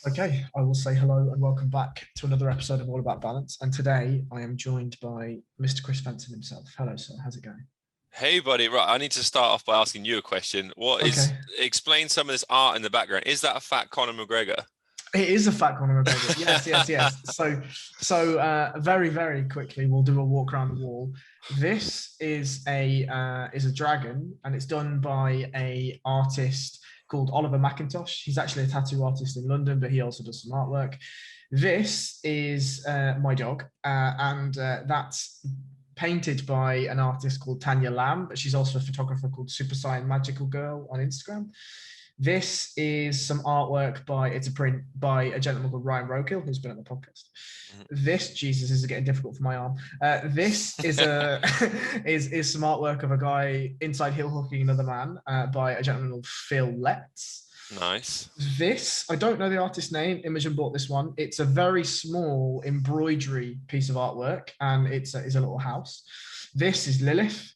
Okay, I will say hello and welcome back to another episode of All About Balance. And today I am joined by Mr. Chris Fensom himself. Hello, sir. How's it going? Hey, buddy. Right, I need to start off by asking you a question. Okay, Explain some of this art in the background. Is that a fat Conor McGregor? it is a fat Conor McGregor. Yes, yes, yes. So very, very quickly, we'll do a walk around the wall. This is a dragon, and it's done by a artist called Oliver McIntosh. He's actually a tattoo artist in London, but he also does some artwork. This is my dog, and that's painted by an artist called Tanya Lamb, but she's also a photographer called Super Saiyan Magical Girl on Instagram. This is some artwork it's a print by a gentleman called Ryan Rokill, who's been on the podcast. This, Jesus, this is getting difficult for my arm. This is a is some artwork of a guy inside heel hooking another man by a gentleman called Phil Letts. Nice. This, I don't know the artist's name. Imogen bought this one. It's a very small embroidery piece of artwork, and it's a little house. This is Lilith.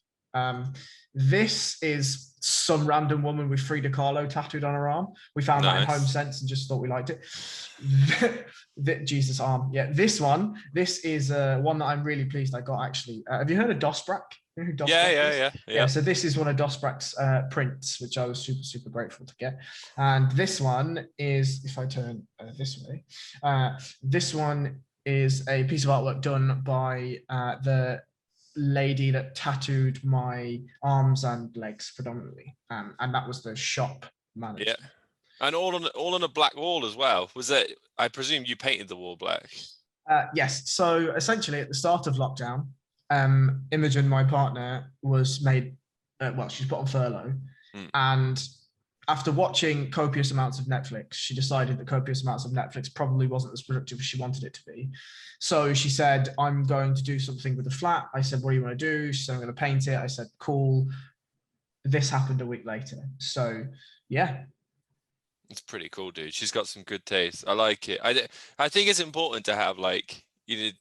This is some random woman with Frida Kahlo tattooed on her arm. We found that in Home Sense and just thought we liked it. Jesus arm. Yeah, this is one that I'm really pleased I got, actually. Have you heard of Dosbrak? You know who Dosbrak is? Yeah. So this is one of Dosbrak's prints, which I was super, super grateful to get. And this one is, if I turn this way, this one is a piece of artwork done by the lady that tattooed my arms and legs predominantly, and that was the shop manager. Yeah, and all on a black wall as well. Was that? I presume you painted the wall black. Yes. So essentially, at the start of lockdown, Imogen, my partner, was made. She's put on furlough, and after watching copious amounts of Netflix, she decided that copious amounts of Netflix probably wasn't as productive as she wanted it to be. So she said, I'm going to do something with the flat. I said, what do you want to do? She said, I'm going to paint it. I said, cool. This happened a week later. So, yeah. It's pretty cool, dude. She's got some good taste. I like it. I think it's important to have, like,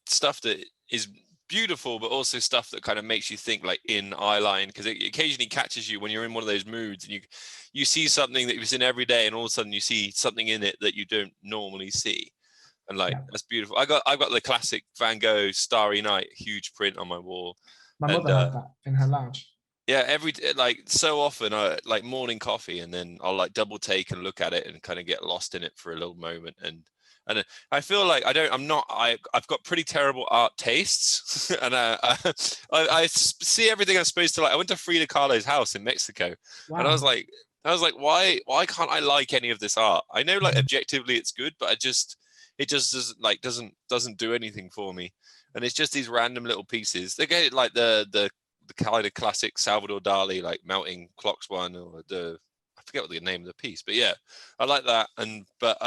stuff that is beautiful, but also stuff that kind of makes you think, like, in eye line, because it occasionally catches you when you're in one of those moods and you see something that you've seen every day, and all of a sudden you see something in it that you don't normally see, and that's beautiful. I've got the classic Van Gogh Starry Night huge print on my wall. My mother had that in her lounge. Yeah, so often I like morning coffee, and then I'll like double take and look at it and kind of get lost in it for a little moment, and I feel like I've got pretty terrible art tastes, and I see everything I'm supposed to like. I went to Frida Kahlo's house in Mexico, and I was like, why can't I like any of this art? I know, like, objectively it's good, but it just doesn't do anything for me, and it's just these random little pieces. They get like the kind of classic Salvador Dali, like melting clocks one, or I forget what the name of the piece, but yeah, I like that. But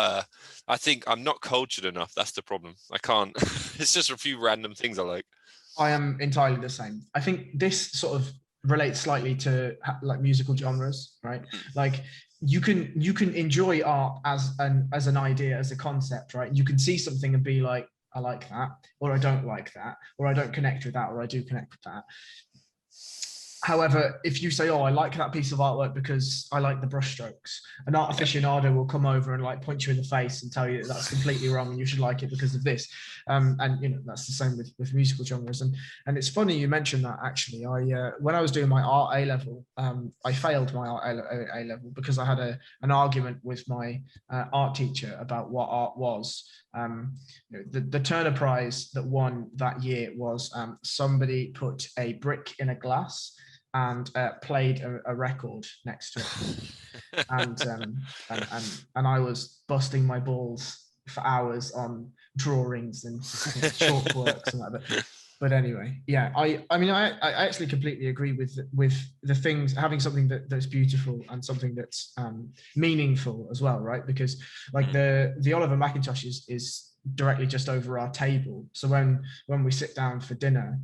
I think I'm not cultured enough. That's the problem. I can't. It's just a few random things I like. I am entirely the same. I think this sort of relates slightly to like musical genres, right? Like you can enjoy art as an idea, as a concept, right? You can see something and be like, I like that, or I don't like that, or I don't connect with that, or I do connect with that. However, if you say, oh, I like that piece of artwork because I like the brushstrokes, an art aficionado will come over and like point you in the face and tell you that that's completely wrong and you should like it because of this. And that's the same with musical genres. And it's funny you mentioned that, actually. When I was doing my art A level, I failed my art A level because I had an argument with my art teacher about what art was. The Turner Prize that won that year was somebody put a brick in a glass and played a record next to it, and I was busting my balls for hours on drawings and chalk works and that. But anyway, yeah, I actually completely agree with the things, having something that's beautiful and something that's meaningful as well, right? Because like the Oliver McIntosh is directly just over our table. So when we sit down for dinner,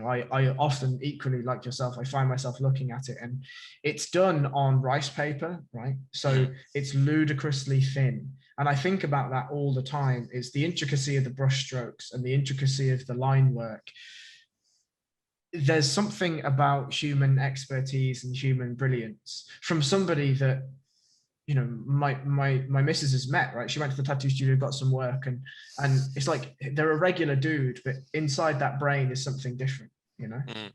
I often, equally like yourself, I find myself looking at it, and it's done on rice paper, right? So it's ludicrously thin. And I think about that all the time, is the intricacy of the brush strokes and the intricacy of the line work. There's something about human expertise and human brilliance from somebody that my missus has met, right? She went to the tattoo studio, got some work, and it's like they're a regular dude, but inside that brain is something different, Mm.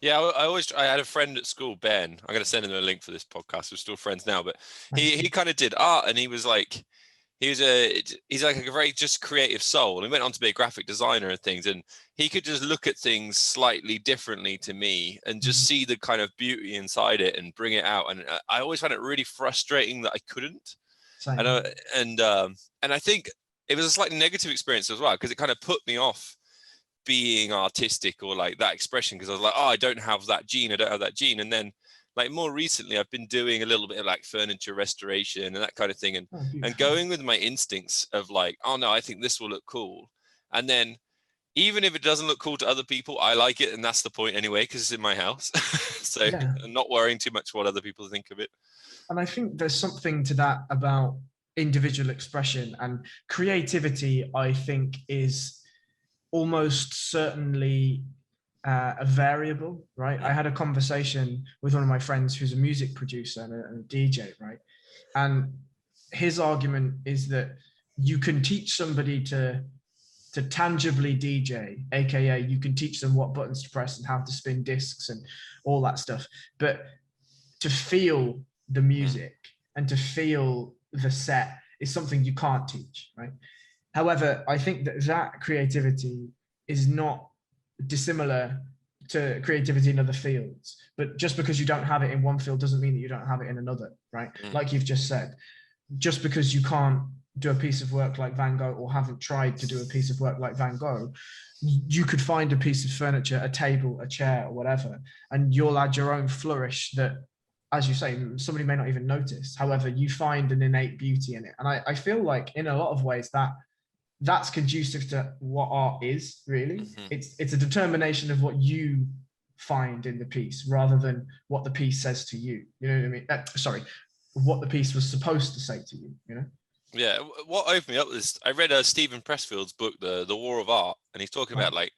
Yeah, I had a friend at school, Ben. I'm going to send him a link for this podcast. We're still friends now, but he kind of did art, and he was like, he's like a very just creative soul. And he went on to be a graphic designer and things, and he could just look at things slightly differently to me and just see the kind of beauty inside it and bring it out. And I always found it really frustrating that I couldn't. Same. And I think it was a slightly negative experience as well, because it kind of put me off being artistic or like that expression, because I was like, oh, I don't have that gene. And then like more recently, I've been doing a little bit of like furniture restoration and that kind of thing, and going with my instincts of like, oh no, I think this will look cool. And then even if it doesn't look cool to other people, I like it, and that's the point anyway, because it's in my house. So I'm not worrying too much what other people think of it. And I think there's something to that about individual expression and creativity. I think is almost certainly a variable, right? I had a conversation with one of my friends who's a music producer and a DJ, right? And his argument is that you can teach somebody to tangibly DJ, aka you can teach them what buttons to press and how to spin discs and all that stuff, but to feel the music and to feel the set is something you can't teach, right? However, I think that creativity is not dissimilar to creativity in other fields. But just because you don't have it in one field doesn't mean that you don't have it in another, right? Like you've just said, just because you can't do a piece of work like Van Gogh or haven't tried to do a piece of work like Van Gogh, you could find a piece of furniture, a table, a chair, or whatever, and you'll add your own flourish that, as you say, somebody may not even notice. However, you find an innate beauty in it. And I feel like in a lot of ways that's conducive to what art is, really. It's a determination of what you find in the piece rather than what the piece says to you. You know what I mean? What the piece was supposed to say to you, Yeah, what opened me up was I read Stephen Pressfield's book, The War of Art, and he's talking about like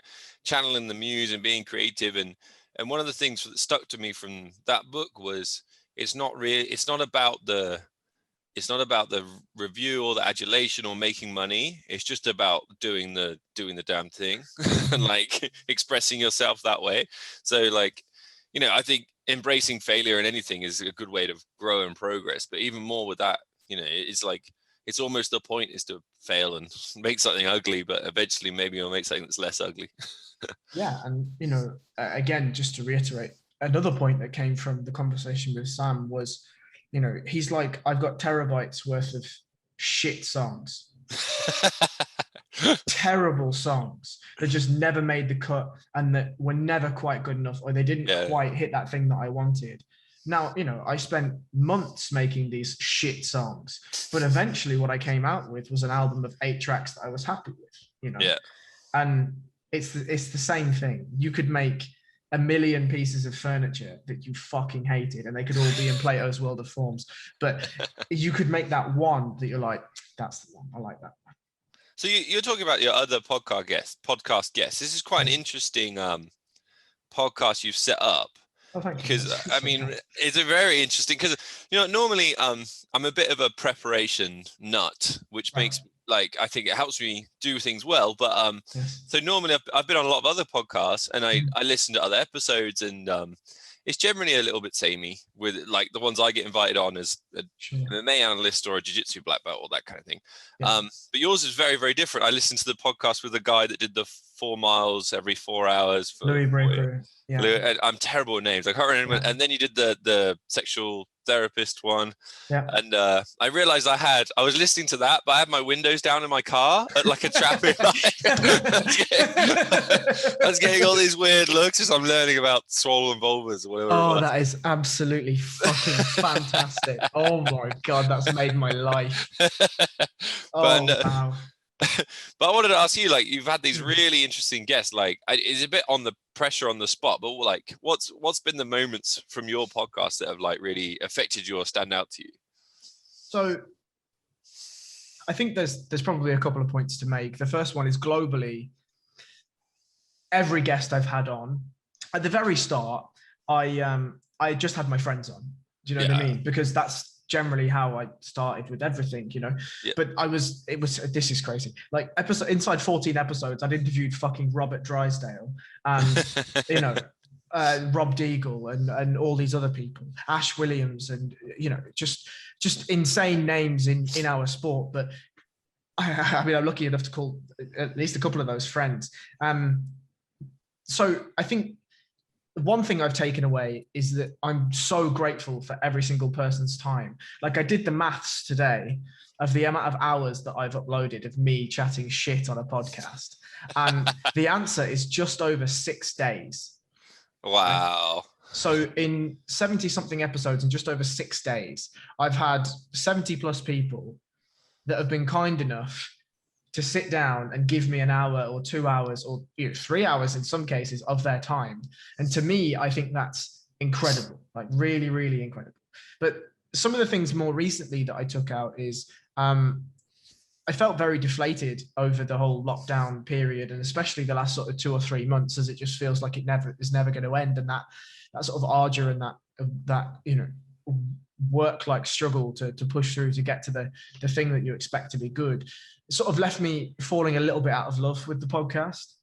channeling the muse and being creative. And one of the things that stuck to me from that book was it's not about the review or the adulation or making money. It's just about doing the damn thing and like expressing yourself that way. So like, I think embracing failure in anything is a good way to grow and progress. But even more with that, it's like, it's almost the point is to fail and make something ugly, but eventually maybe you'll make something that's less ugly. Yeah. And, again, just to reiterate, another point that came from the conversation with Sam was, he's like, I've got terabytes worth of shit songs, terrible songs that just never made the cut and that were never quite good enough, or they didn't quite hit that thing that I wanted. Now, I spent months making these shit songs, but eventually what I came out with was an album of 8 tracks that I was happy with, Yeah. And it's the same thing. You could make a million pieces of furniture that you fucking hated, and they could all be in Plato's World of Forms, but you could make that one that you're like, that's the one, I like that. So you're talking about your other podcast guests. This is quite an interesting podcast you've set up. Oh, thank you. Because I mean, it's a very interesting, because normally I'm a bit of a preparation nut, which makes like, I think it helps me do things well. But so normally I've been on a lot of other podcasts, and I listen to other episodes, and it's generally a little bit samey with like the ones I get invited on as a MMA analyst or a jiu-jitsu black belt or that kind of thing. But yours is very, very different. I listened to the podcast with the guy that did the 4 miles every 4 hours for Louis Breaker. Yeah. I'm terrible at names. I can't remember. And then you did the sexual therapist one. Yeah. And I realized I was listening to that, but I had my windows down in my car at like a traffic light. I was getting all these weird looks as I'm learning about swollen vulvas or whatever. Oh, that is absolutely fucking fantastic. Oh my God, that's made my life. Wow. But I wanted to ask you, like, you've had these really interesting guests, like, it's a bit on the pressure on the spot, but like, what's been the moments from your podcast that have like really affected you or stand out to you? So I think there's probably a couple of points to make. The first one is globally, every guest I've had on, at the very start, I just had my friends on. Do you know what I mean? Because that's generally how I started with everything, you know. Yeah. But this is crazy. Like inside 14 episodes, I'd interviewed fucking Robert Drysdale and, you know, Rob Deagle and all these other people, Ash Williams, and, you know, just insane names in our sport. But I mean, I'm lucky enough to call at least a couple of those friends. So I think one thing I've taken away is that I'm so grateful for every single person's time. Like, I did the maths today of the amount of hours that I've uploaded of me chatting shit on a podcast. And the answer is just over 6 days. Wow. Right? So in 70 something episodes in just over 6 days, I've had 70 plus people that have been kind enough to sit down and give me an hour or 2 hours or 3 hours in some cases of their time. And to me, I think that's incredible, like really, really incredible. But some of the things more recently that I took out is I felt very deflated over the whole lockdown period, and especially the last sort of 2 or 3 months, as it just feels like it is never going to end. And that sort of ardor and that you know, work-like struggle to push through to get to the thing that you expect to be good, it sort of left me falling a little bit out of love with the podcast.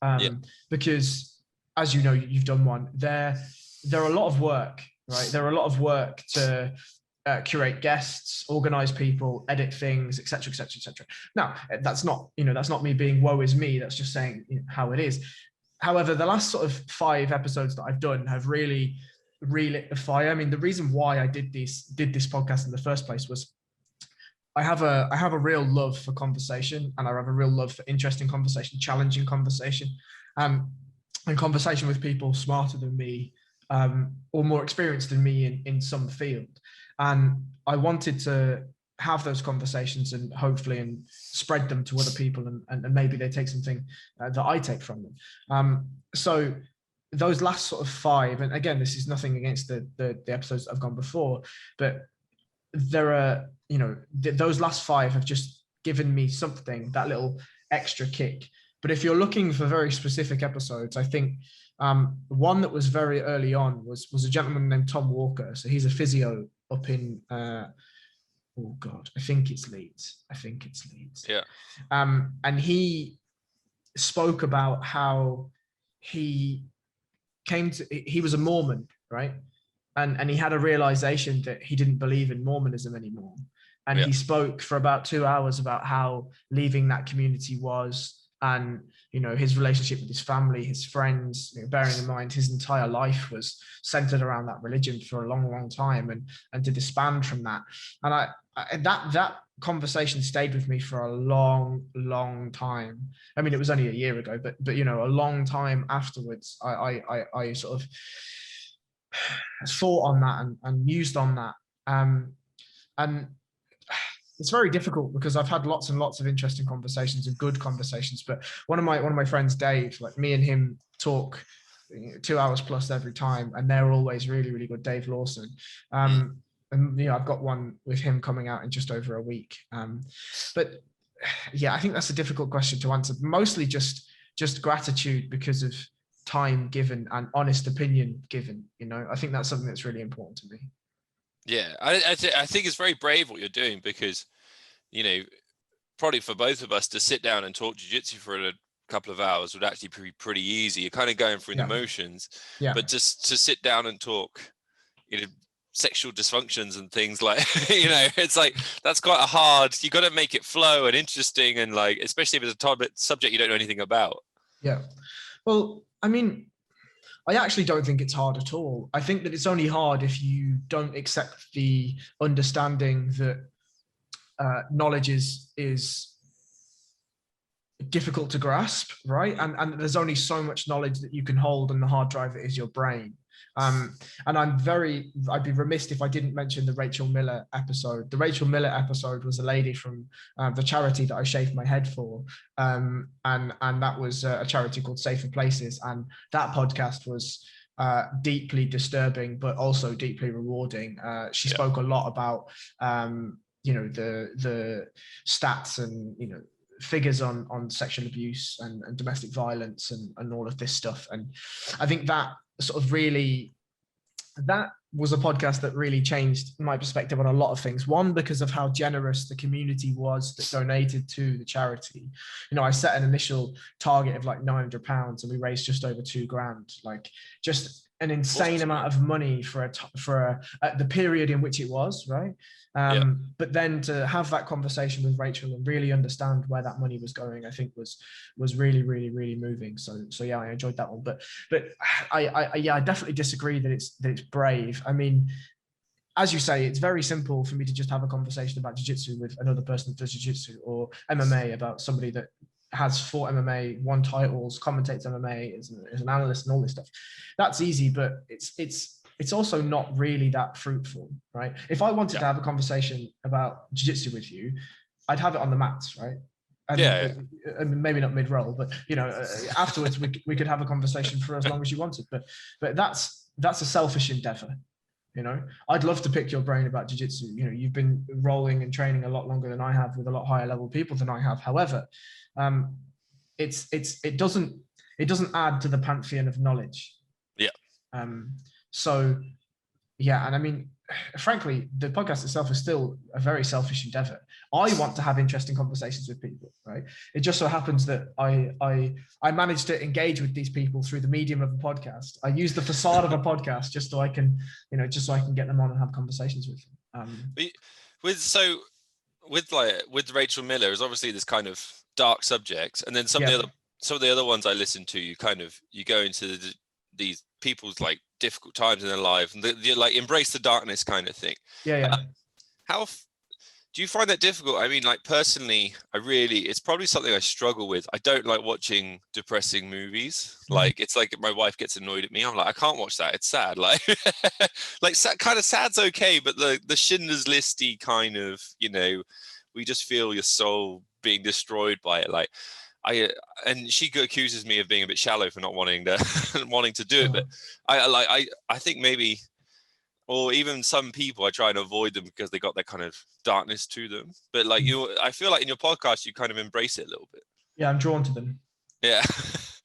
Because, as you know, you've done one. They're a lot of work, right? They're a lot of work to curate guests, organize people, edit things, etc., etc., etc. Now, that's not me being woe is me. That's just saying, you know, how it is. However, the last sort of 5 episodes that I've done have really relit the fire. I mean, the reason why I did this podcast in the first place was I have a real love for conversation, and I have a real love for interesting conversation, challenging conversation, and conversation with people smarter than me, or more experienced than me in some field. And I wanted to have those conversations and hopefully spread them to other people, and maybe they take something that I take from them. So those last sort of 5, and again, this is nothing against the episodes that have gone before, but there are, you know, those last 5 have just given me something, that little extra kick. But if you're looking for very specific episodes, I think one that was very early on was a gentleman named Tom Walker. So he's a physio up in oh God, I think it's Leeds. Yeah. And he spoke about how he was a Mormon, right? And he had a realization that he didn't believe in Mormonism anymore. And he spoke for about 2 hours about how leaving that community was, and, you know, his relationship with his family, his friends, you know, bearing in mind his entire life was centered around that religion for a long, long time, and to disband from that. And that conversation stayed with me for a long, long time. I mean, it was only a year ago, but you know, a long time afterwards, I sort of thought on that and mused on that. And it's very difficult because I've had lots and lots of interesting conversations and good conversations. But one of my friends, Dave, like, me and him talk 2 hours plus every time, and they're always really, really good. Dave Lawson. And, you know, I've got one with him coming out in just over a week. But yeah, I think that's a difficult question to answer. Mostly just gratitude because of time given and honest opinion given. You know, I think that's something that's really important to me. Yeah, I think it's very brave what you're doing, because, you know, probably for both of us to sit down and talk jiu-jitsu for a couple of hours would actually be pretty easy. You're kind of going through the motions, but just to sit down and talk, you know, sexual dysfunctions and things like, you know, it's like, that's quite a hard, you got to make it flow and interesting, and like, especially if it's a subject you don't know anything about. Yeah. Well, I mean, I actually don't think it's hard at all. I think that it's only hard if you don't accept the understanding that knowledge is difficult to grasp, right? And there's only so much knowledge that you can hold on the hard drive that is your brain. And I'd be remiss if I didn't mention the Rachel Miller episode. The Rachel Miller episode was a lady from the charity that I shaved my head for. And that was a charity called Safer Places. And that podcast was deeply disturbing, but also deeply rewarding. She spoke a lot about, you know, the stats and, you know, figures on sexual abuse and domestic violence and all of this stuff. And I think that sort of really, that was a podcast that really changed my perspective on a lot of things. One, because of how generous the community was that donated to the charity. You know, I set an initial target of like £900 and we raised just over £2,000. Like, just an insane amount of money for the period in which it was, right? But then to have that conversation with Rachel and really understand where that money was going, I think was really, really, really moving. So yeah, I enjoyed that one. But I definitely disagree that it's brave. I mean, as you say, it's very simple for me to just have a conversation about jiu-jitsu with another person that does jiu-jitsu, or MMA about somebody that has fought MMA, won titles, commentates MMA, is an analyst and all this stuff. That's easy, but it's also not really that fruitful, right? If I wanted to have a conversation about jiu-jitsu with you, I'd have it on the mats, right? And, and maybe not mid-roll, but you know, afterwards we could have a conversation for as long as you wanted. But that's a selfish endeavor. You know, I'd love to pick your brain about jiu-jitsu. You know, you've been rolling and training a lot longer than I have with a lot higher level people than I have. However, it doesn't add to the pantheon of knowledge. So yeah, and I mean, frankly, the podcast itself is still a very selfish endeavor. I want to have interesting conversations with people, right? It just so happens that I managed to engage with these people through the medium of a podcast. I use the facade of a podcast just so I can get them on and have conversations with them. With Rachel Miller, is obviously this kind of dark subject, and then some of the other ones I listen to, you go into these people's like difficult times in their life, and you like embrace the darkness kind of thing. How do you find that difficult? I mean, like personally, it's probably something I struggle with. I don't like watching depressing movies. Like, it's like my wife gets annoyed at me. I'm like, I can't watch that. It's sad. Like, kind of sad's okay, but the Schindler's Listy kind of, you know, we just feel your soul being destroyed by it. Like, and she accuses me of being a bit shallow for not wanting to do it, but I think maybe, or even some people, I try and avoid them because they got that kind of darkness to them. But like I feel like in your podcast you kind of embrace it a little bit. Yeah, I'm drawn to them. Yeah.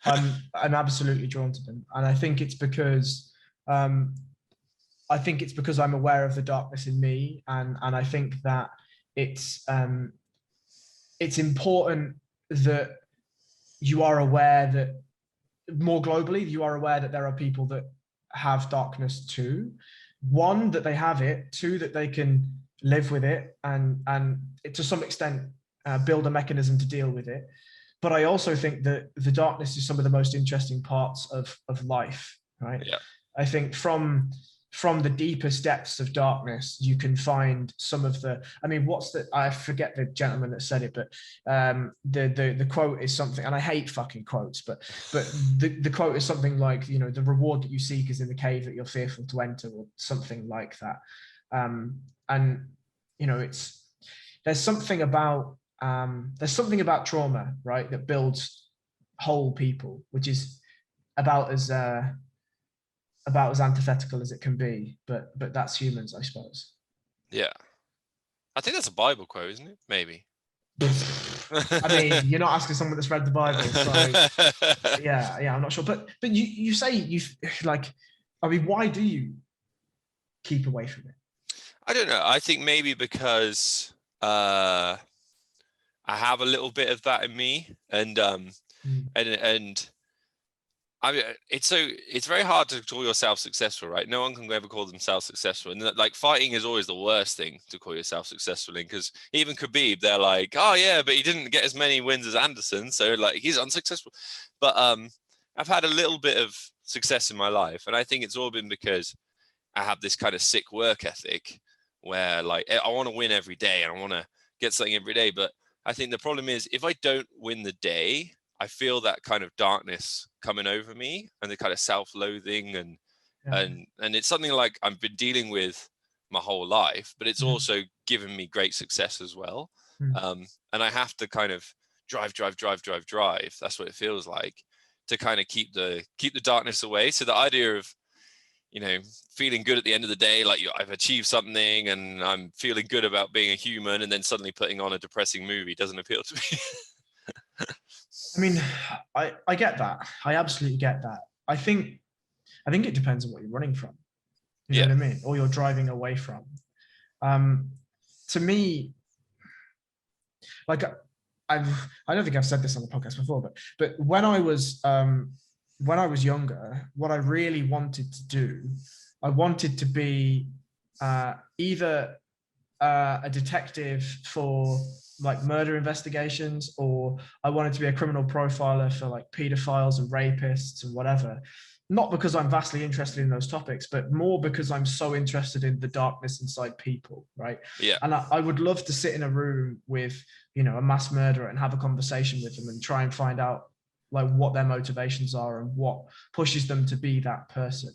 I'm absolutely drawn to them, and I think it's because I'm aware of the darkness in me, and I think that it's important that you are aware that more globally, you are aware that there are people that have darkness too. One, that they have it. Two, that they can live with it and to some extent build a mechanism to deal with it. But I also think that the darkness is some of the most interesting parts of life, right? Yeah. I think from the deepest depths of darkness, you can find some of the, I mean, I forget the gentleman that said it, but the quote is something, and I hate fucking quotes, but the quote is something like, you know, the reward that you seek is in the cave that you're fearful to enter, or something like that. And, you know, there's something about trauma, right, that builds whole people, which is about as antithetical as it can be, but that's humans, I suppose. Yeah, I think that's a Bible quote, isn't it? Maybe. I mean, you're not asking someone that's read the Bible, so yeah, I'm not sure. But you say you like, I mean, why do you keep away from it? I don't know. I think maybe because I have a little bit of that in me, and I mean, it's very hard to call yourself successful, right? No one can ever call themselves successful, and like fighting is always the worst thing to call yourself successful in, because even Khabib, they're like, oh yeah, but he didn't get as many wins as Anderson, so like he's unsuccessful. But I've had a little bit of success in my life, and I think it's all been because I have this kind of sick work ethic where like I want to win every day and I want to get something every day. But I think the problem is if I don't win the day, I feel that kind of darkness coming over me and the kind of self-loathing and it's something like I've been dealing with my whole life, but it's also given me great success as well. And I have to kind of drive. That's what it feels like, to kind of keep the darkness away. So the idea of, you know, feeling good at the end of the day, like I've achieved something and I'm feeling good about being a human, and then suddenly putting on a depressing movie doesn't appeal to me. I mean, I get that. I absolutely get that. I think it depends on what you're running from. You know what I mean? Or you're driving away from. To me, like I don't think I've said this on the podcast before, but when I was younger, what I really wanted to do, I wanted to be either a detective for like murder investigations, or I wanted to be a criminal profiler for like pedophiles and rapists and whatever. Not because I'm vastly interested in those topics, but more because I'm so interested in the darkness inside people, right? Yeah. And I would love to sit in a room with, you know, a mass murderer and have a conversation with them and try and find out like what their motivations are and what pushes them to be that person.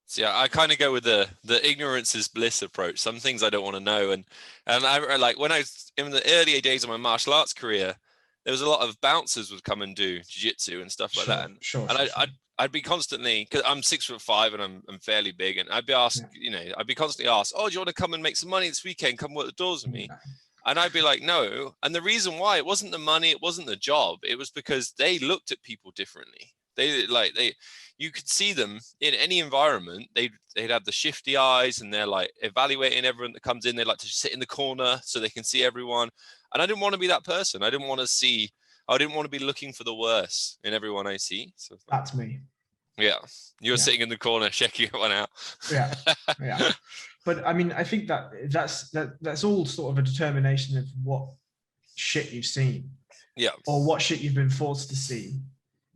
So yeah, I kind of go with the ignorance is bliss approach. Some things I don't want to know, and I like when I was in the earlier days of my martial arts career, there was a lot of bouncers would come and do jiu-jitsu and stuff like that, and I'd be constantly, because I'm 6'5" and I'm fairly big, and I'd be asked, you know, I'd be constantly asked, oh, do you want to come and make some money this weekend? Come work the doors with me. And I'd be like, no. And the reason why, it wasn't the money, it wasn't the job. It was because they looked at people differently. You could see them in any environment. They'd have the shifty eyes, and they're like evaluating everyone that comes in. They like to sit in the corner so they can see everyone. And I didn't want to be that person. I didn't want to be looking for the worst in everyone I see. So that's me. Yeah. You're sitting in the corner checking everyone out. Yeah. But I mean, I think that's all sort of a determination of what shit you've seen. Yeah. Or what shit you've been forced to see,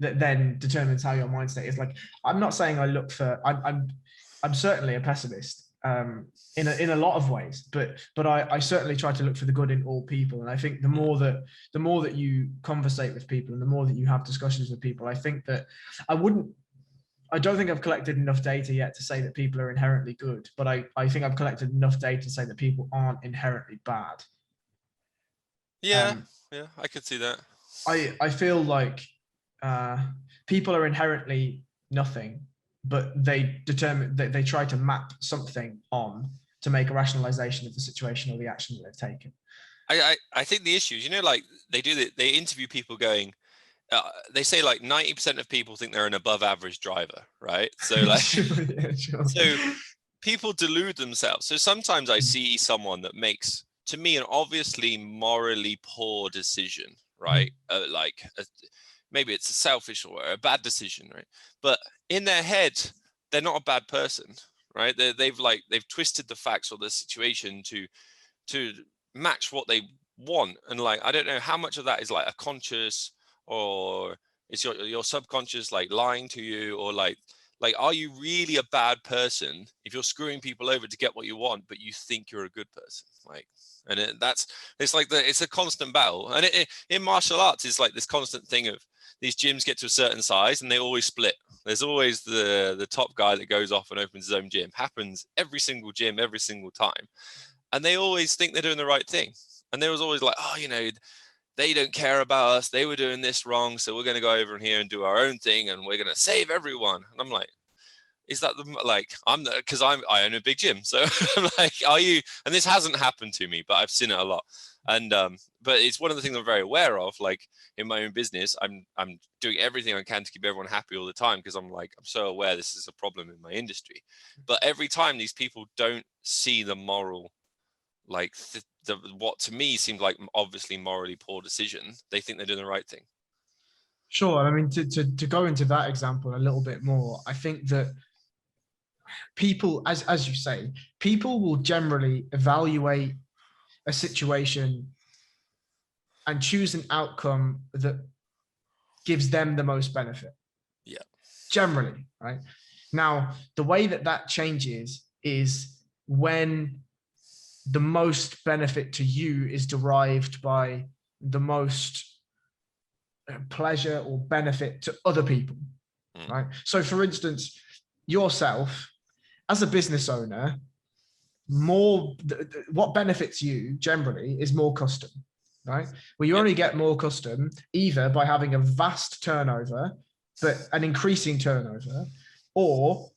that then determines how your mindset is. Like, I'm not saying I look for, I'm certainly a pessimist in a lot of ways, but I certainly try to look for the good in all people. And I think the more that you conversate with people and the more that you have discussions with people, I think that I don't think I've collected enough data yet to say that people are inherently good, but I think I've collected enough data to say that people aren't inherently bad. Yeah, I could see that. I feel like people are inherently nothing, but they try to map something on to make a rationalization of the situation or the action that they've taken. I think the issue is, you know, like they interview people going, they say like 90% of people think they're an above average driver, right? So like, sure. So people delude themselves. So sometimes I see someone that makes, to me, an obviously morally poor decision, right? Maybe it's a selfish or a bad decision, right? But in their head, they're not a bad person, right? They've twisted the facts or the situation to match what they want. And like, I don't know how much of that is like a conscious, or is your subconscious like lying to you, or like are you really a bad person if you're screwing people over to get what you want, but you think you're a good person? Like, and it's a constant battle. And in martial arts, it's like this constant thing of these gyms get to a certain size and they always split. There's always the top guy that goes off and opens his own gym. Happens every single gym, every single time. And they always think they're doing the right thing. And there was always like, oh, you know, they don't care about us. They were doing this wrong. So we're going to go over in here and do our own thing. And we're going to save everyone. And I'm like, is that because I own a big gym. So I'm like, are you? And this hasn't happened to me, but I've seen it a lot. And, but it's one of the things I'm very aware of, like in my own business, I'm doing everything I can to keep everyone happy all the time. Because I'm so aware this is a problem in my industry. But every time these people don't see the moral, like what to me seemed like obviously morally poor decision, they think they're doing the right thing. Sure. I mean, to go into that example a little bit more, I think that people, as you say, people will generally evaluate a situation and choose an outcome that gives them the most benefit. Yeah. Generally, right? Now, the way that changes is when the most benefit to you is derived by the most pleasure or benefit to other people, right? So for instance, yourself as a business owner, what benefits you generally is more custom, right? Well, you only get more custom either by having a vast turnover, but an increasing turnover, or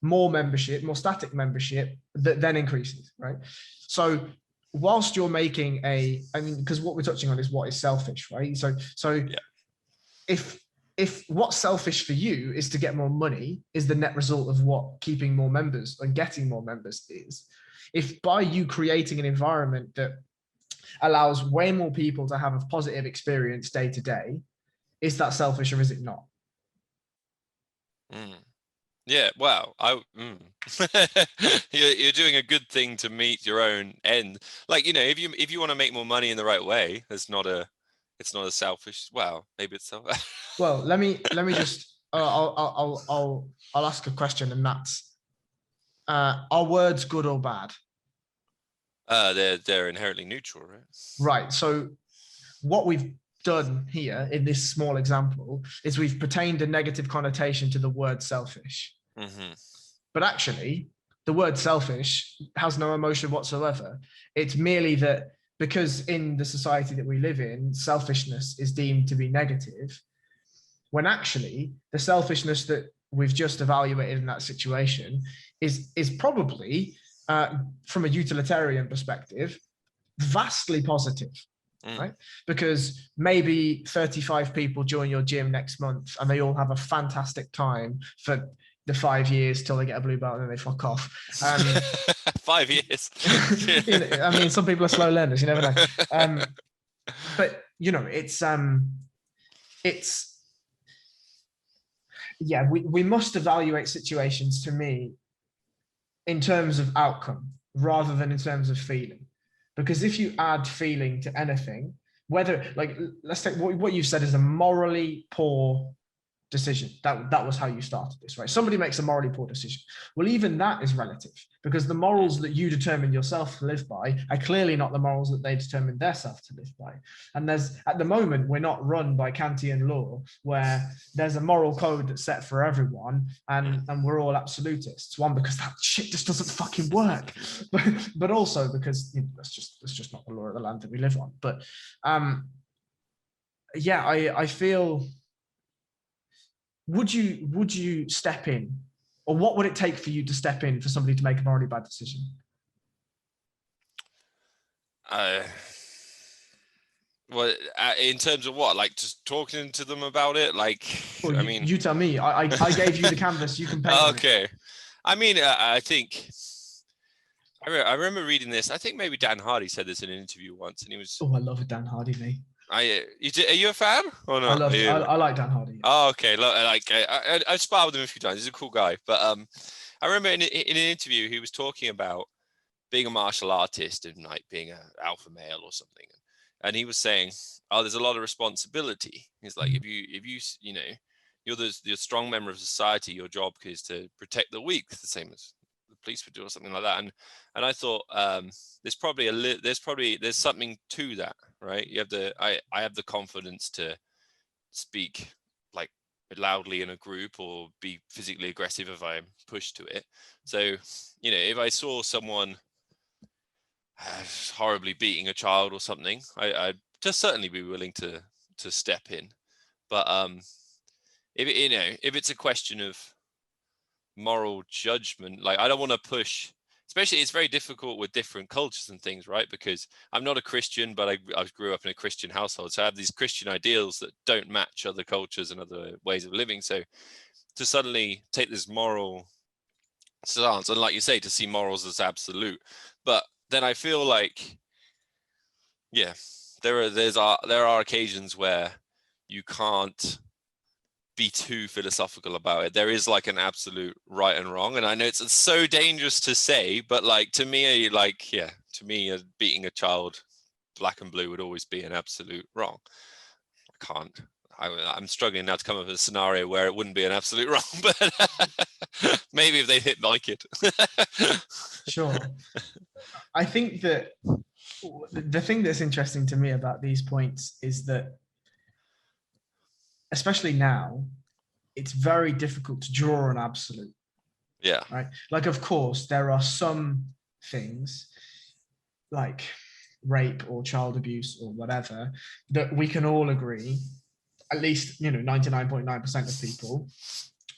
more membership, more static membership that then increases, right? So whilst you're making because what we're touching on is what is selfish, right? So if if what's selfish for you is to get more money, is the net result of what keeping more members and getting more members is. If by you creating an environment that allows way more people to have a positive experience day to day, is that selfish or is it not? Yeah, well, you're doing a good thing to meet your own end. Like, if you want to make more money in the right way, it's not a selfish. Well, maybe it's selfish. Well, let me just I'll ask a question, and that's are words good or bad? They're inherently neutral, right? Right. So what we've done here in this small example is we've pertained a negative connotation to the word selfish. But actually, the word selfish has no emotion whatsoever. It's merely that because in the society that we live in, selfishness is deemed to be negative, when actually the selfishness that we've just evaluated in that situation is probably, from a utilitarian perspective, vastly positive. Right? Because maybe 35 people join your gym next month and they all have a fantastic time for the 5 years till they get a blue belt and then they fuck off. 5 years. I mean, some people are slow learners, you never know. But it's yeah, we must evaluate situations, to me, in terms of outcome rather than in terms of feeling. Because if you add feeling to anything, whether, like, let's take what you said is a morally poor decision. That was how you started this, right? Somebody makes a morally poor decision. Well, even that is relative, because the morals that you determine yourself to live by are clearly not the morals that they determine themselves to live by. And at the moment, we're not run by Kantian law where there's a moral code that's set for everyone and we're all absolutists. One, because that shit just doesn't fucking work, but also because that's just not the law of the land that we live on. But yeah, I feel. Would you step in, or what would it take for you to step in for somebody to make a morally bad decision? Well, in terms of what, like just talking to them about it, like, well, you tell me. I gave you the canvas. You can paint. Okay. I mean, I think I remember reading this. I think maybe Dan Hardy said this in an interview once, and he was. Oh, I love a Dan Hardy, mate. Are you a fan or not? I like Dan Hardy. Oh, okay. Like I sparred with him a few times. He's a cool guy. But I remember in an interview he was talking about being a martial artist and like being an alpha male or something, and he was saying, "Oh, there's a lot of responsibility." He's like, if you you're the strong member of society, your job is to protect the weak, the same as the police would do or something like that. And I thought there's something to that, right? You have I have the confidence to speak like loudly in a group or be physically aggressive if I'm pushed to it. So, if I saw someone horribly beating a child or something, I'd just certainly be willing to step in. But if it's a question of moral judgment, like I don't want to push, especially it's very difficult with different cultures and things, right? Because I'm not a Christian, but I grew up in a Christian household, so I have these Christian ideals that don't match other cultures and other ways of living. So to suddenly take this moral stance, and like you say, to see morals as absolute, but then I feel like, yeah, there are occasions where you can't be too philosophical about it. There is like an absolute right and wrong, and I know it's so dangerous to say, but like to me, beating a child black and blue would always be an absolute wrong. I'm struggling now to come up with a scenario where it wouldn't be an absolute wrong, but maybe if they didn't like it. Sure. I think that the thing that's interesting to me about these points is that, especially now, it's very difficult to draw an absolute. Yeah. Right. Like, of course, there are some things like rape or child abuse or whatever that we can all agree, at least 99.9% of people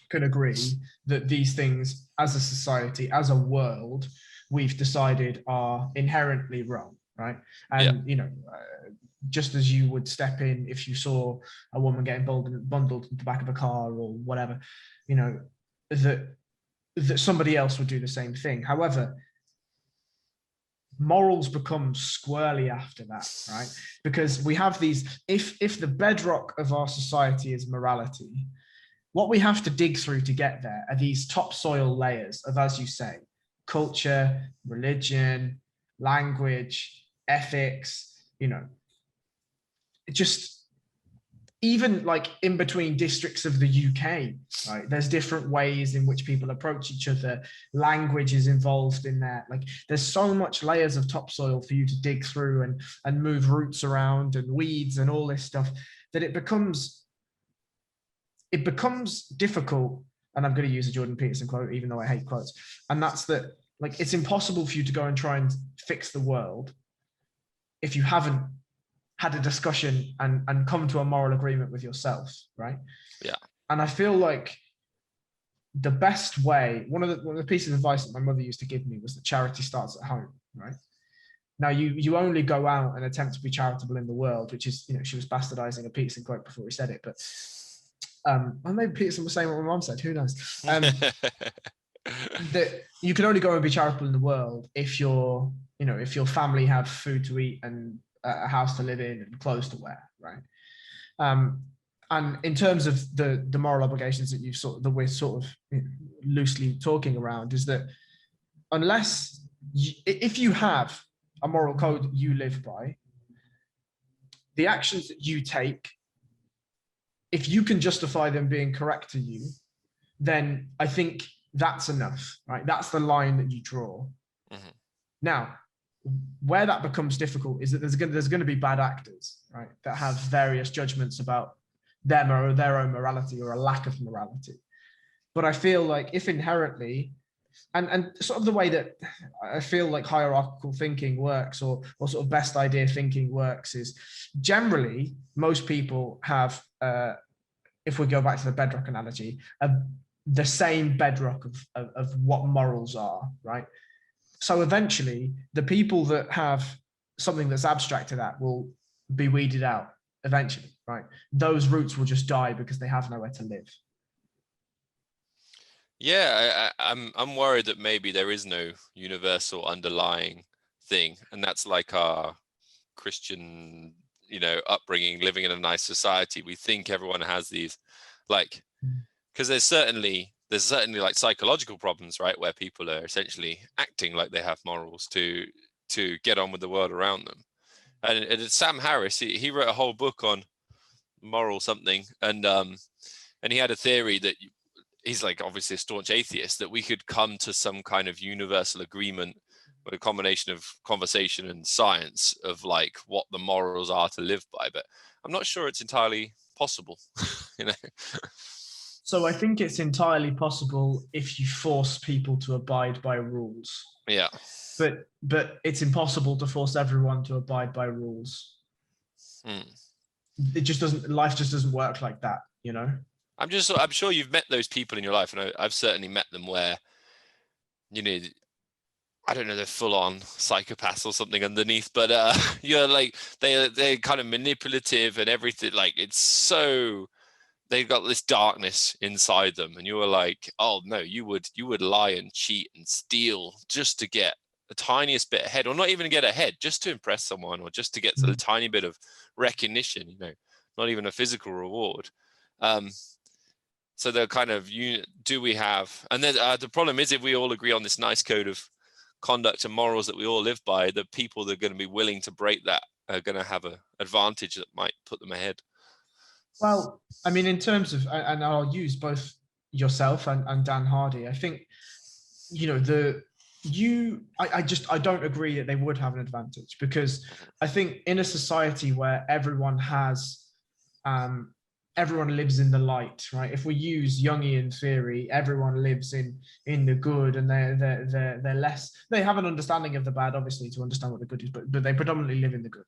can agree that these things, as a society, as a world, we've decided are inherently wrong, right? And just as you would step in if you saw a woman getting bundled in the back of a car or whatever, you know, that somebody else would do the same thing. However, morals become squirrely after that, right? Because we have these, if the bedrock of our society is morality, what we have to dig through to get there are these topsoil layers of, as you say, culture, religion, language, ethics, you know, just even like in between districts of the UK, right? There's different ways in which people approach each other. Language is involved in that. Like there's so much layers of topsoil for you to dig through and move roots around and weeds and all this stuff, that it becomes difficult. And I'm going to use a Jordan Peterson quote, even though I hate quotes. And that's that, like, it's impossible for you to go and try and fix the world if you haven't had a discussion and come to a moral agreement with yourself, right? Yeah. And I feel like the best way, one of the pieces of advice that my mother used to give me was that charity starts at home, right? Now you only go out and attempt to be charitable in the world, which is, you know, she was bastardizing a Peterson quote before he said it, but well, maybe Peterson was saying what my mom said, who knows? That you can only go and be charitable in the world if your family have food to eat and a house to live in and clothes to wear, right? And in terms of the moral obligations that we're sort of, you know, loosely talking around, is that if you have a moral code that you live by, the actions that you take, if you can justify them being correct to you, then I think that's enough, right? That's the line that you draw. Mm-hmm. Now, where that becomes difficult is that there's going to be bad actors, right, that have various judgments about them or their own morality or a lack of morality. But I feel like if inherently, and sort of the way that I feel like hierarchical thinking works, or sort of best idea thinking works, is generally most people have, if we go back to the bedrock analogy, the same bedrock of what morals are, right? So eventually, the people that have something that's abstract to that will be weeded out eventually, right? Those roots will just die because they have nowhere to live. Yeah, I'm worried that maybe there is no universal underlying thing, and that's like our Christian, you know, upbringing, living in a nice society. We think everyone has these, like, because there's certainly like psychological problems, right, where people are essentially acting like they have morals to get on with the world around them. And it's Sam Harris, he wrote a whole book on moral something, and he had a theory that he's like obviously a staunch atheist, that we could come to some kind of universal agreement with a combination of conversation and science of like what the morals are to live by, but I'm not sure it's entirely possible. You know. So I think it's entirely possible if you force people to abide by rules. Yeah. But it's impossible to force everyone to abide by rules. It just doesn't. Life just doesn't work like that, you know. I'm sure you've met those people in your life, and I've certainly met them where, you know, I don't know, they're full on psychopaths or something underneath, but you're like, they're kind of manipulative and everything. Like, it's so, they've got this darkness inside them, and you were like, oh no, you would lie and cheat and steal just to get the tiniest bit ahead, or not even get ahead, just to impress someone, or just to get a tiny bit of recognition, you know, not even a physical reward. So they're kind of, do we have, and then the problem is, if we all agree on this nice code of conduct and morals that we all live by, the people that are going to be willing to break that are going to have an advantage that might put them ahead. Well, I mean, in terms of, and I'll use both yourself and Dan Hardy, I think, you know, I don't agree that they would have an advantage, because I think in a society where everyone has, everyone lives in the light, right? If we use Jungian theory, everyone lives in the good, and they're less, they have an understanding of the bad, obviously, to understand what the good is, but they predominantly live in the good.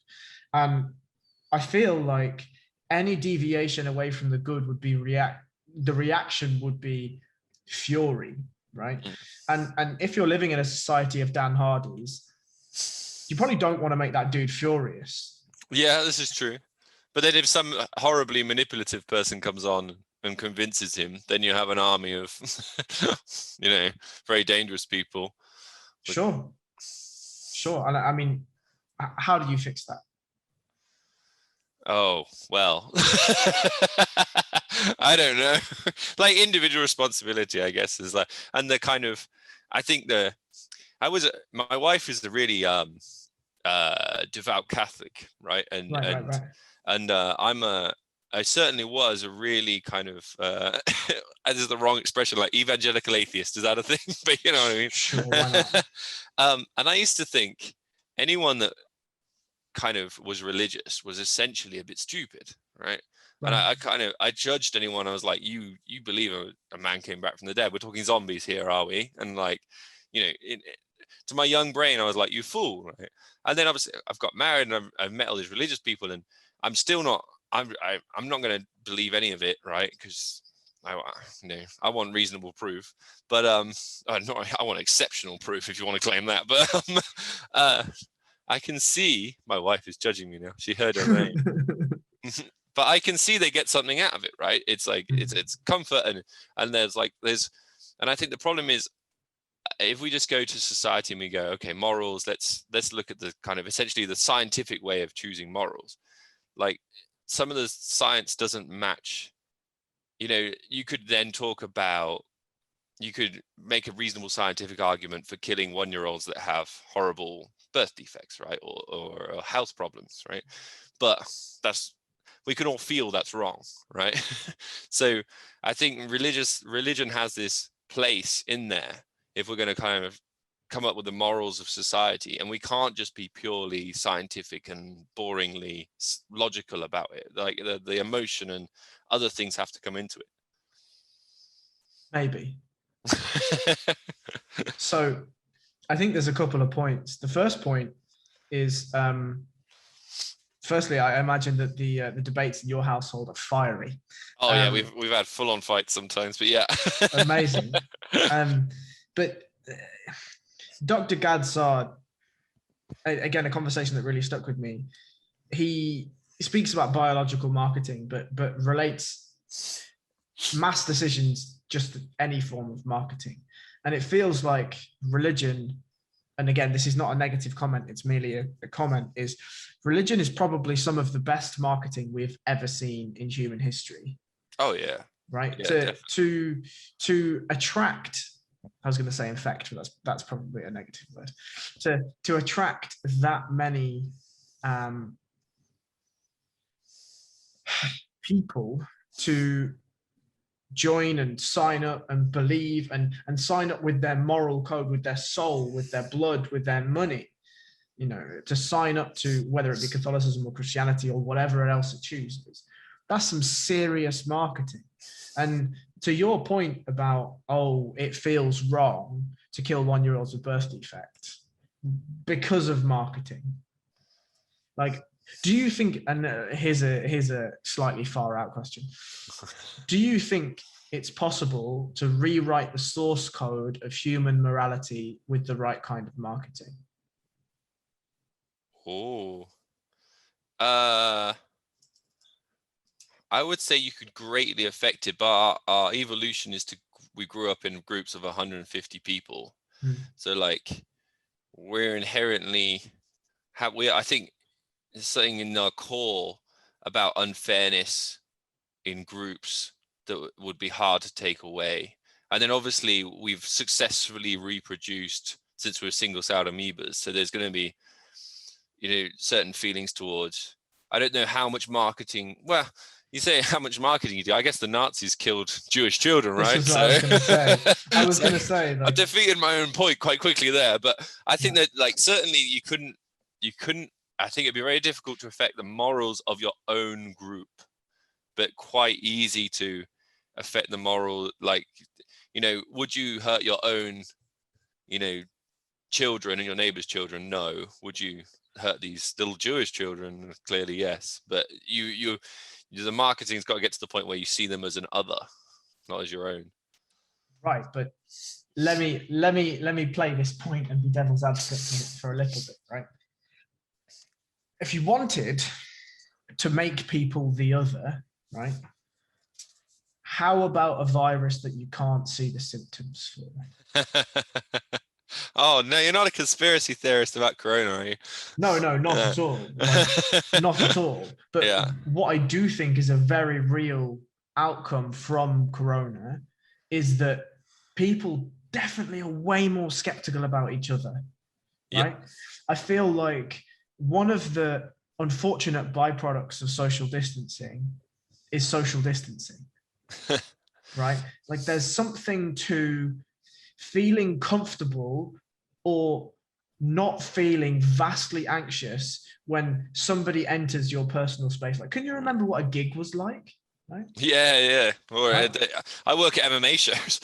I feel like any deviation away from the good would be the reaction would be fury, right? And if you're living in a society of Dan Hardys, you probably don't want to make that dude furious. Yeah, this is true. But then if some horribly manipulative person comes on and convinces him, then you have an army of, very dangerous people. Sure. And I mean, how do you fix that? Oh, well, I don't know. Like individual responsibility, I guess, is like, and the kind of, I think my wife is a really devout Catholic, right? Right. I certainly was a really kind of this is the wrong expression, like evangelical atheist. Is that a thing? But you know what I mean? Sure, why not? And I used to think anyone that kind of was religious was essentially a bit stupid, right? And Right. I judged anyone. I was like, you believe a man came back from the dead? We're talking zombies here, are we? And like, to my young brain, I was like, you fool, right? And then obviously I've got married and I've met all these religious people, and I'm still not. I'm not going to believe any of it, right? Because I want reasonable proof, but I want exceptional proof if you want to claim that. But I can see my wife is judging me now. She heard her name. But I can see they get something out of it, right? It's like it's comfort and and I think the problem is if we just go to society and we go, okay, morals, let's look at the kind of essentially the scientific way of choosing morals. Like some of the science doesn't match. You could then talk about, you could make a reasonable scientific argument for killing 1-year-olds that have horrible birth defects, right? Or health problems, right? But we can all feel that's wrong, right? So I think religion has this place in there if we're going to kind of come up with the morals of society, and we can't just be purely scientific and boringly logical about it. Like the emotion and other things have to come into it. Maybe. So I think there's a couple of points. The first point is, firstly, I imagine that the debates in your household are fiery. Oh yeah, we've had full-on fights sometimes, but yeah. Amazing. But Dr. Gadsard, again, a conversation that really stuck with me. He speaks about biological marketing, but relates mass decisions just to any form of marketing. And it feels like religion, and again, this is not a negative comment, it's merely a comment, is religion is probably some of the best marketing we've ever seen in human history. Oh yeah. Right. Yeah, to attract, I was going to say infect, but that's probably a negative word. To attract that many people to join and sign up and believe and sign up with their moral code, with their soul, with their blood, with their money, to sign up to whether it be Catholicism or Christianity or whatever else it chooses. That's some serious marketing. And to your point about, it feels wrong to kill 1-year-olds with birth defects because of marketing. Like, do you think, and here's a slightly far out question. Do you think it's possible to rewrite the source code of human morality with the right kind of marketing? Oh. I would say you could greatly affect it, but our evolution is we grew up in groups of 150 people. So like we're inherently I think there's something in our core about unfairness in groups that would be hard to take away. And then obviously we've successfully reproduced since we're single-celled amoebas. So there's going to be, certain feelings towards, I don't know how much marketing, well, you say how much marketing you do. I guess the Nazis killed Jewish children, right? This is what I was going to say. I was going to say, I defeated my own point quite quickly there, but I think that like certainly you couldn't, I think it'd be very difficult to affect the morals of your own group, but quite easy to affect the moral, like, would you hurt your own, children and your neighbor's children? No. Would you hurt these little Jewish children? Clearly, yes. But the marketing's got to get to the point where you see them as an other, not as your own. Right, but let me play this point and be devil's advocate for a little bit, right? if you wanted to make people the other, right? How about a virus that you can't see the symptoms for? Oh no, you're not a conspiracy theorist about corona, are you? No, not at all. Like, not at all. But yeah. what I do think is a very real outcome from corona is that people definitely are way more skeptical about each other, right? Yep. I feel like one of the unfortunate byproducts of social distancing is social distancing, right? Like there's something to feeling comfortable or not feeling vastly anxious when somebody enters your personal space. Like, can you remember what a gig was like? Right? Yeah. Or Right. I work at MMA shows.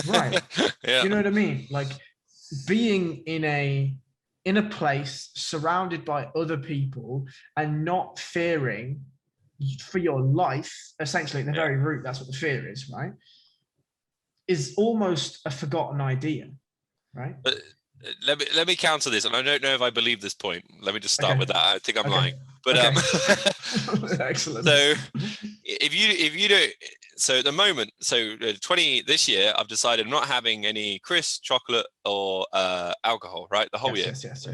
Right. Yeah. You know what I mean? Like being in a place surrounded by other people and not fearing for your life, essentially at the very root, that's what the fear is, right? Is almost a forgotten idea, right? But let me counter this, and I don't know if I believe this point. Let me just start with that. I think I'm lying. But excellent. So if you don't, so at the moment, so 20 this year, I've decided I'm not having any Chris chocolate or alcohol, right? The whole year. Yes.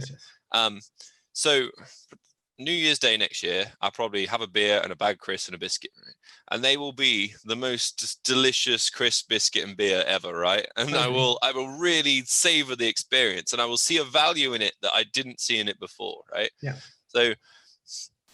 So New Year's Day next year, I'll probably have a beer and a bag of Chris and a biscuit, right? And they will be the most delicious crisp biscuit and beer ever, right? And I will really savor the experience, and I will see a value in it that I didn't see in it before, right? Yeah. So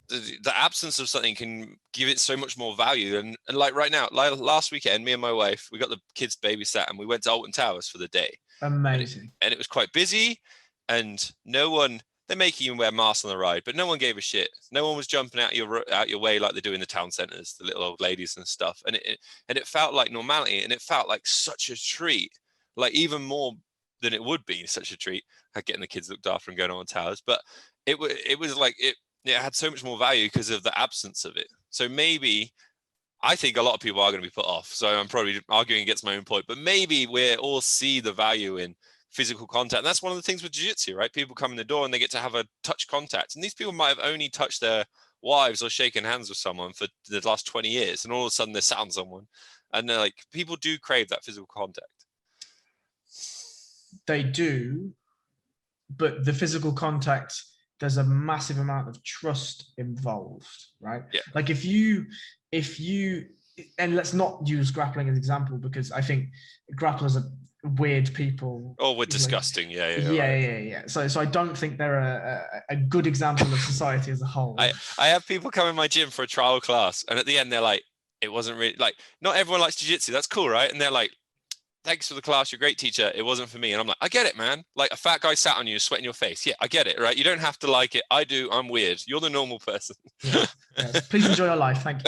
the absence of something can give it so much more value. And like right now, like last weekend, me and my wife, we got the kids babysat and we went to Alton Towers for the day. Amazing. And it was quite busy, and no one, they're making you wear masks on the ride, but no one gave a shit. No one was jumping out your way like they do in the town centers, the little old ladies and stuff. And it felt like normality, and it felt like such a treat, like even more than it would be such a treat, getting the kids looked after and going on towers. But it was like it had so much more value because of the absence of it. So maybe I think a lot of people are going to be put off. So I'm probably arguing against my own point, but maybe we all see the value in physical contact. And that's one of the things with jiu-jitsu, right? People come in the door and they get to have a touch contact. And these people might have only touched their wives or shaken hands with someone for the last 20 years. And all of a sudden they're sat on someone. And they're like, people do crave that physical contact. They do. But the physical contact, there's a massive amount of trust involved, right? Yeah. Like if you, and let's not use grappling as an example, because I think grapplers are weird people. Oh, we're disgusting. Yeah. Yeah. So I don't think they're a good example of society as a whole. I have people come in my gym for a trial class, and at the end they're like, it wasn't really, like, not everyone likes jiu-jitsu. That's cool, right? And they're like, thanks for the class, you're a great teacher. It wasn't for me. And I'm like, I get it, man. Like a fat guy sat on you, sweating your face. Yeah, I get it, right? You don't have to like it. I do. I'm weird. You're the normal person. Yeah. Please enjoy your life. Thank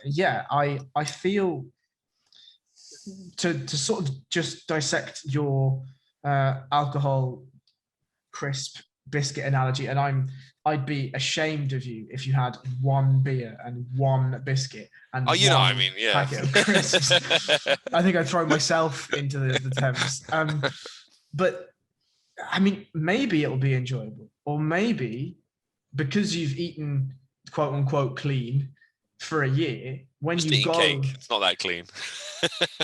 you. I feel to sort of just dissect your alcohol crisp biscuit analogy, and I'd be ashamed of you if you had one beer and one biscuit and packet of crisps. I think I'd throw myself into the Thames. But I mean, maybe it'll be enjoyable, or maybe because you've eaten quote unquote clean for a year, when just you go, cake. It's not that clean.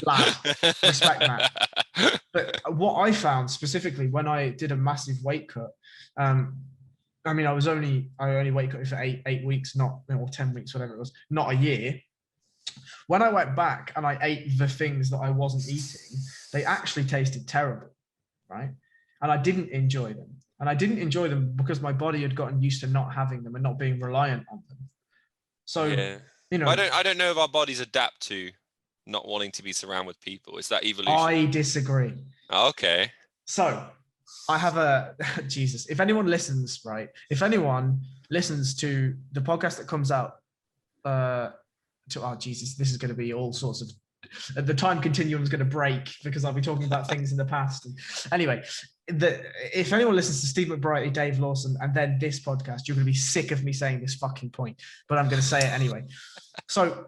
Lad, respect that. But what I found specifically when I did a massive weight cut, I mean, I only weight cut for eight weeks, or 10 weeks, whatever it was, not a year. When I went back and I ate the things that I wasn't eating, they actually tasted terrible, right? And I didn't enjoy them. And I didn't enjoy them because my body had gotten used to not having them and not being reliant on them. So, I don't know if our bodies adapt to not wanting to be surrounded with people. Is that evolution? I disagree. Okay. So I have Jesus, if anyone listens to the podcast that comes out, Jesus, this is going to be all sorts of, the time continuum is going to break because I'll be talking about things in the past. Anyway, if anyone listens to Steve McBride, Dave Lawson, and then this podcast, you're going to be sick of me saying this fucking point, but I'm going to say it anyway. So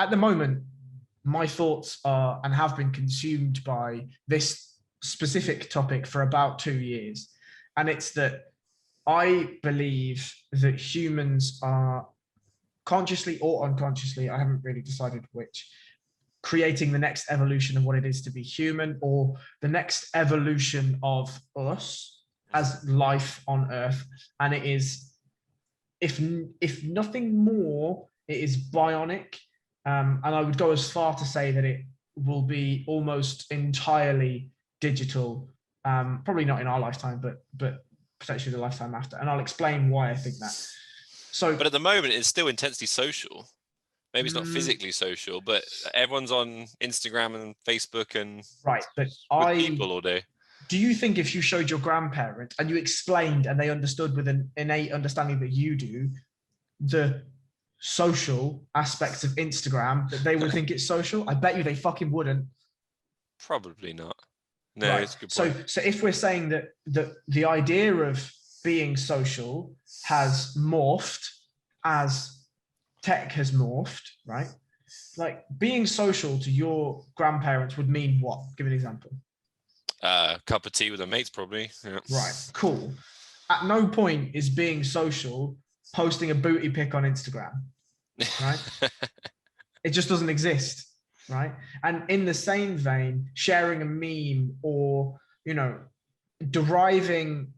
at the moment, my thoughts are and have been consumed by this specific topic for about 2 years. And it's that I believe that humans are consciously or unconsciously, I haven't really decided which, creating the next evolution of what it is to be human, or the next evolution of us as life on Earth. And it is, if nothing more, it is bionic. And I would go as far to say that it will be almost entirely digital. Probably not in our lifetime, but potentially the lifetime after. And I'll explain why I think that. So, But at the moment, it's still intensely social. Maybe it's not physically social, but everyone's on Instagram and Facebook and right. But with people all day. do you think if you showed your grandparent and you explained and they understood with an innate understanding that you do, the social aspects of Instagram, that they would think it's social? I bet you they fucking wouldn't. Probably not. No, Right. it's a good point. So if we're saying that the idea of being social has morphed as tech has morphed, right? Like being social to your grandparents would mean what? Give me an example. Cup of tea with their mates, probably. Yeah. Right. Cool. At no point is being social posting a booty pic on Instagram, right? It just doesn't exist, right? And in the same vein, sharing a meme or, you know, deriving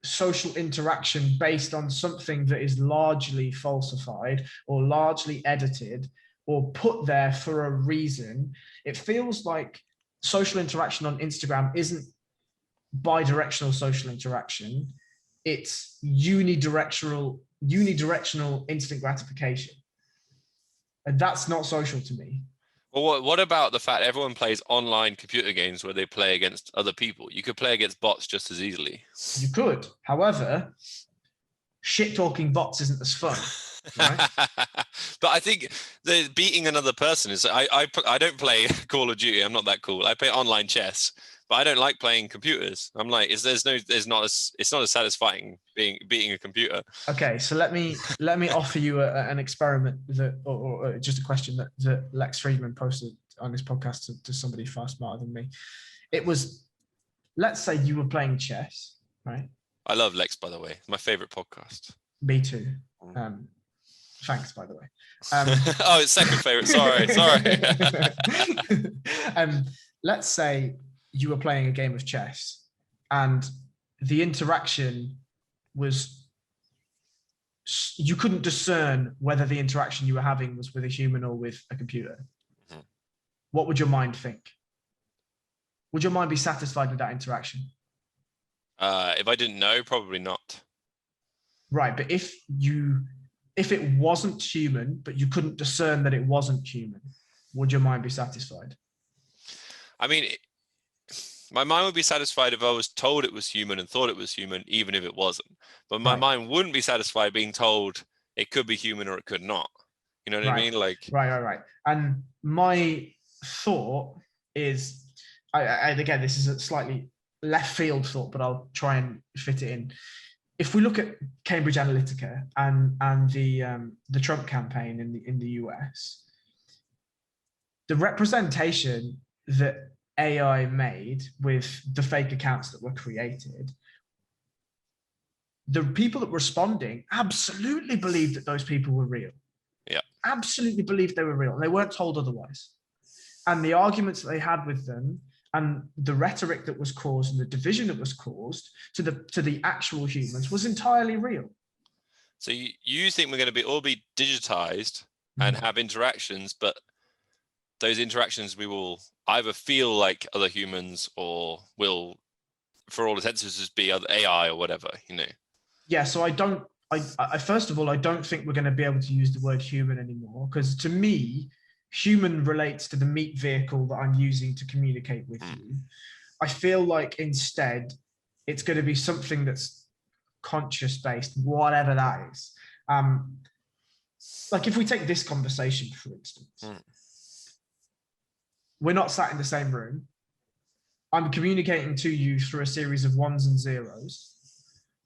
social interaction based on something that is largely falsified or largely edited or put there for a reason, it feels like social interaction on Instagram isn't bidirectional social interaction. It's unidirectional instant gratification. And that's not social to me. Well, what about the fact everyone plays online computer games where they play against other people? You could play against bots just as easily. You could. However, shit talking bots isn't as fun. Right? But I think the beating another person is. I don't play Call of Duty. I'm not that cool. I play online chess, but I don't like playing computers. I'm like, it's not as satisfying beating a computer. Okay, so let me offer you an experiment that, or just a question that Lex Friedman posted on this podcast to somebody far smarter than me. It was, let's say you were playing chess, right? I love Lex, by the way. My favorite podcast. Me too. Thanks, by the way. Oh, it's second favorite. Sorry. Let's say you were playing a game of chess and the interaction was, you couldn't discern whether the interaction you were having was with a human or with a computer. Mm-hmm. What would your mind think? Would your mind be satisfied with that interaction? If I didn't know, probably not. Right, but if it wasn't human, but you couldn't discern that it wasn't human, would your mind be satisfied? I mean, my mind would be satisfied if I was told it was human and thought it was human, even if it wasn't. But my mind wouldn't be satisfied being told it could be human or it could not. You know what I mean? Like, right. And my thought is, and again, this is a slightly left field thought, but I'll try and fit it in. If we look at Cambridge Analytica and the Trump campaign in the US, the representation that AI made with the fake accounts that were created, the people that were responding absolutely believed that those people were real. Yeah. Absolutely believed they were real. And they weren't told otherwise. And the arguments that they had with them and the rhetoric that was caused and the division that was caused to the actual humans was entirely real. So you think we're going to all be digitized and have interactions, but those interactions we will either feel like other humans or will, for all intents and purposes, be other AI or whatever, you know? Yeah, so I first of all, I don't think we're going to be able to use the word human anymore, because to me, human relates to the meat vehicle that I'm using to communicate with you. I feel like instead it's going to be something that's conscious based, whatever that is. Like if we take this conversation, for instance, we're not sat in the same room. I'm communicating to you through a series of ones and zeros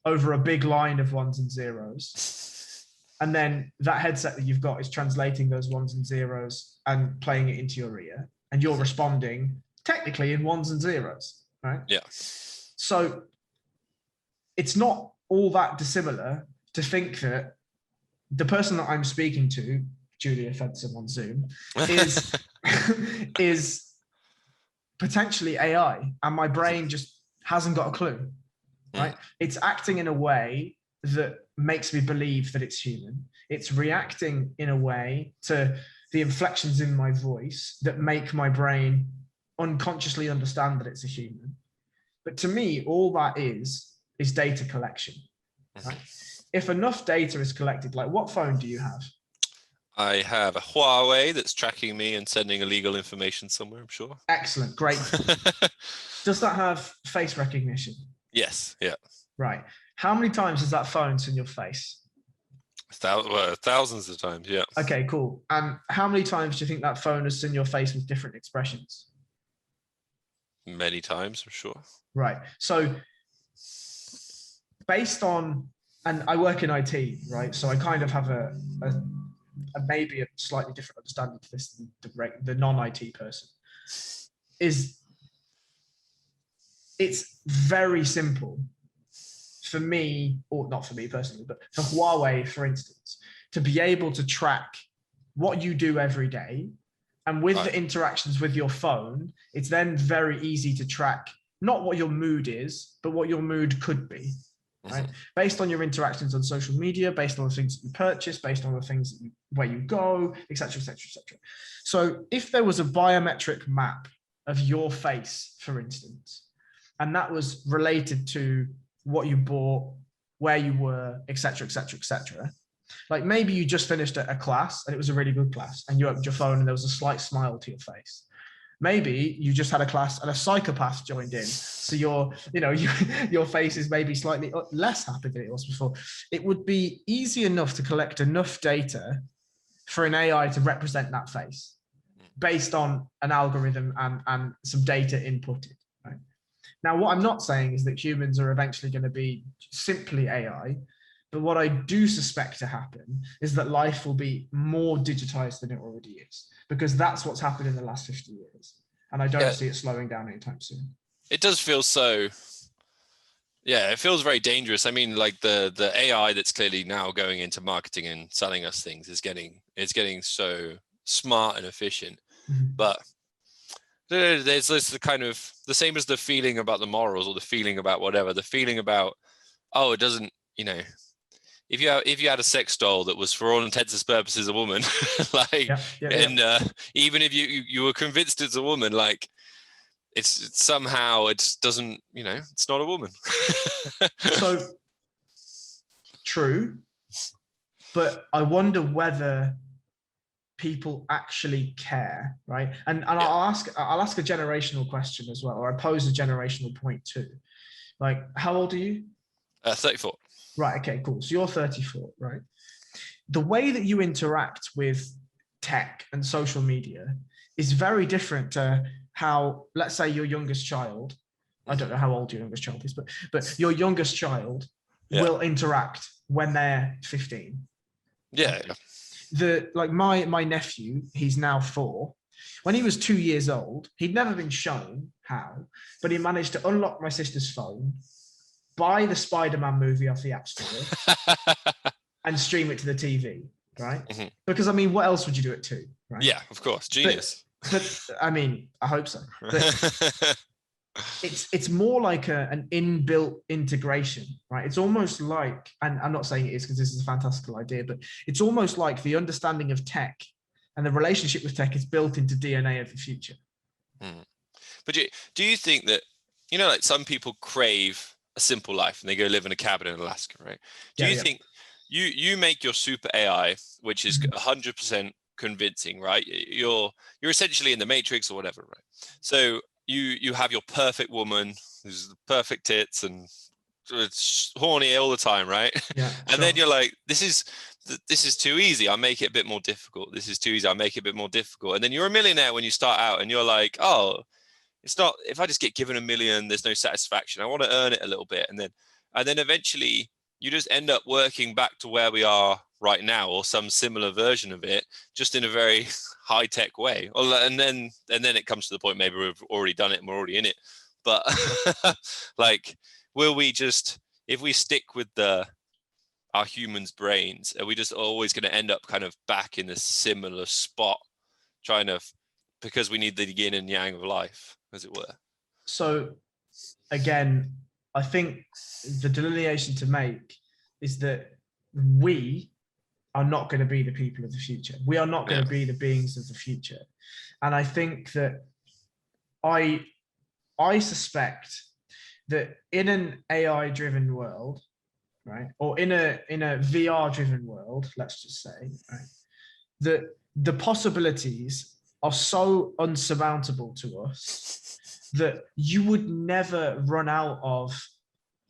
over a big line of ones and zeros. And then that headset that you've got is translating those ones and zeros and playing it into your ear. And you're responding technically in ones and zeros, right? Yeah. So it's not all that dissimilar to think that the person that I'm speaking to, Julia Fensom on Zoom, is is potentially AI, and my brain just hasn't got a clue, right? It's acting in a way that makes me believe that it's human. It's reacting in a way to the inflections in my voice that make my brain unconsciously understand that it's a human. But to me, all that is data collection, right? If enough data is collected, like what phone do you have? I have a Huawei that's tracking me and sending illegal information somewhere, I'm sure. Excellent, great. Does that have face recognition? Yes, yeah. Right. How many times has that phone seen your face? Thousands of times, yeah. Okay, cool. And how many times do you think that phone has seen your face with different expressions? Many times, I'm sure. Right. So based on, and I work in IT, right? So I kind of have a maybe a slightly different understanding to this than the non-IT person. It's very simple for me, or not for me personally, but for Huawei, for instance, to be able to track what you do every day. And with the interactions with your phone, it's then very easy to track not what your mood is, but what your mood could be, right? Based on your interactions on social media, based on the things that you purchase, based on the things that where you go, etc., etc., etc. So if there was a biometric map of your face, for instance, and that was related to what you bought, where you were, etc., etc., etc. Like maybe you just finished a class and it was a really good class, and you opened your phone and there was a slight smile to your face. Maybe you just had a class and a psychopath joined in, so your face is maybe slightly less happy than it was before. It would be easy enough to collect enough data for an AI to represent that face based on an algorithm and some data inputted. Right? Now, what I'm not saying is that humans are eventually going to be simply AI, but what I do suspect to happen is that life will be more digitized than it already is, because that's what's happened in the last 50 years. And I don't see it slowing down anytime soon. It does feel so, yeah, it feels very dangerous. I mean, like the AI that's clearly now going into marketing and selling us things is getting so smart and efficient. But there's this kind of the same as the feeling about the morals or the feeling about whatever, the feeling about, oh, it doesn't, if you had a sex doll that was for all intents and purposes a woman, like, even if you were convinced it's a woman, like it's somehow it just doesn't, it's not a woman. So true, but I wonder whether people actually care, right? And I'll ask a generational question as well, or I pose a generational point too. Like, how old are you? 34. Right. Okay, cool. So you're 34, right? The way that you interact with tech and social media is very different to how, let's say, your youngest child, I don't know how old your youngest child is, but your youngest child will interact when they're 15. Yeah. My nephew, he's now 4. When he was 2 years old, he'd never been shown how, but he managed to unlock my sister's phone, buy the Spider-Man movie off the App Store, and stream it to the TV, right? Because, I mean, what else would you do at 2, right? Yeah, of course. Genius. But I mean, I hope so. But it's more like an inbuilt integration, right? It's almost like, and I'm not saying it is because this is a fantastical idea, but it's almost like the understanding of tech and the relationship with tech is built into DNA of the future. But do you think that, like some people crave a simple life and they go live in a cabin in Alaska, right? Do you think you make your super AI, which is 100% convincing, right? You're essentially in the Matrix or whatever, right? So you have your perfect woman who's perfect tits and it's horny all the time, right? Yeah, and then you're like, this is too easy, I'll make it a bit more difficult. This is too easy, I'll make it a bit more difficult. And then you're a millionaire when you start out and you're like, oh, it's not, if I just get given $1 million, there's no satisfaction. I want to earn it a little bit. And then eventually you just end up working back to where we are right now, or some similar version of it, just in a very high-tech way. And then it comes to the point, maybe we've already done it and we're already in it. But like, will we just if we stick with our humans' brains, are we just always going to end up kind of back in a similar spot, because we need the yin and yang of life, as it were? So again, I think the delineation to make is that we are not going to be the people of the future. We are not going to be the beings of the future. And I think that I suspect that in an AI driven world, right, or in a VR driven world, let's just say, right, that the possibilities are so unsurmountable to us that you would never run out of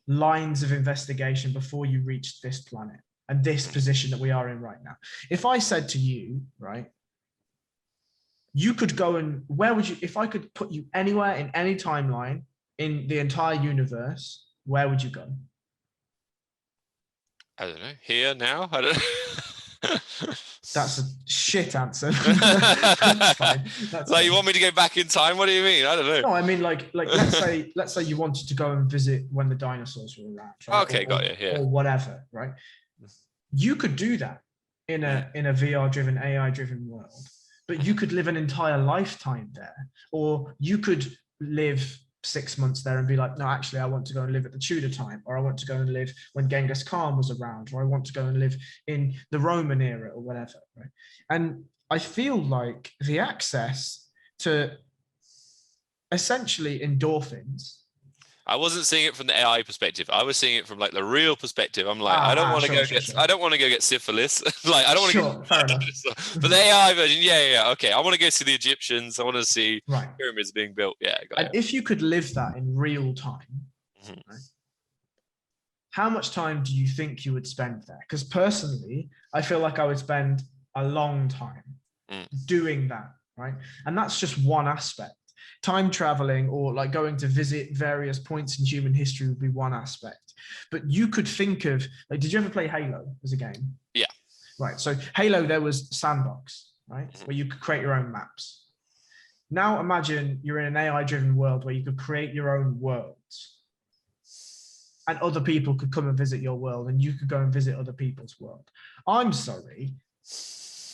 lines of investigation before you reach this planet and this position that we are in right now. If I said to you, right, you could go and where would you, if I could put you anywhere in any timeline in the entire universe, where would you go? I don't know. Here, now? I don't know. That's a shit answer. That's fine. That's like, fine. you want me to go back in time? What do you mean? I don't know. No, I mean, like let's say you wanted to go and visit when the dinosaurs were around, right? Okay, got you. Yeah. Or whatever, right? You could do that in a VR driven, AI driven world, but you could live an entire lifetime there, or you could live 6 months there and be like, no, actually, I want to go and live at the Tudor time, or I want to go and live when Genghis Khan was around, or I want to go and live in the Roman era, or whatever, right? And I feel like the access to essentially endorphins. I wasn't seeing it from the AI perspective. I was seeing it from like the real perspective. I'm like, I don't want to I don't want to go get syphilis. Like, I don't want to get. Fair enough. But the AI version, yeah. Okay, I want to go see the Egyptians. I want to see pyramids being built. Yeah. And if you could live that in real time, right, how much time do you think you would spend there? Because personally, I feel like I would spend a long time doing that, right? And that's just one aspect. Time traveling or like going to visit various points in human history would be one aspect. But you could think of, like, did you ever play Halo as a game? Yeah. Right. So Halo, there was Sandbox, right? Where you could create your own maps. Now imagine you're in an AI driven world where you could create your own worlds. And other people could come and visit your world and you could go and visit other people's world. I'm sorry.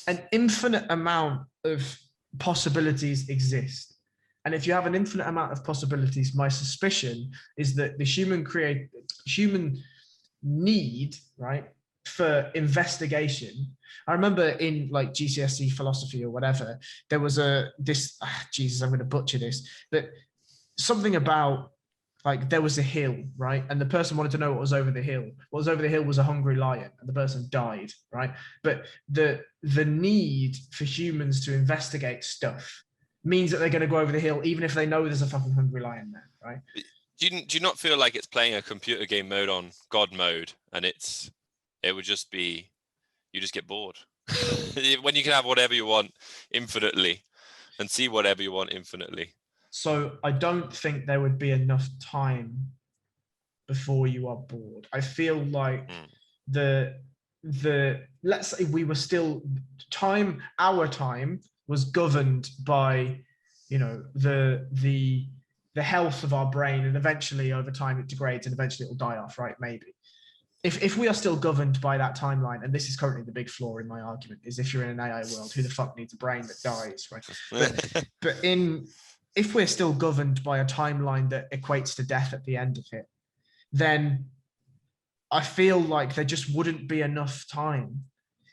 An infinite amount of possibilities exist. And if you have an infinite amount of possibilities, my suspicion is that the human need, right, for investigation. I remember in like GCSE philosophy or whatever, there was Jesus, I'm going to butcher this, but something about like there was a hill, right? And the person wanted to know what was over the hill. What was over the hill was a hungry lion, and the person died, right? But the need for humans to investigate stuff means that they're going to go over the hill, even if they know there's a fucking hungry lion there, right? Do you not feel like it's playing a computer game mode on God mode, and it would just be, you just get bored when you can have whatever you want infinitely and see whatever you want infinitely? So I don't think there would be enough time before you are bored. I feel like let's say we were still our time was governed by, you know, the health of our brain, and eventually over time it degrades and eventually it will die off, right? Maybe. If we are still governed by that timeline, and this is currently the big flaw in my argument, is if you're in an AI world, who the fuck needs a brain that dies, right? But if we're still governed by a timeline that equates to death at the end of it, then I feel like there just wouldn't be enough time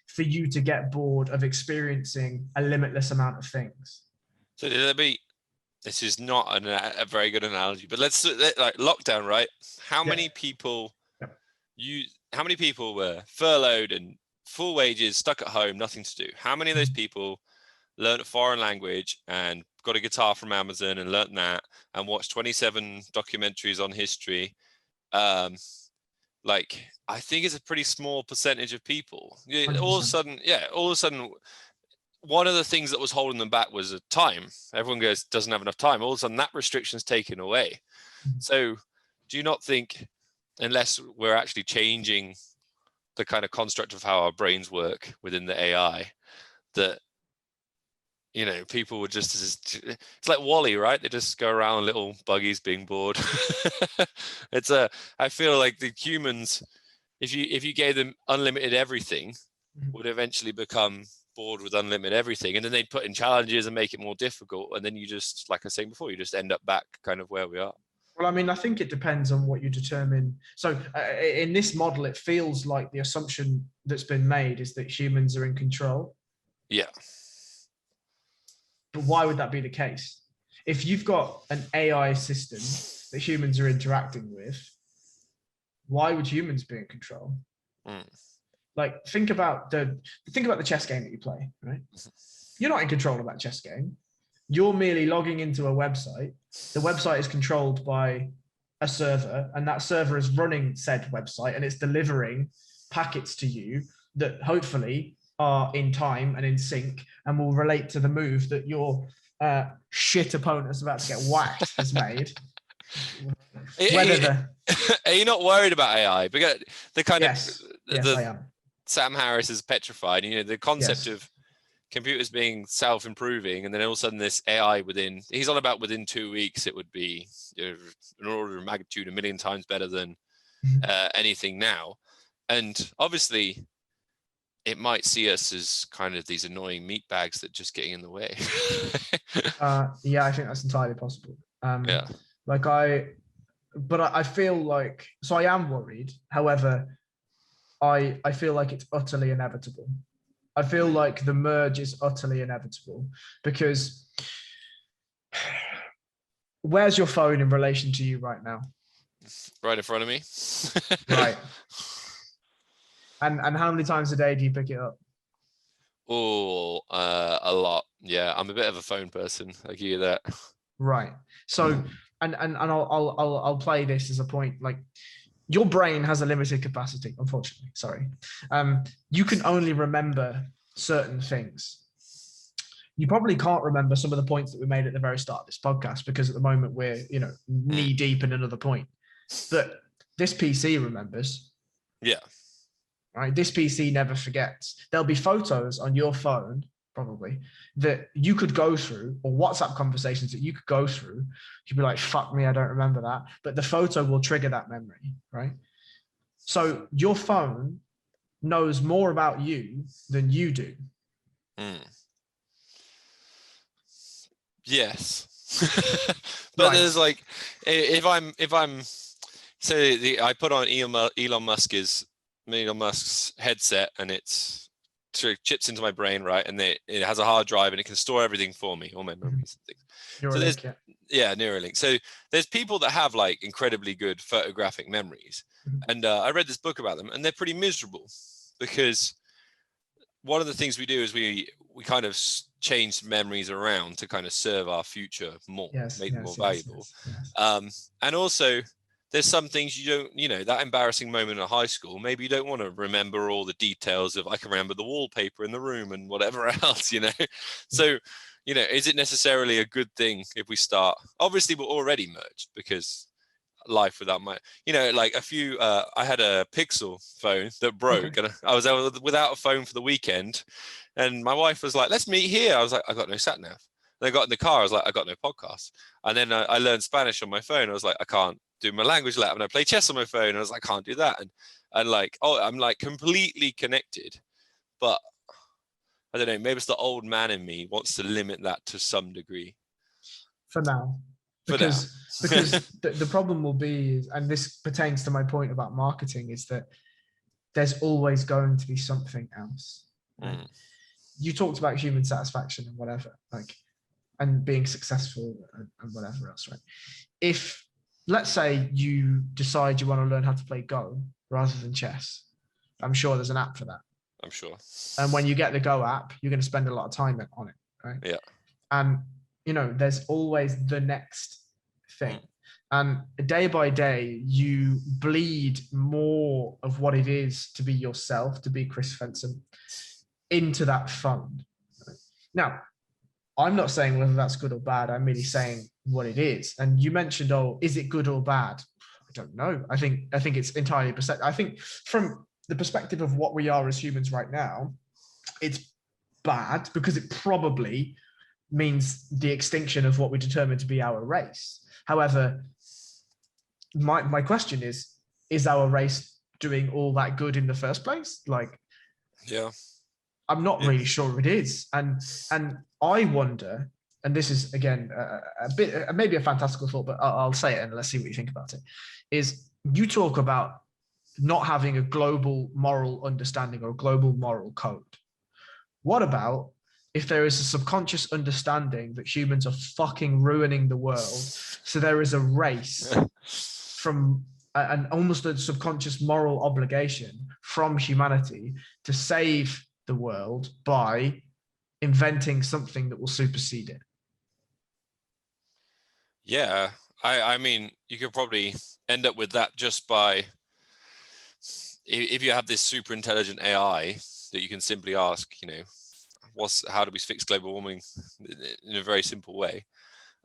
for you to get bored of experiencing a limitless amount of things. So this is not a very good analogy, but let's like lockdown, right? How many people were furloughed and full wages, stuck at home, nothing to do? How many of those people learned a foreign language and got a guitar from Amazon and learned that and watched 27 documentaries on history? Like, I think it's a pretty small percentage of people. All of a sudden, one of the things that was holding them back was time. Everyone doesn't have enough time. All of a sudden, that restriction's taken away. So do you not think, unless we're actually changing the kind of construct of how our brains work within the AI, that you know, people would it's like Wall-E, right? They just go around little buggies being bored. I feel like the humans, if you gave them unlimited everything, would eventually become bored with unlimited everything, and then they'd put in challenges and make it more difficult, and then you just, like I was saying before, you just end up back kind of where we are. Well, I mean, I think it depends on what you determine. So in this model, it feels like the assumption that's been made is that humans are in control. Yeah. But why would that be the case? If you've got an AI system that humans are interacting with, why would humans be in control? Like, think about the chess game that you play, right? You're not in control of that chess game. You're merely logging into a website. The website is controlled by a server, and that server is running said website, and it's delivering packets to you that hopefully are in time and in sync and will relate to the move that your shit opponent is about to get whacked has made. Are you not worried about AI? Because the kind yes, I am. Sam Harris is petrified. You know, the concept of computers being self-improving, and then all of a sudden this AI he's on about within 2 weeks it would be, you know, an order of magnitude 1 million times better than anything now. And obviously it might see us as kind of these annoying meatbags that just getting in the way. Yeah, I think that's entirely possible. Yeah. But I feel like, so I am worried. However, I feel like it's utterly inevitable. I feel like the merge is utterly inevitable, because where's your phone in relation to you right now? Right in front of me. Right. And how many times a day do you pick it up? Oh, a lot. Yeah, I'm a bit of a phone person. I give you that. Right. So, and I'll play this as a point. Like, your brain has a limited capacity, unfortunately. Sorry. You can only remember certain things. You probably can't remember some of the points that we made at the very start of this podcast, because at the moment we're, you know, knee deep in another point. But this PC remembers. Yeah. Right. This PC never forgets. There'll be photos on your phone, probably, that you could go through, or WhatsApp conversations that you could go through. You'd be like, fuck me, I don't remember that. But the photo will trigger that memory, right? So your phone knows more about you than you do. Yes. But there's like, if I'm I put on Elon Musk's headset, and it's sort of chips into my brain, right? And it has a hard drive, and it can store everything for me, all my memories and things. Neuralink, Neuralink. So there's people that have like incredibly good photographic memories, and I read this book about them, and they're pretty miserable, because one of the things we do is we kind of change memories around to kind of serve our future more, make them more valuable. And also, there's some things you don't, you know, that embarrassing moment in high school, maybe you don't want to remember all the details of, I can remember the wallpaper in the room and whatever else, you know. So, you know, is it necessarily a good thing if we start? Obviously, we're already merged, because life without my, you know, like I had a Pixel phone that broke, and I was without a phone for the weekend, and my wife was like, let's meet here. I was like, I got no sat nav. And I got in the car, I was like, I got no podcast. And then I learned Spanish on my phone. I was like, I can't do my language lab, and I play chess on my phone, and I was like, I can't do that. And like, I'm like completely connected, but I don't know, maybe it's the old man in me wants to limit that to some degree. For now. Because the problem will be, and this pertains to my point about marketing, is that there's always going to be something else. Right? You talked about human satisfaction and whatever, like, and being successful and whatever else, right? If, let's say, you decide you want to learn how to play Go rather than chess, I'm sure there's an app for that. I'm sure. And when you get the Go app, you're going to spend a lot of time on it, right? Yeah. And, you know, there's always the next thing. And day by day, you bleed more of what it is to be yourself, to be Chris Fensom, into that fund. Now, I'm not saying whether that's good or bad. I'm merely saying what it is. And you mentioned, is it good or bad? I don't know. I think it's entirely perceptive. I think from the perspective of what we are as humans right now, it's bad, because it probably means the extinction of what we determine to be our race. However, my question is our race doing all that good in the first place? Like, Yeah. I'm not really sure it is. And I wonder, and this is again a bit maybe a fantastical thought, but I'll say it and let's see what you think about it. Is you talk about not having a global moral understanding or a global moral code. What about if there is a subconscious understanding that humans are fucking ruining the world? So there is a race from an almost a subconscious moral obligation from humanity to save the world by inventing something that will supersede it. Yeah. I mean, you could probably end up with that just by, if you have this super intelligent AI that you can simply ask, how do we fix global warming in a very simple way,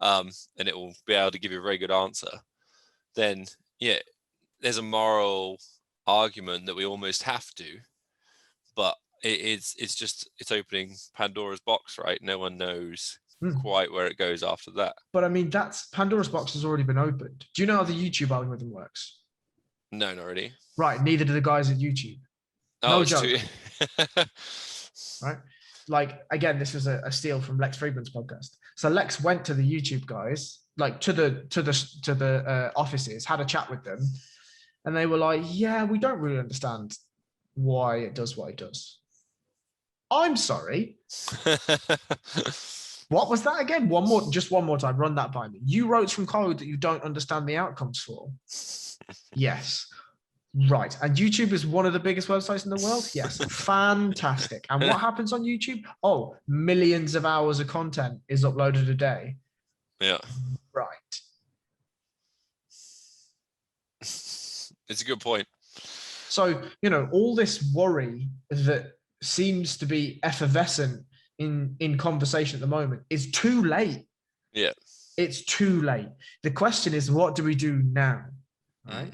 and it will be able to give you a very good answer, then yeah, there's a moral argument that we almost have to, but it's opening Pandora's box, right? No one knows quite where it goes after that. But I mean, that's Pandora's box has already been opened. Do you know how the YouTube algorithm works? No, not really. Right, neither do the guys at YouTube. Oh, no joke. Right. Like, again, this was a steal from Lex Friedman's podcast. So Lex went to the YouTube guys, like to the offices, had a chat with them, and they were like, "Yeah, we don't really understand why it does what it does." I'm sorry. What was that again? Just one more time. Run that by me. You wrote some code that you don't understand the outcomes for. Yes. Right. And YouTube is one of the biggest websites in the world? Yes. Fantastic. And what happens on YouTube? Oh, millions of hours of content is uploaded a day. Yeah. Right. It's a good point. So, all this worry that seems to be effervescent in conversation at the moment is too late. Yeah. It's too late. The question is, what do we do now? Right?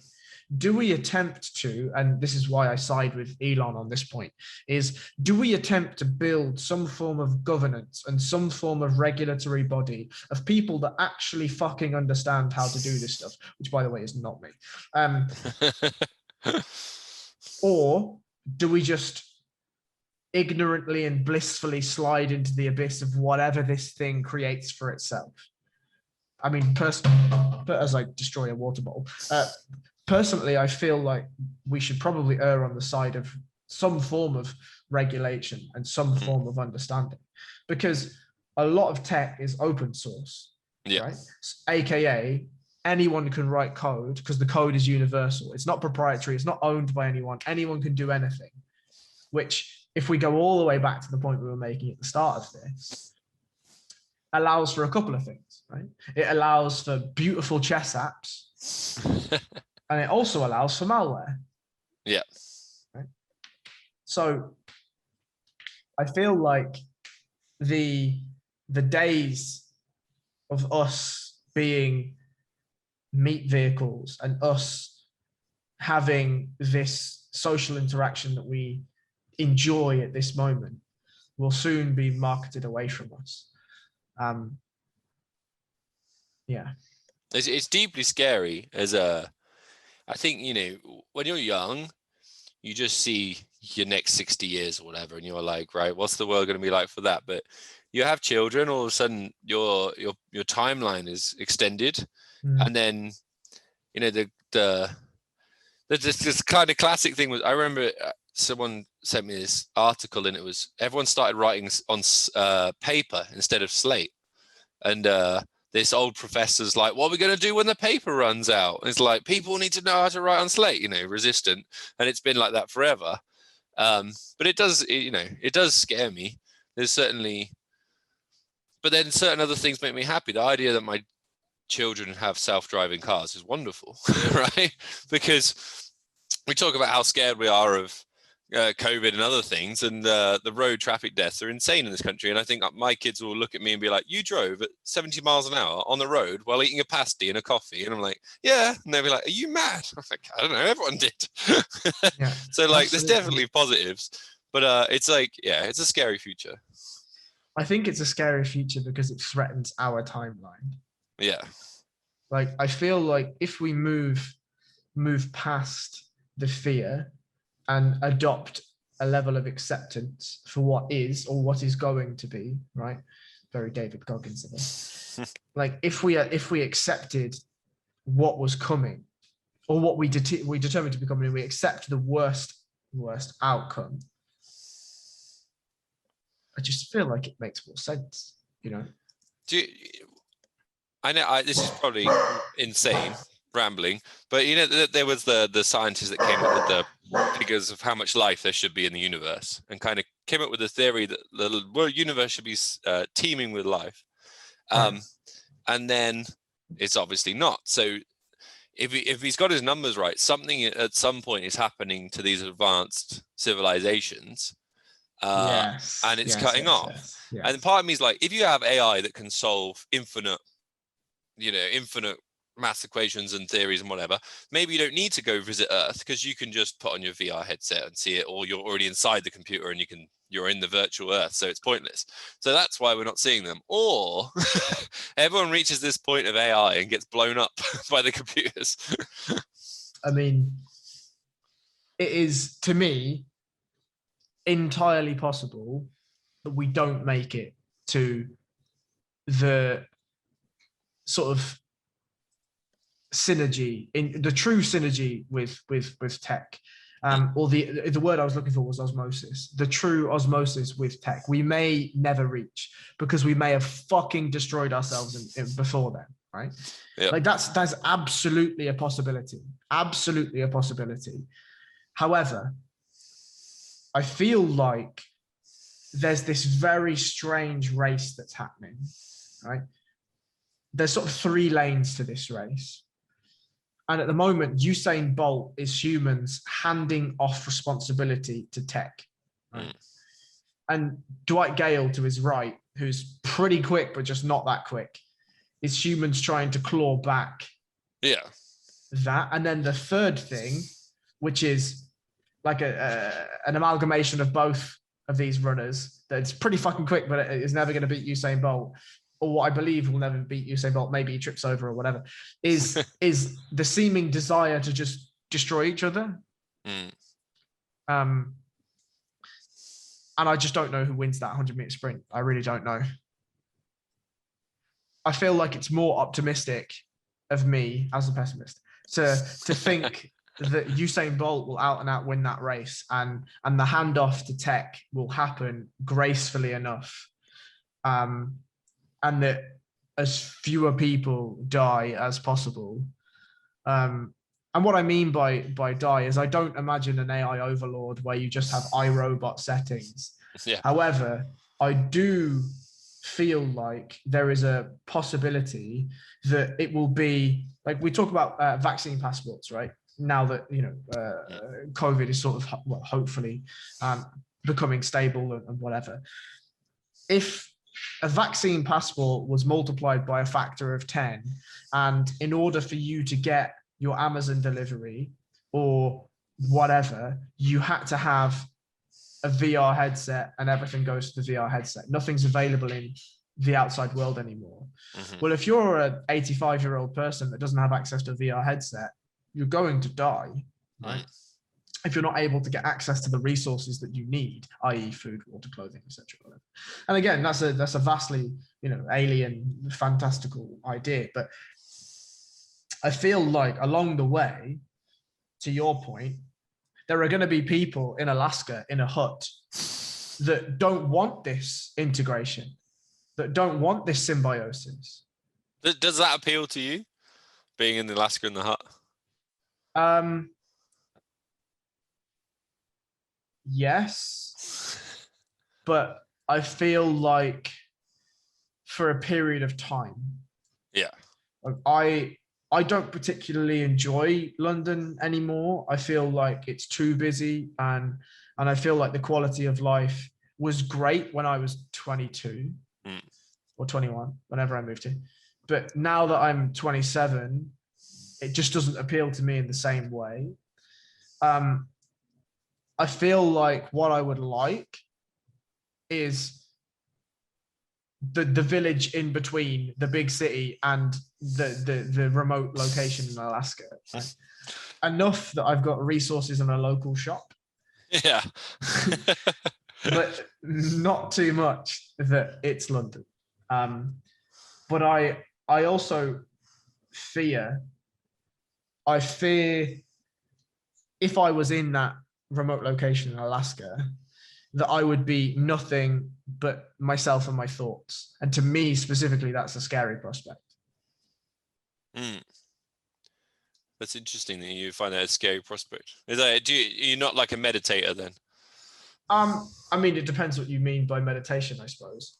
Do we attempt to, and this is why I side with Elon on this point, is do we attempt to build some form of governance and some form of regulatory body of people that actually fucking understand how to do this stuff, which by the way is not me. Or do we just ignorantly and blissfully slide into the abyss of whatever this thing creates for itself? I mean, as I destroy a water bottle, personally, I feel like we should probably err on the side of some form of regulation and some form of understanding, because a lot of tech is open source, right? AKA anyone can write code because the code is universal. It's not proprietary. It's not owned by anyone. Anyone can do anything, which, if we go all the way back to the point we were making at the start of this, allows for a couple of things, right? It allows for beautiful chess apps. And it also allows for malware. Yeah. Right? So I feel like the days of us being meat vehicles and us having this social interaction that we enjoy at this moment will soon be marketed away from us. Yeah. It's deeply scary I think, when you're young, you just see your next 60 years or whatever, and you're like, right, what's the world going to be like for that? But you have children, all of a sudden your timeline is extended. And then, this kind of classic thing was, I remember someone sent me this article, and it was, everyone started writing on paper instead of slate. And this old professor's like, what are we going to do when the paper runs out? And it's like, people need to know how to write on slate, resistant. And it's been like that forever. But it does, it does scare me. There's certainly, but then certain other things make me happy. The idea that my children have self-driving cars is wonderful, right? Because we talk about how scared we are of COVID and other things, and the road traffic deaths are insane in this country. And I think my kids will look at me and be like, you drove at 70 miles an hour on the road while eating a pasty and a coffee. And I'm like, yeah. And they'll be like, are you mad? I'm like, I don't know, everyone did. Yeah, so like, absolutely. There's definitely positives, but it's like, yeah, it's a scary future. I think it's a scary future because it threatens our timeline. Yeah. Like, I feel like if we move past the fear and adopt a level of acceptance for what is or what is going to be, right? Very David Goggins of us. Like, if we accepted what was coming, or what we determined to be coming, and we accept the worst outcome, I just feel like it makes more sense, you know. I know this is probably insane rambling, but you know there was the scientist that came up with the figures of how much life there should be in the universe, and kind of came up with the theory that the universe should be teeming with life, and then it's obviously not. So if he's got his numbers right, something at some point is happening to these advanced civilizations, and it's cutting off. Yes. And part of me is like, if you have AI that can solve infinite math equations and theories and whatever, maybe you don't need to go visit Earth, because you can just put on your VR headset and see it, or you're already inside the computer and you're in the virtual Earth, so it's pointless. So that's why we're not seeing them. Or everyone reaches this point of AI and gets blown up by the computers. I mean, it is, to me, entirely possible that we don't make it to the sort of synergy, in the true synergy with tech, or the word I was looking for was osmosis, the true osmosis with tech. We may never reach, because we may have fucking destroyed ourselves before then, right? Yep. Like, that's absolutely a possibility, However, I feel like there's this very strange race that's happening, right? There's sort of 3 lanes to this race. And at the moment, Usain Bolt is humans handing off responsibility to tech, right? And Dwight Gale, to his right, who's pretty quick, but just not that quick, is humans trying to claw back that. And then the third thing, which is like an amalgamation of both of these runners, that's pretty fucking quick, but it is never going to beat Usain Bolt, or what I believe will never beat Usain Bolt, maybe he trips over or whatever, is the seeming desire to just destroy each other. And I just don't know who wins that 100-meter sprint. I really don't know. I feel like it's more optimistic of me as a pessimist to think that Usain Bolt will out and out win that race, and the handoff to tech will happen gracefully enough, and that as fewer people die as possible. And what I mean by die is, I don't imagine an AI overlord where you just have iRobot settings. Yeah. However, I do feel like there is a possibility that it will be, like, we talk about vaccine passports, right? Now that, COVID is sort of, hopefully becoming stable and whatever. If a vaccine passport was multiplied by a factor of 10, and in order for you to get your Amazon delivery or whatever, you had to have a VR headset, and everything goes to the VR headset. Nothing's available in the outside world anymore. Well, if you're an 85-year-old person that doesn't have access to a VR headset, you're going to die, right? If you're not able to get access to the resources that you need, i.e. food, water, clothing, etc. And again, that's a vastly, alien, fantastical idea. But I feel like along the way, to your point, there are going to be people in Alaska in a hut that don't want this integration, that don't want this symbiosis. Does that appeal to you, being in Alaska in the hut? Yes, but I feel like for a period of time. Yeah. I don't particularly enjoy London anymore. I feel like it's too busy, and I feel like the quality of life was great when I was 22 or 21, whenever I moved here. But now that I'm 27, it just doesn't appeal to me in the same way. I feel like what I would like is the village in between the big city and the remote location in Alaska. Right? Enough that I've got resources in a local shop. Yeah. But not too much that it's London. But I also I fear if I was in that remote location in Alaska, that I would be nothing but myself and my thoughts. And to me specifically, that's a scary prospect. That's interesting that you find that a scary prospect. You're not like a meditator then? I mean, it depends what you mean by meditation, I suppose.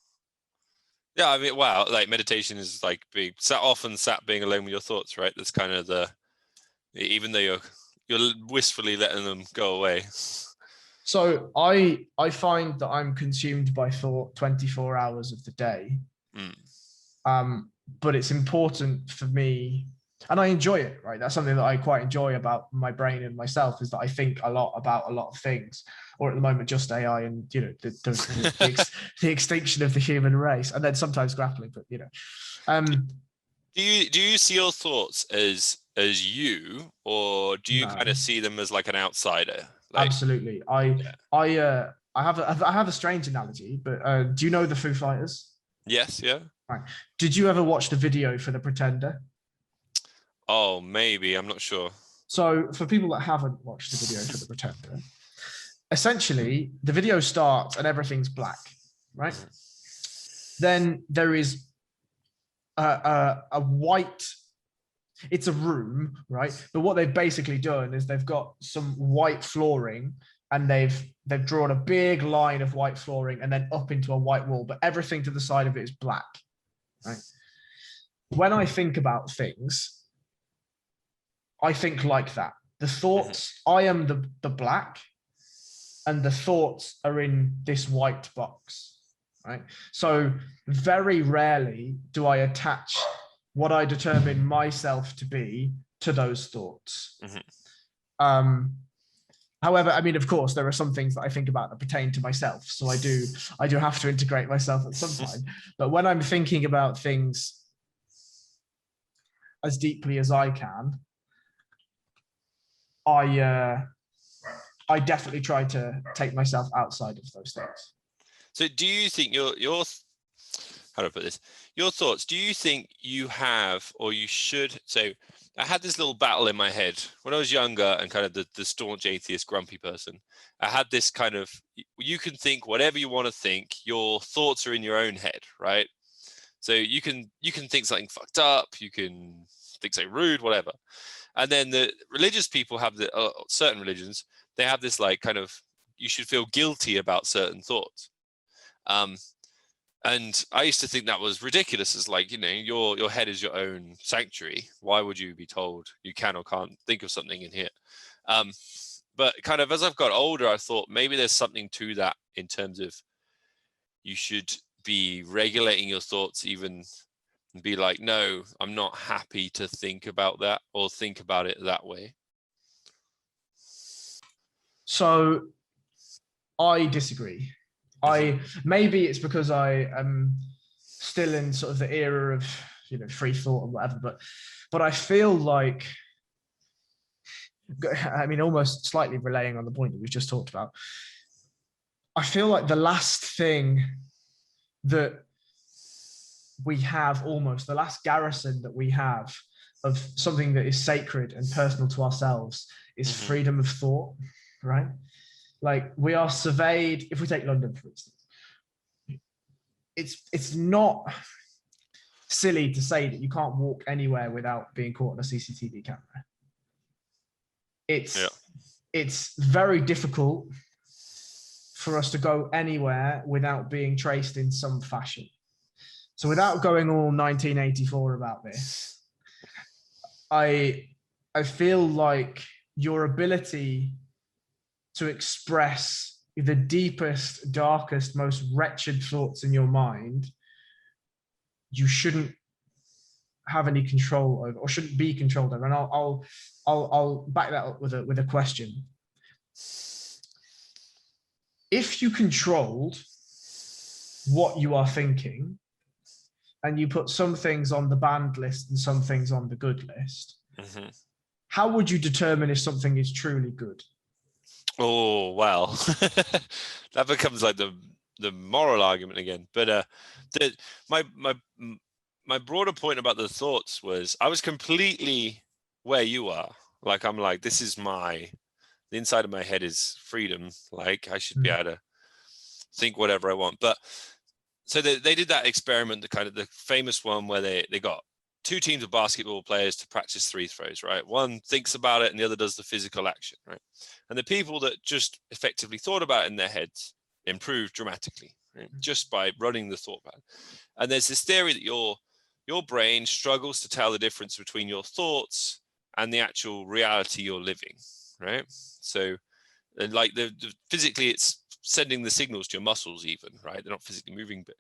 Yeah, I mean, wow, like meditation is like being sat being alone with your thoughts, right? That's kind of even though you're wistfully letting them go away. So I find that I'm consumed by thought 24 hours of the day. But it's important for me, and I enjoy it, right? That's something that I quite enjoy about my brain and myself, is that I think a lot about a lot of things, or at the moment just AI and the extinction of the human race, and then sometimes grappling. But do you see your thoughts as you, or do you kind of see them as like an outsider? Like, absolutely. I have a strange analogy, but do you know the Foo Fighters? Yes. Yeah. Right. Did you ever watch the video for The Pretender? Oh, maybe. I'm not sure. So for people that haven't watched the video for The Pretender, essentially the video starts and everything's black, right? Then there is a white, it's a room, right? But what they've basically done is they've got some white flooring, and they've drawn a big line of white flooring and then up into a white wall, but everything to the side of it is black, right? When I think about things, I think like that. The thoughts, I am the black, and the thoughts are in this white box, right? So very rarely do I attach what I determine myself to be to those thoughts. However, I mean, of course, there are some things that I think about that pertain to myself. So I do have to integrate myself at some time. But when I'm thinking about things as deeply as I can, I definitely try to take myself outside of those things. So do you think your how do I put this? Your thoughts, do you think you have, or you should, so I had this little battle in my head when I was younger and kind of the staunch atheist grumpy person. I had this kind of, you can think whatever you want to think, your thoughts are in your own head, right? So you can think something fucked up, you can think something rude, whatever. And then the religious people have certain religions, they have this like kind of, you should feel guilty about certain thoughts. And I used to think that was ridiculous. It's like, your head is your own sanctuary. Why would you be told you can or can't think of something in here? But kind of as I've got older, I thought maybe there's something to that in terms of you should be regulating your thoughts, even be like, no, I'm not happy to think about that or think about it that way. So I disagree. Maybe it's because I am still in sort of the era of free thought or whatever, but I feel like, I mean, almost slightly relaying on the point that we've just talked about, I feel like the last thing that we have, almost the last garrison that we have of something that is sacred and personal to ourselves, is freedom of thought, right? Like, we are surveyed, if we take London, for instance, it's not silly to say that you can't walk anywhere without being caught on a CCTV camera. It's very difficult for us to go anywhere without being traced in some fashion. So without going all 1984 about this, I feel like your ability to express the deepest, darkest, most wretched thoughts in your mind, you shouldn't have any control over, or shouldn't be controlled over. And I'll back that up with a question. If you controlled what you are thinking, and you put some things on the banned list and some things on the good list, how would you determine if something is truly good? Oh, well, that becomes like the moral argument again. But my broader point about the thoughts was I was completely where you are. Like, I'm like, this is the inside of my head is freedom. Like, I should be able to think whatever I want. But so they did that experiment, the famous one where they got two teams of basketball players to practice free throws, right? One thinks about it and the other does the physical action, right? And the people that just effectively thought about it in their heads improved dramatically, right? Just by running the thought pattern. And there's this theory that your brain struggles to tell the difference between your thoughts and the actual reality you're living, right? So like the physically it's sending the signals to your muscles even, right? They're not physically moving, but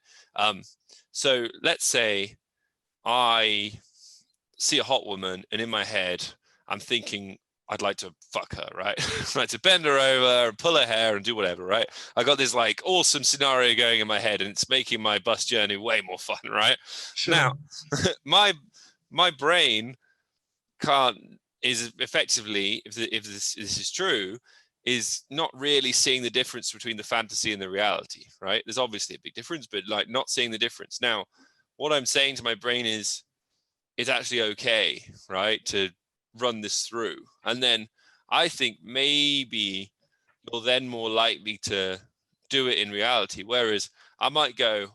so let's say I see a hot woman and in my head I'm thinking I'd like to fuck her, right? I'd like to bend her over and pull her hair and do whatever, right? I got this like awesome scenario going in my head and it's making my bus journey way more fun, right? Sure. Now, my brain is effectively, if this is true, is not really seeing the difference between the fantasy and the reality, right? There's obviously a big difference, but like not seeing the difference. Now, what I'm saying to my brain is, it's actually okay, right, to run this through. And then I think maybe you're then more likely to do it in reality. Whereas I might go,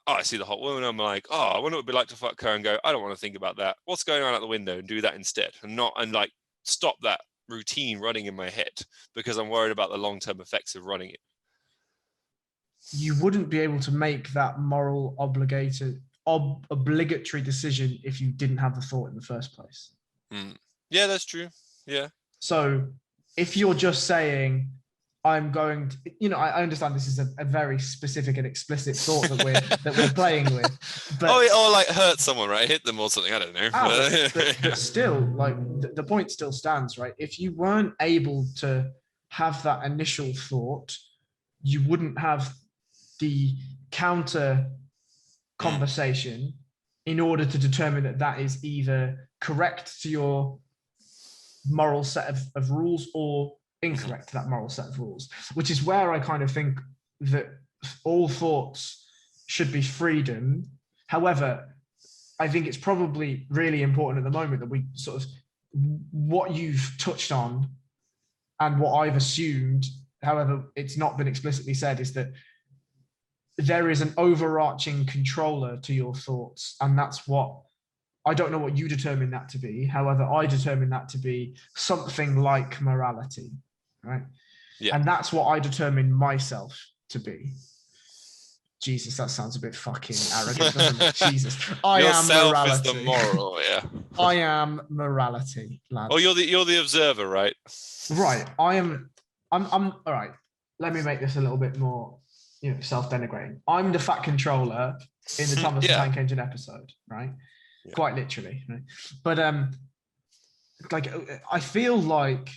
oh, I see the hot woman. I'm like, oh, I wonder what it'd be like to fuck her, and go, I don't want to think about that. What's going on out the window, and do that instead, and like stop that routine running in my head because I'm worried about the long-term effects of running it. You wouldn't be able to make that moral obligatory decision if you didn't have the thought in the first place. Yeah, that's true. Yeah. So if you're just saying, I'm going to, I understand this is a very specific and explicit thought that we're playing with. But, or like hurt someone, right? Hit them or something. I don't know. But still, like the point still stands, right? If you weren't able to have that initial thought, you wouldn't have the counter conversation in order to determine that is either correct to your moral set of rules or incorrect to that moral set of rules, which is where I kind of think that all thoughts should be freedom. However, I think it's probably really important at the moment that we sort of, what you've touched on and what I've assumed, however it's not been explicitly said, is that there is an overarching controller to your thoughts, and that's what, I don't know what you determine that to be. However, I determine that to be something like morality, right? Yeah. And that's what I determine myself to be. Jesus, that sounds a bit fucking arrogant, doesn't it? Jesus, I am morality. Is the moral, yeah. I am morality, lads. Oh, you're the observer, right? Right. I'm all right. Let me make this a little bit more, self-denigrating. I'm the fat controller in the Thomas the Tank Engine episode, right? Yeah. Quite literally, right? But like I feel like,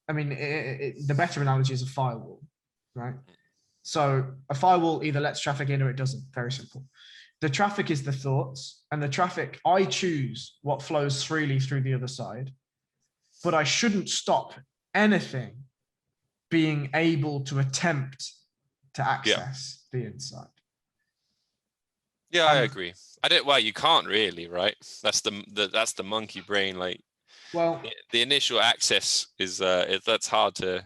the better analogy is a firewall, right? So a firewall either lets traffic in or it doesn't. Very simple. The traffic is the thoughts, and the traffic, I choose what flows freely through the other side, but I shouldn't stop anything being able to attempt to access the inside. Yeah, I agree. Well, you can't really, right? That's the monkey brain. Like, well, the initial access is that's hard to.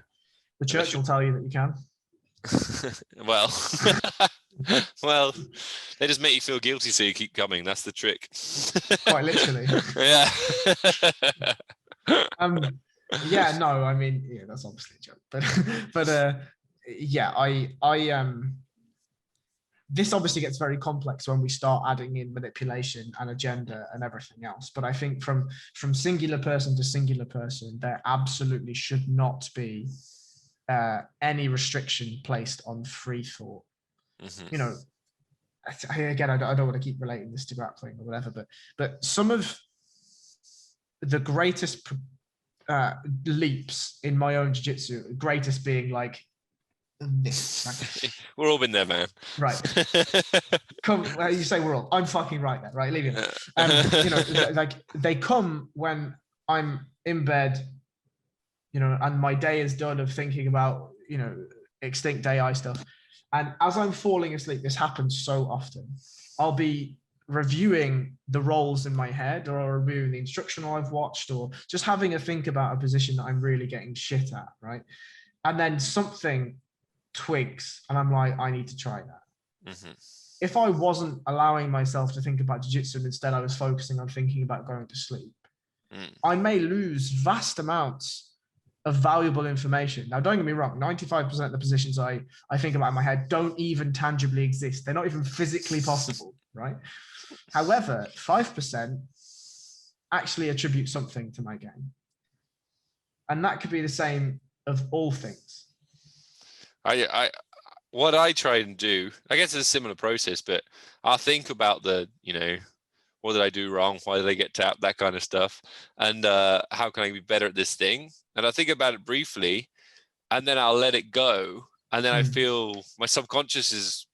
The church will tell you that you can. well, they just make you feel guilty, so you keep coming. That's the trick. Quite literally. Yeah. Yeah. No, that's obviously a joke, but yeah, I this obviously gets very complex when we start adding in manipulation and agenda and everything else. But I think from singular person to singular person, there absolutely should not be any restriction placed on free thought. Again, I don't want to keep relating this to grappling or whatever, but some of the greatest leaps in my own jiu-jitsu, greatest being like this. Right? We're all been there, man. Right. Come, you say we're all. I'm fucking right there. Right. Leave it. You know, like they come when I'm in bed, you know, and my day is done of thinking about, you know, extinct AI stuff. And as I'm falling asleep, this happens so often. I'll be reviewing the roles in my head, or reviewing the instructional I've watched, or just having a think about a position that I'm really getting shit at, right? And then something twigs and I'm like, I need to try that. Mm-hmm. If I wasn't allowing myself to think about jiu-jitsu and instead I was focusing on thinking about going to sleep, I may lose vast amounts of valuable information. Now, don't get me wrong, 95% of the positions I think about in my head don't even tangibly exist. They're not even physically possible, right? However, 5% actually attribute something to my game. And that could be the same of all things. What I try and do, I guess it's a similar process, but I'll think about the, you know, what did I do wrong? Why did I get tapped? That kind of stuff. And how can I be better at this thing? And I think about it briefly, and then I'll let it go. And then I feel my subconscious is,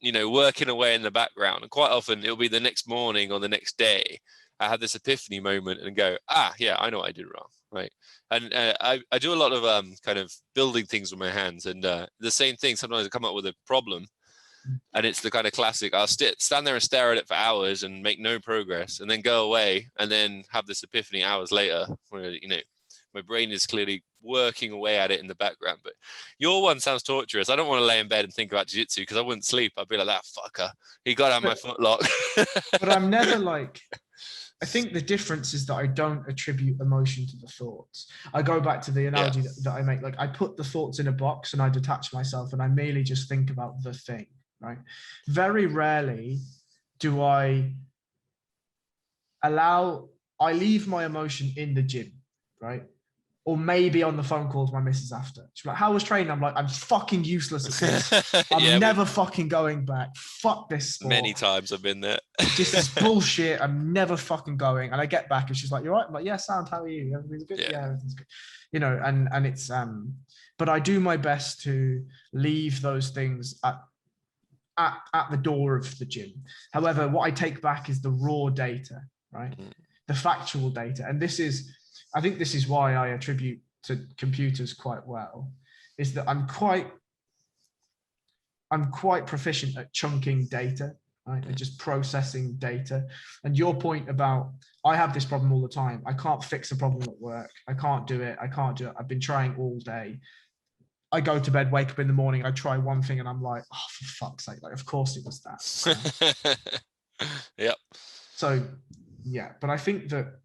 you know, working away in the background. And quite often it'll be the next morning or the next day, I have this epiphany moment and go, yeah, I know what I did wrong. Right. And I do a lot of kind of building things with my hands. And the same thing, sometimes I come up with a problem. And it's the kind of classic, I'll stand there and stare at it for hours and make no progress, and then go away and then have this epiphany hours later where, you know, my brain is clearly working away at it in the background. But your one sounds torturous. I don't want to lay in bed and think about jiu-jitsu because I wouldn't sleep. I'd be like, that fucker, he got out my footlock. But I'm never like, I think the difference is that I don't attribute emotion to the thoughts. I go back to the analogy that I make. Like, I put the thoughts in a box and I detach myself and I merely just think about the thing. Right. Very rarely do I leave my emotion in the gym, right? Or maybe on the phone call to my missus after. She's like, how was training? I'm like, I'm fucking useless at this. I'm never fucking going back. Fuck this sport. Many times I've been there. This is bullshit. I'm never fucking going. And I get back and she's like, you're right. I'm like, yeah, sound, how are you? Everything's good? Yeah, everything's good. You know, and it's, but I do my best to leave those things at the door of the gym. However, what I take back is the raw data, right? The factual data. And I think this is why I attribute to computers quite well, is that I'm quite proficient at chunking data, right? And just processing data. And your point about, I have this problem all the time. I can't fix a problem at work. I can't do it. I've been trying all day. I go to bed, wake up in the morning, I try one thing and I'm like, oh, for fuck's sake, like, of course it was that. Yep. So, yeah, but I think that,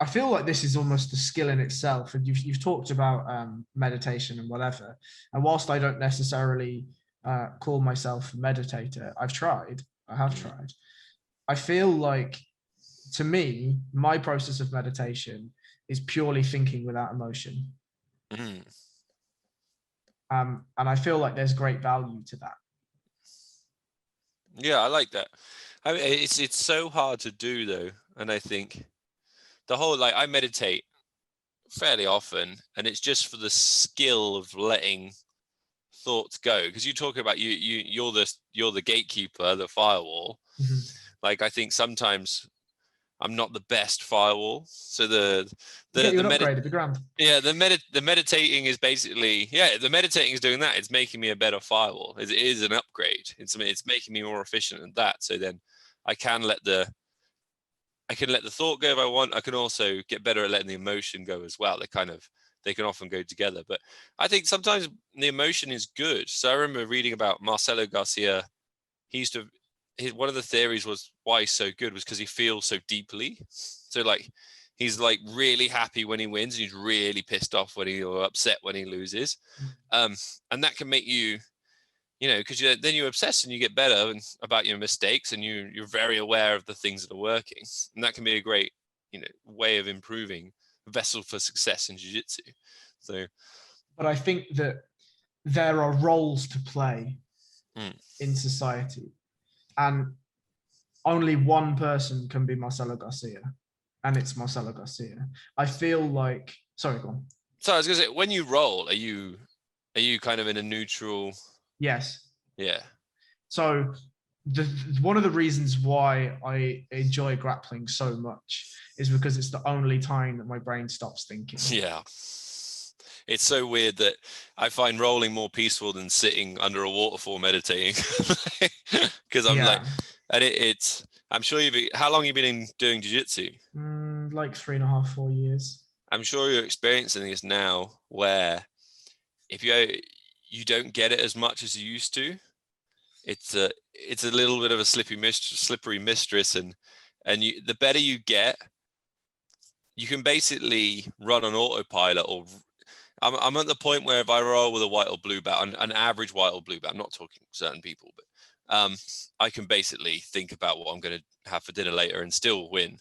I feel like this is almost a skill in itself. And you've talked about meditation and whatever. And whilst I don't necessarily call myself a meditator, I have tried. I feel like, to me, my process of meditation is purely thinking without emotion. And I feel like there's great value to that. Yeah, I like that. I mean, it's so hard to do though. And I think the whole, like, I meditate fairly often, and it's just for the skill of letting thoughts go. Because you talk about you're the gatekeeper, the firewall. Mm-hmm. Like, I think sometimes I'm not the best firewall. So the meditating is basically, the meditating is doing that. It's making me a better firewall. It is an upgrade. It's making me more efficient at that. So then I can let the thought go if I want. I can also get better at letting the emotion go as well. They can often go together. But I think sometimes the emotion is good. So I remember reading about Marcelo Garcia. One of the theories was why he's so good was because he feels so deeply. So like, he's like really happy when he wins, and he's really pissed off or upset when he loses. And that can make you, because then you obsess and you get better about your mistakes, and you're very aware of the things that are working. And that can be a great, way of improving a vessel for success in jiu-jitsu. So, but I think that there are roles to play in society. And only one person can be Marcelo Garcia, and it's Marcelo Garcia. I feel like, sorry, go on. So I was going to say, when you roll, are you Are you kind of in a neutral? Yes. Yeah. So one of the reasons why I enjoy grappling so much is because it's the only time that my brain stops thinking. Yeah. It's so weird that I find rolling more peaceful than sitting under a waterfall meditating. Because I'm like, and it's, I'm sure how long have you been doing jiu-jitsu? Like 3.5, 4 years. I'm sure you're experiencing this now where if you don't get it as much as you used to, it's a little bit of a slippery mistress, and the better you get, you can basically run on autopilot. Or I'm at the point where if I roll with a white or blue belt, an average white or blue belt, I'm not talking certain people, but I can basically think about what I'm going to have for dinner later and still win.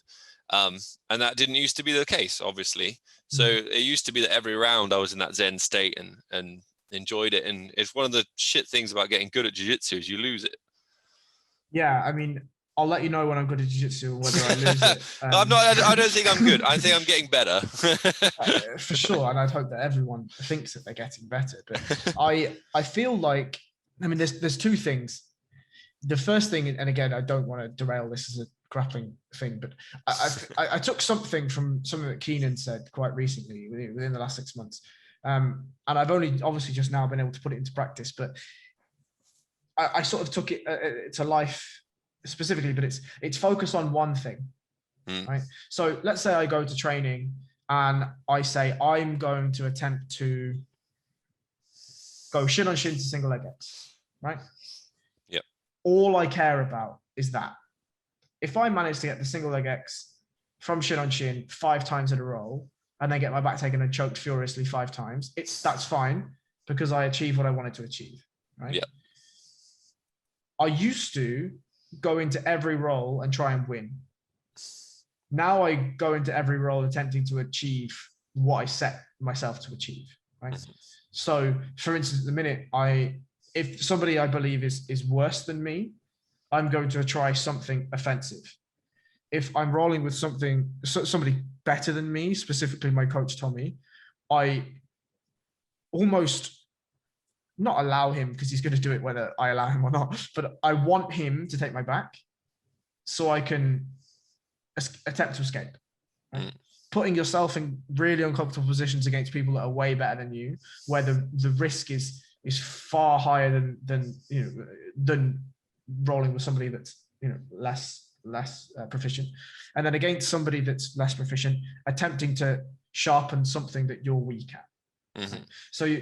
And that didn't used to be the case, obviously. So it used to be that every round I was in that Zen state and enjoyed it. And it's one of the shit things about getting good at jiu-jitsu is you lose it. Yeah, I mean, I'll let you know when I'm good at jiu-jitsu whether I lose it. I don't think I'm good. I think I'm getting better. For sure, and I'd hope that everyone thinks that they're getting better. But I feel like, I mean, there's two things. The first thing, and again, I don't want to derail this as a grappling thing, but I took something from something that Keenan said quite recently within the last 6 months, and I've only obviously just now been able to put it into practice, but I sort of took it to life specifically, but it's focused on one thing, right? So let's say I go to training and I say I'm going to attempt to go shin on shin to single leg X, right? Yep. All I care about is that. If I manage to get the single leg X from shin on shin 5 times in a row and then get my back taken and choked furiously 5 times, that's fine because I achieved what I wanted to achieve, right? Yep. I used to go into every role and try and win. Now I go into every role attempting to achieve what I set myself to achieve, right? So, for instance, at the minute, if somebody I believe is worse than me, I'm going to try something offensive. If I'm rolling with somebody better than me, specifically my coach Tommy, I almost not allow him, because he's going to do it whether I allow him or not, but I want him to take my back so I can attempt to escape. Right? Putting yourself in really uncomfortable positions against people that are way better than you, where the risk is far higher than rolling with somebody that's less proficient, and then against somebody that's less proficient, attempting to sharpen something that you're weak at. So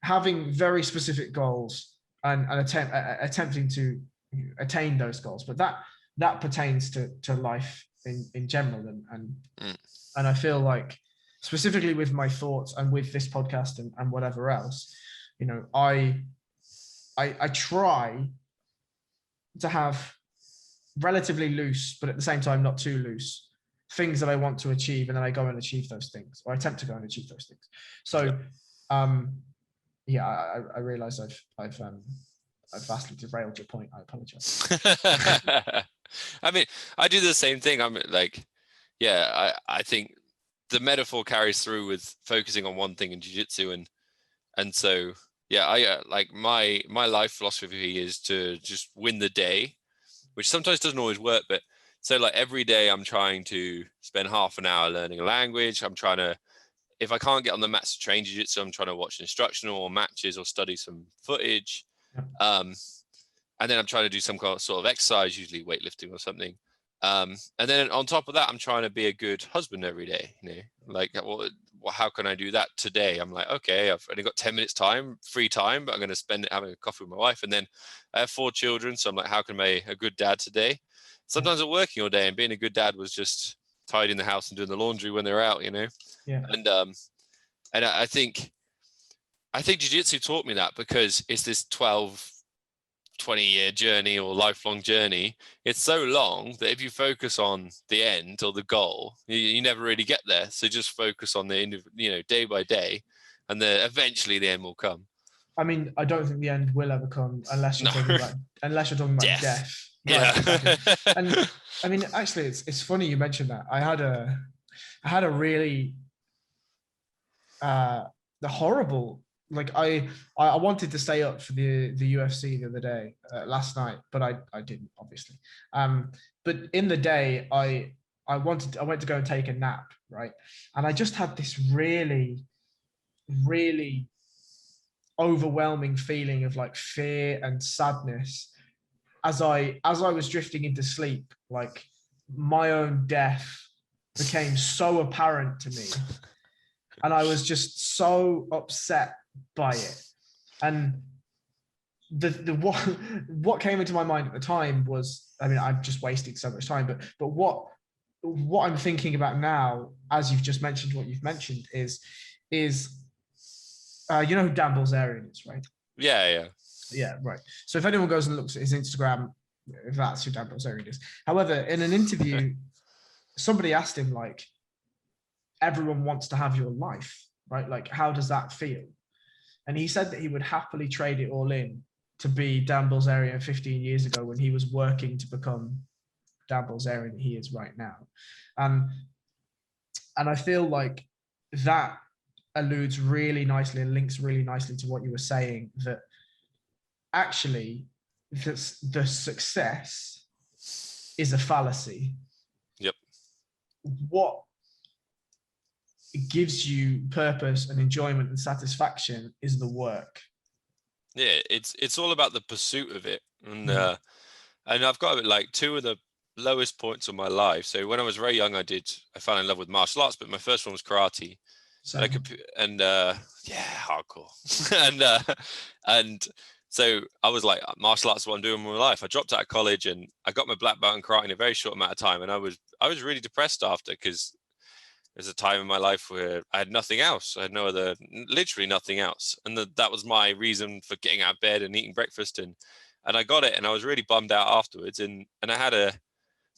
having very specific goals and attempting to attain those goals, but that pertains to life in general, and I feel like specifically with my thoughts and with this podcast and whatever else, I try to have relatively loose, but at the same time not too loose, things that I want to achieve, and then I go and achieve those things, or attempt to go and achieve those things. So, I realize I've vastly derailed your point. I apologize. I mean, I do the same thing. I'm like, I think the metaphor carries through with focusing on one thing in jiu-jitsu, and so I like my life philosophy is to just win the day, which sometimes doesn't always work, but so like every day I'm trying to spend half an hour learning a language. I'm trying to, if I can't get on the mats to train jiu-jitsu, I'm trying to watch instructional or matches or study some footage. And then I'm trying to do some kind of sort of exercise, usually weightlifting or something. And then on top of that, I'm trying to be a good husband every day. Like, well, how can I do that today? I'm like, okay, I've only got 10 minutes free time, but I'm going to spend it having a coffee with my wife. And then I have 4 children. So I'm like, how can I be a good dad today? Sometimes I'm working all day, and being a good dad was just tidying the house and doing the laundry when they're out, Yeah. And I think jiu-jitsu taught me that, because it's this 20-year journey or lifelong journey. It's so long that if you focus on the end or the goal, you never really get there. So just focus on the day by day, and then eventually the end will come. I mean, I don't think the end will ever come unless you're talking about death. Yeah. Right, exactly. And I mean, actually, it's funny you mentioned that. I had a really the horrible like I wanted to stay up for the UFC the other day, last night, but I didn't, obviously. But in the day, I went to go and take a nap, right? And I just had this really, really overwhelming feeling of like fear and sadness as I was drifting into sleep. Like my own death became so apparent to me, and I was just so upset by it. And the what came into my mind at the time was, I mean, I've just wasted so much time, but what I'm thinking about now, as you've just mentioned, what you've mentioned is you know who Dan Bilzerian is, right? Yeah. Yeah, right. So if anyone goes and looks at his Instagram, if that's who Dan Bilzerian is. However, in an interview, somebody asked him, like, everyone wants to have your life, right? Like, how does that feel? And he said that he would happily trade it all in to be Dan Bilzerian 15 years ago when he was working to become Dan Bilzerian that he is right now. And I feel like that alludes really nicely and links really nicely to what you were saying, that actually the success is a fallacy. Yep. What gives you purpose and enjoyment and satisfaction is the work. Yeah, it's all about the pursuit of it. And I've got like two of the lowest points of my life. So when I was very young, I fell in love with martial arts, but my first one was karate. And hardcore. and so I was like, martial arts is what I'm doing with my life. I dropped out of college and I got my black belt in karate in a very short amount of time. And I was really depressed after, because there's a time in my life where I had nothing else. I had literally nothing else. And that was my reason for getting out of bed and eating breakfast. And I got it, and I was really bummed out afterwards. And I had a,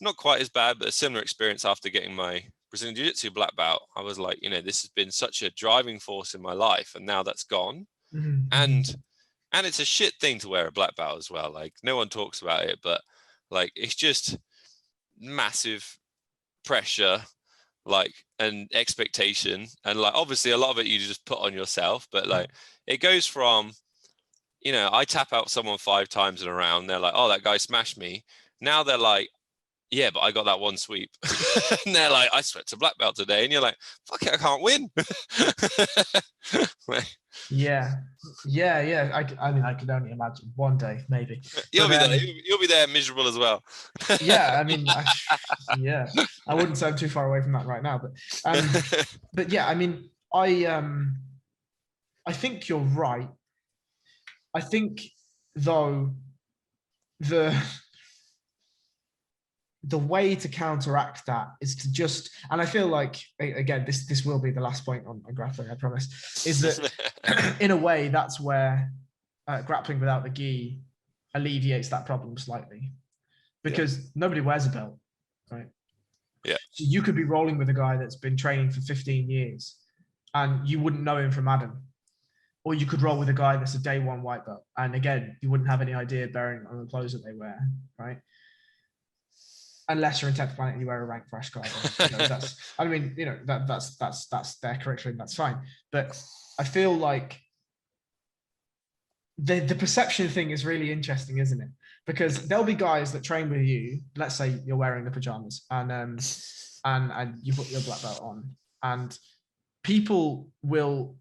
not quite as bad, but a similar experience after getting my Brazilian Jiu-Jitsu black belt. I was like, this has been such a driving force in my life, and now that's gone. Mm-hmm. And it's a shit thing to wear a black belt as well. Like, no one talks about it, but like, it's just massive pressure, like, and expectation, and like, obviously a lot of it you just put on yourself, but like, it goes from, I tap out someone 5 times in a round, they're like, oh, that guy smashed me. Now they're like, yeah, but I got that one sweep. And they're like, I sweat to black belt today. And you're like, fuck it, I can't win. Yeah. I mean, I could only imagine one day, maybe. You'll be there. You'll be there, miserable as well. Yeah, I mean, I wouldn't say I'm too far away from that right now, but yeah, I mean, I think you're right. I think, though, the way to counteract that is to just, and I feel like, again, this will be the last point on grappling, I promise, is that in a way that's where grappling without the gi alleviates that problem slightly, because nobody wears a belt, right? Yeah. So you could be rolling with a guy that's been training for 15 years and you wouldn't know him from Adam. Or you could roll with a guy that's a day one white belt, and again, you wouldn't have any idea bearing on the clothes that they wear, right? Unless you're in 10th Planet and you wear a rank fresh card. That's, I mean, that's their curriculum, that's fine. But I feel like the perception thing is really interesting, isn't it? Because there'll be guys that train with you. Let's say you're wearing the pajamas and you put your black belt on, and people will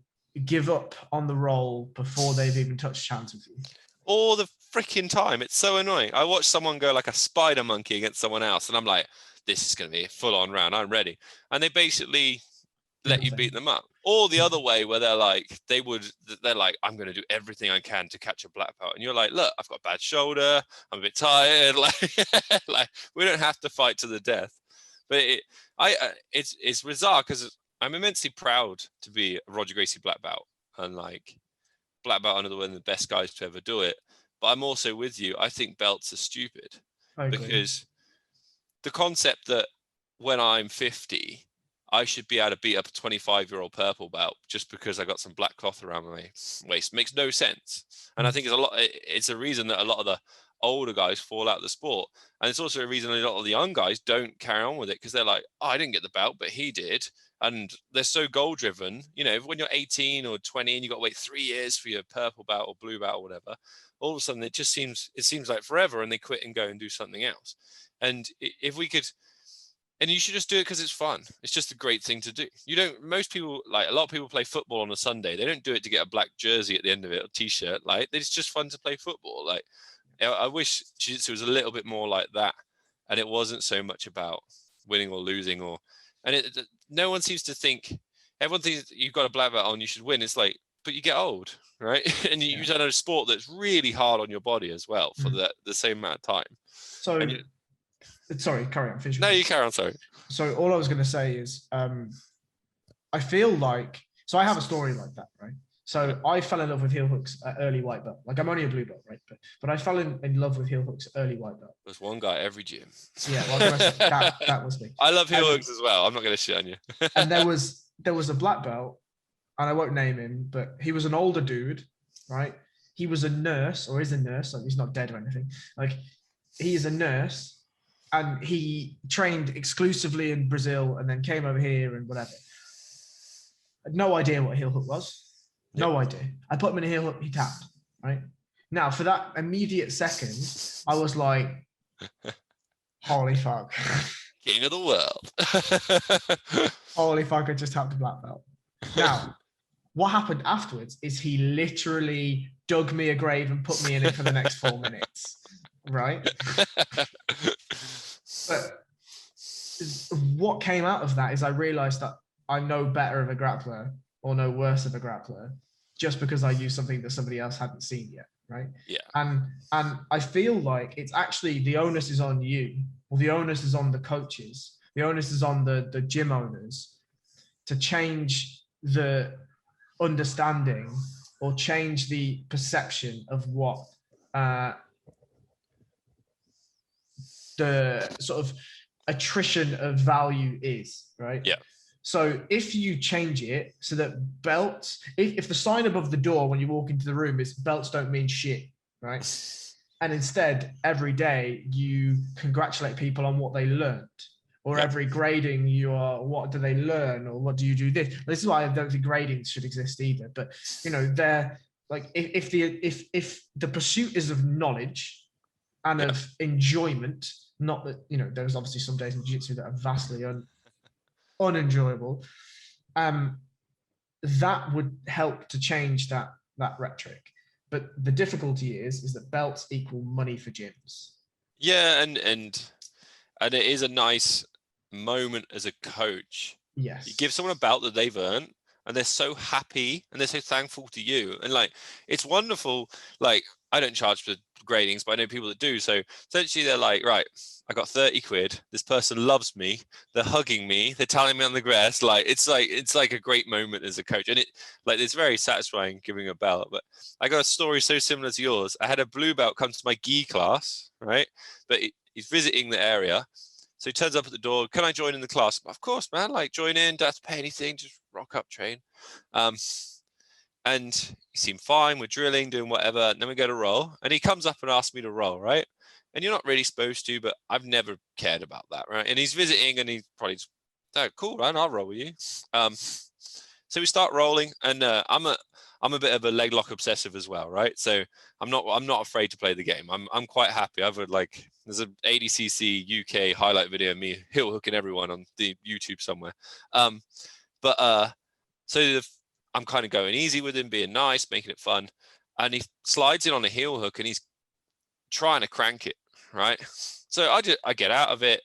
give up on the roll before they've even touched hands with you. All the freaking time. It's so annoying. I watched someone go like a spider monkey against someone else, and I'm like, this is going to be a full-on round. I'm ready. And they basically let you beat them up. Or the other way, where they're like, I'm going to do everything I can to catch a black belt. And you're like, look, I've got a bad shoulder. I'm a bit tired. Like we don't have to fight to the death. But it's bizarre, because I'm immensely proud to be a Roger Gracie black belt, and like black belt under one of the best guys to ever do it. But I'm also with you. I think belts are stupid, because the concept that when I'm 50, I should be able to beat up a 25-year-old purple belt just because I got some black cloth around my waist. Makes no sense. And I think it's a reason that a lot of the older guys fall out of the sport. And it's also a reason a lot of the young guys don't carry on with it, because they're like, oh, I didn't get the belt, but he did. And they're so goal driven. You know, when you're 18 or 20 and you've got to wait 3 years for your purple belt or blue belt or whatever, all of a sudden it seems like forever, and they quit and go and do something else. And if we could, and you should just do it because it's fun. It's just a great thing to do. Most people, like a lot of people play football on a Sunday. They don't do it to get a black jersey at the end of it or t-shirt. Like, it's just fun to play football. Like, I wish jiu-jitsu was a little bit more like that. And it wasn't so much about winning or losing no one seems to think, everyone thinks you've got a black belt on, you should win. It's like, but you get old, right? And you use another sport that's really hard on your body as well for the same amount of time. So, sorry, carry on. Finish. No, you carry on, sorry. So all I was going to say is, I feel like, so I have a story like that, right? So I fell in love with heel hooks at early white belt. Like, I'm only a blue belt, right? But I fell in love with heel hooks at early white belt. There's one guy at every gym. Yeah, well, that was me. I love heel hooks as well. I'm not going to shit on you. And there was a black belt, and I won't name him, but he was an older dude, right? He was a nurse, or is a nurse. Like, he's not dead or anything. Like, he is a nurse, and he trained exclusively in Brazil and then came over here and whatever. I had no idea what a heel hook was. No idea. I put him in a heel hook, he tapped, right? Now, for that immediate second, I was like, holy fuck. King of the world. Holy fuck, I just tapped a black belt. Now, what happened afterwards is he literally dug me a grave and put me in it for the next 4 minutes, right? But what came out of that is I realized that I'm no better of a grappler or no worse of a grappler just because I use something that somebody else hadn't seen yet, right? Yeah. And I feel like it's actually, the onus is on you, or the onus is on the coaches, the onus is on the gym owners to change the understanding or change the perception of what the sort of attrition of value is, right? Yeah. So if you change it so that belts, if the sign above the door when you walk into the room is belts don't mean shit, right? And instead, every day you congratulate people on what they learned, or every grading you are, what do they learn, or what do you do this? This is why I don't think gradings should exist either. But they're like, if the pursuit is of knowledge and of enjoyment, not that there's obviously some days in jiu-jitsu that are vastly unenjoyable, that would help to change that rhetoric. But the difficulty is that belts equal money for gyms. Yeah, and it is a nice moment as a coach. Yes. You give someone a belt that they've earned, and they're so happy and they're so thankful to you. And like, it's wonderful. Like, I don't charge for gradings, but I know people that do. So essentially they're like, right, I got 30 quid. This person loves me. They're hugging me. They're telling me on the grass. Like, it's like a great moment as a coach. And it's very satisfying giving a belt. But I got a story so similar to yours. I had a blue belt come to my gi class, right? But he's visiting the area. So he turns up at the door. Can I join in the class? Of course, man. Like, join in. Don't have to pay anything. Just rock up, train. And he seemed fine. We're drilling, doing whatever. And then we go to roll. And he comes up and asks me to roll, right? And you're not really supposed to, but I've never cared about that, right? And he's visiting, and he's probably just, oh, cool, man, I'll roll with you. So we start rolling, and I'm a bit of a leg lock obsessive as well, right? So I'm not afraid to play the game. I'm quite happy. There's an ADCC UK highlight video of me heel hooking everyone on the YouTube somewhere. So I'm kind of going easy with him, being nice, making it fun, and he slides in on a heel hook, and he's trying to crank it, right? So I get out of it,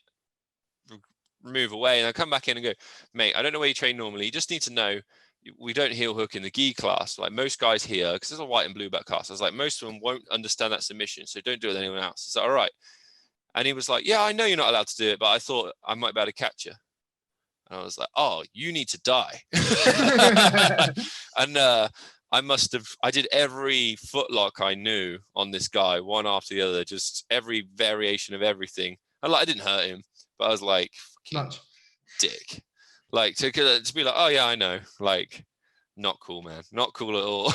move away, and I come back in and go, mate, I don't know where you train normally. You just need to know we don't heel hook in the gi class. Like, most guys here, because there's a white and blue belt class, I was like, most of them won't understand that submission, so don't do it with anyone else. Is that all right? And he was like, yeah, I know you're not allowed to do it, but I thought I might be able to catch you. And I was like, oh, you need to die. And I did every footlock I knew on this guy, one after the other, just every variation of everything. I didn't hurt him, but I was like, fucking dick. Like to be like, oh yeah, I know. Like, not cool, man. Not cool at all.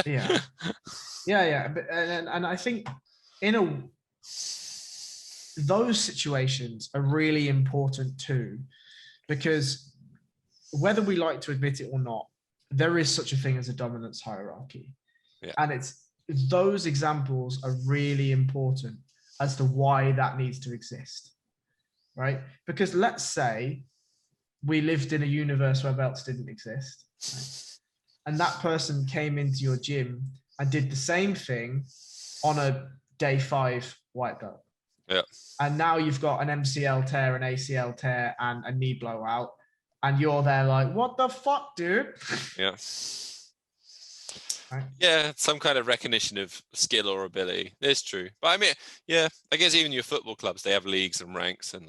Yeah. But, and I think those situations are really important too, because whether we like to admit it or not, there is such a thing as a dominance hierarchy. Yeah. And those examples are really important as to why that needs to exist, right? Because let's say we lived in a universe where belts didn't exist, right? And that person came into your gym and did the same thing on a day 5 white belt. Yeah. And now you've got an MCL tear, an ACL tear, and a knee blowout. And you're there like, what the fuck, dude? Yeah. Right. Yeah, some kind of recognition of skill or ability. It's true. But I mean, yeah, I guess even your football clubs, they have leagues and ranks, and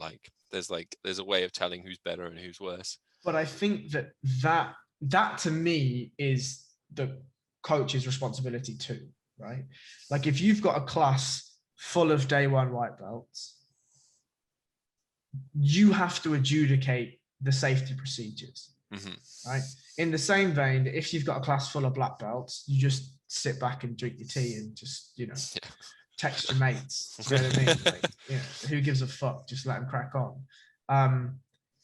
there's a way of telling who's better and who's worse. But I think that to me is the coach's responsibility too, right? Like if you've got a class full of day 1 white belts, you have to adjudicate the safety procedures, right? In the same vein, if you've got a class full of black belts, you just sit back and drink your tea and just, text your mates. You know what I mean? Like, who gives a fuck? Just let them crack on.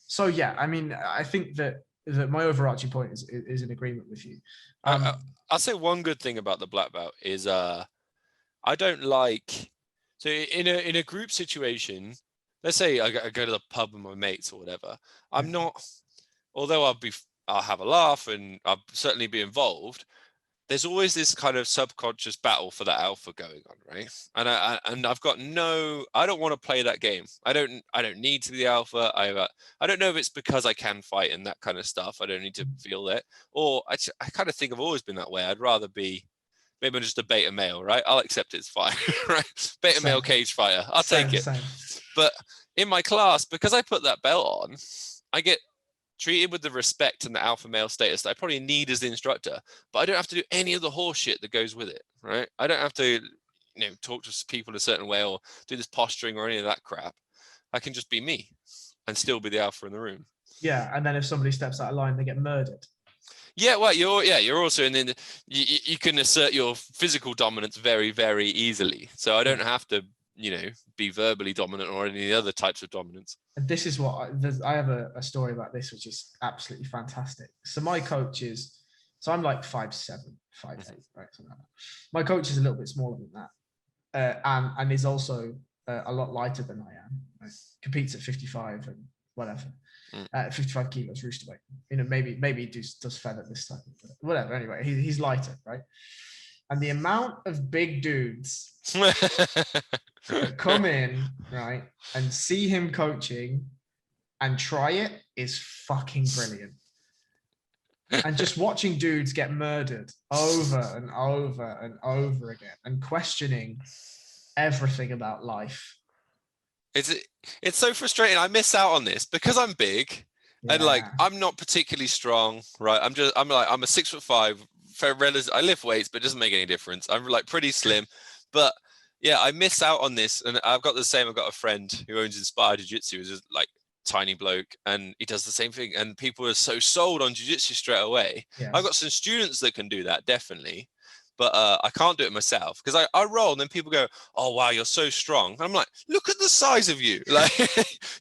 So yeah, I mean, I think that my overarching point is in agreement with you. I'll say one good thing about the black belt is I don't like, so in a group situation, let's say I go to the pub with my mates or whatever. I'm not, although I'll have a laugh and I'll certainly be involved. There's always this kind of subconscious battle for that alpha going on, right? And I've got I don't want to play that game. I don't need to be the alpha. I don't know if it's because I can fight and that kind of stuff. I don't need to feel that, or I kind of think I've always been that way. I'd rather be. Maybe I'm just a beta male, right? I'll accept it's fine, right? Beta male cage fighter. I'll take it. But in my class, because I put that belt on, I get treated with the respect and the alpha male status that I probably need as the instructor, but I don't have to do any of the horse shit that goes with it, right? I don't have to, talk to people a certain way or do this posturing or any of that crap. I can just be me and still be the alpha in the room. Yeah, and then if somebody steps out of line, they get murdered. Yeah, well, you're also, and then you can assert your physical dominance very, very easily. So I don't have to, be verbally dominant or any other types of dominance. And this is what I have a story about this, which is absolutely fantastic. So my coach so I'm like 5'7", 5'8", right? Something like that. My coach is a little bit smaller than that, and is also a lot lighter than I am. Right? Competes at 55 and whatever. 55 kilos rooster weight. Maybe he does feather this time, but whatever. Anyway, he's lighter, right? And the amount of big dudes that come in, right, and see him coaching and try it is fucking brilliant. And just watching dudes get murdered over and over and over again and questioning everything about life. It's so frustrating. I miss out on this because I'm big and I'm not particularly strong, right? I'm a 6'5". I lift weights, but it doesn't make any difference. I'm pretty slim, but yeah, I miss out on this. And I've got a friend who owns Inspired Jiu-Jitsu, who's just tiny bloke, and he does the same thing. And people are so sold on jiu-jitsu straight away. Yes. I've got some students that can do that, definitely. But I can't do it myself because I roll and then people go, oh, wow, you're so strong. And I'm like, look at the size of you.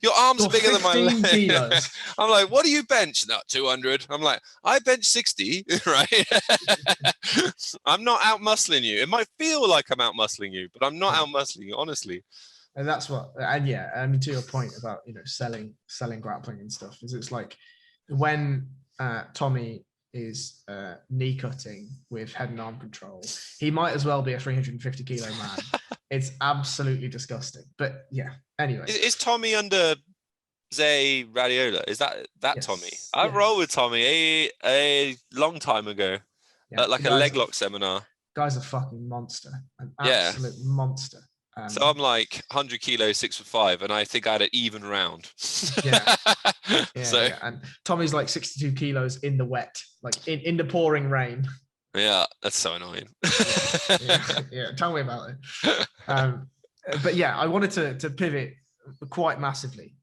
Your arms are bigger than my legs. Kilos. I'm like, what do you bench? No, 200. I'm like, I bench 60, right? I'm not out muscling you. It might feel like I'm out muscling you, but I'm not out muscling you, honestly. And that's to your point about, selling grappling and stuff, is it's like when Tommy is knee cutting with head and arm control, he might as well be a 350 kilo man. It's absolutely disgusting. But yeah, anyway. Is Tommy under Zay Radiola? Is that yes. Tommy? I rolled with Tommy a long time ago at a leg lock seminar. Guy's a fucking monster. An absolute monster. So I'm 100 kilos, 6'5", and I think I had an even round. And Tommy's 62 kilos in the wet, in the pouring rain. Yeah, that's so annoying. Tell me about it. But yeah, I wanted to pivot quite massively.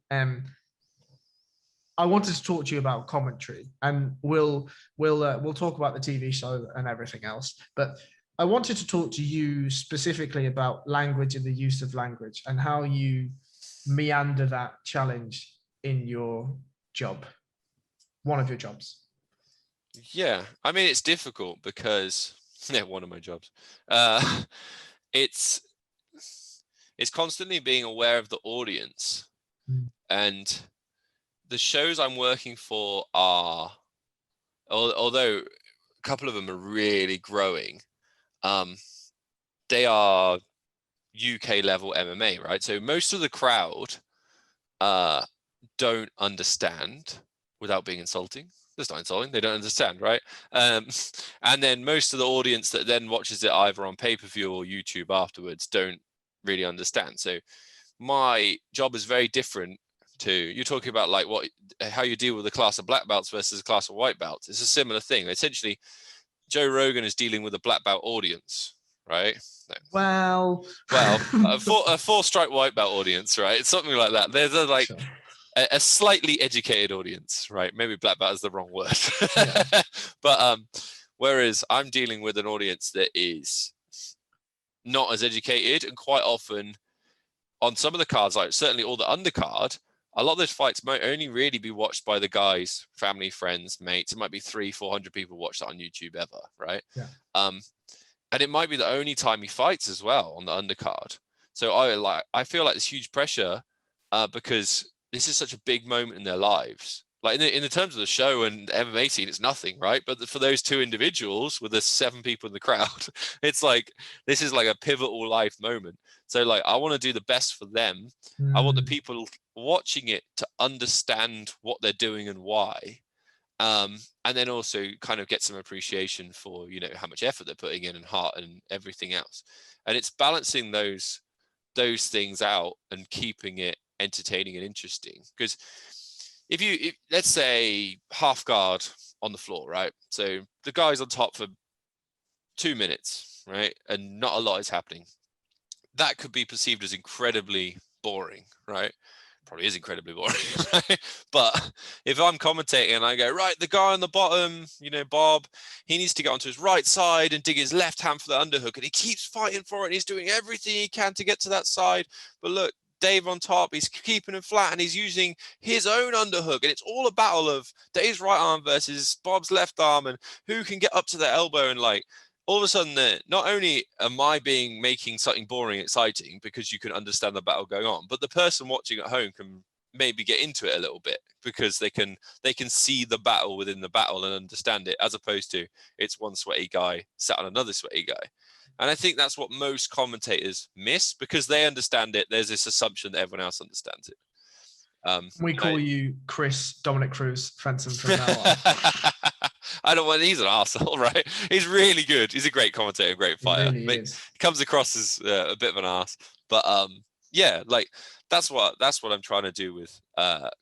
I wanted to talk to you about commentary, and we'll talk about the TV show and everything else. But I wanted to talk to you specifically about language and the use of language and how you meander that challenge in your job, one of your jobs. Yeah, I mean, it's difficult because one of my jobs. It's constantly being aware of the audience, and the shows I'm working for are, although a couple of them are really growing, they are UK level MMA, right? So most of the crowd don't understand, without being insulting. That's not insulting. They don't understand, right? And then most of the audience that then watches it either on pay-per-view or YouTube afterwards don't really understand. So my job is very different to, you're talking about like how you deal with a class of black belts versus a class of white belts. It's a similar thing. Essentially, Joe Rogan is dealing with a black belt audience, right? No. Well, a four-stripe white belt audience, right? It's something like that. There's like sure. a slightly educated audience, right? Maybe black belt is the wrong word. Yeah. But whereas I'm dealing with an audience that is not as educated, and quite often on some of the cards, like certainly all the undercard, a lot of those fights might only really be watched by the guys, family, friends, mates. It might be 300-400 people watch that on YouTube ever, right? Yeah. And it might be the only time he fights as well on the undercard. So I feel like there's huge pressure because this is such a big moment in their lives. Like in the terms of the show and the MMA scene, it's nothing, right? But for those two individuals with the 7 people in the crowd, it's like, this is like a pivotal life moment. So like, I want to do the best for them. I want the people watching it to understand what they're doing and why. And then also kind of get some appreciation for, you know, how much effort they're putting in and heart and everything else. And it's balancing those things out and keeping it entertaining and interesting. Because if let's say half guard on the floor, right? So the guy's on top for 2 minutes, right? And not a lot is happening. That could be perceived as incredibly boring, right? Probably is incredibly boring, right? But if I'm commentating and I go, right, the guy on the bottom, you know, Bob, he needs to get onto his right side and dig his left hand for the underhook, and he keeps fighting for it, and he's doing everything he can to get to that side. But look, Dave on top, he's keeping him flat, and he's using his own underhook, and it's all a battle of Dave's right arm versus Bob's left arm, and who can get up to the elbow. And like, all of a sudden, not only am I making something boring exciting because you can understand the battle going on, but the person watching at home can maybe get into it a little bit because they can see the battle within the battle and understand it, as opposed to it's one sweaty guy sat on another sweaty guy. And I think that's what most commentators miss, because they understand it. There's this assumption that everyone else understands it. We call you Chris Dominic Cruz Fensom from now on. I don't want. He's an arsehole, right? He's really good. He's a great commentator, great fighter. He really is. Comes across as a bit of an arse, but yeah, like that's what I'm trying to do with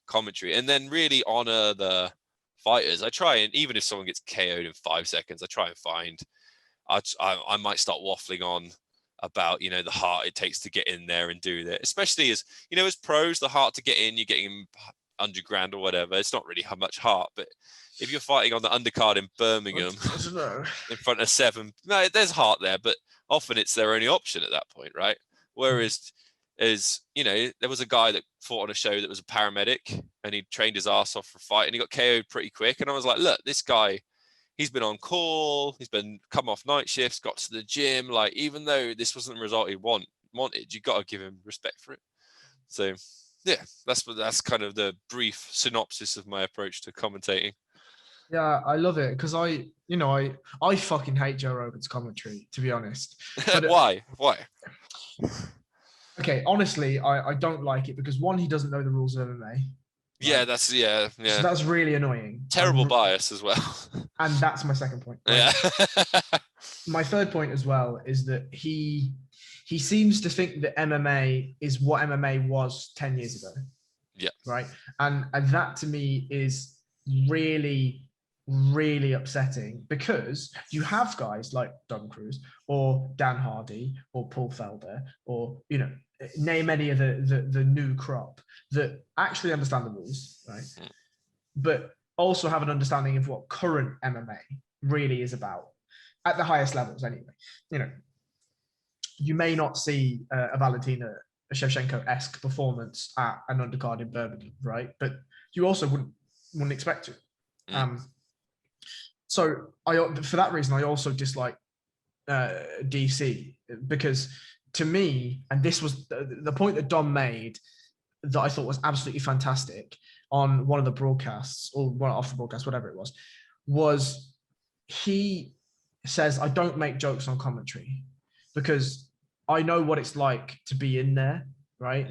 commentary, and then really honor the fighters. I try, and even if someone gets KO'd in 5 seconds, I try and find. I might start waffling on about, you know, the heart it takes to get in there and do that, especially as, you know, as pros, the heart to get in, you're getting 100 grand or whatever. It's not really much heart, but if you're fighting on the undercard in Birmingham in front of 7, no, there's heart there, but often it's their only option at that point, right? Whereas, as you know, there was a guy that fought on a show that was a paramedic, and he trained his ass off for a fight, and he got KO'd pretty quick. And I was like, look, this guy, he's been on call, he's been come off night shifts, got to the gym. Like, even though this wasn't the result he wanted, you got to give him respect for it. So yeah, that's kind of the brief synopsis of my approach to commentating. Yeah, I love it because I fucking hate Joe Rogan's commentary, to be honest. But, Why? Okay, honestly, I don't like it because, one, he doesn't know the rules of MMA. Right? Yeah, So that's really annoying. Terrible bias as well. And that's my second point. Right? Yeah. My third point as well is that he seems to think that MMA is what MMA was 10 years ago. Yeah. Right. And that to me is really, really upsetting, because you have guys like Dom Cruz or Dan Hardy or Paul Felder, or, you know, name any of the new crop that actually understand the rules, right? but also have an understanding of what current MMA really is about at the highest levels. Anyway, you know, you may not see a Valentina Shevchenko-esque performance at an undercard in Birmingham, right? But you also wouldn't expect to. So for that reason, I also dislike DC, because to me, and this was the point that Dom made that I thought was absolutely fantastic on one of the broadcasts, or one off the broadcast, whatever it was he says, I don't make jokes on commentary because I know what it's like to be in there, right?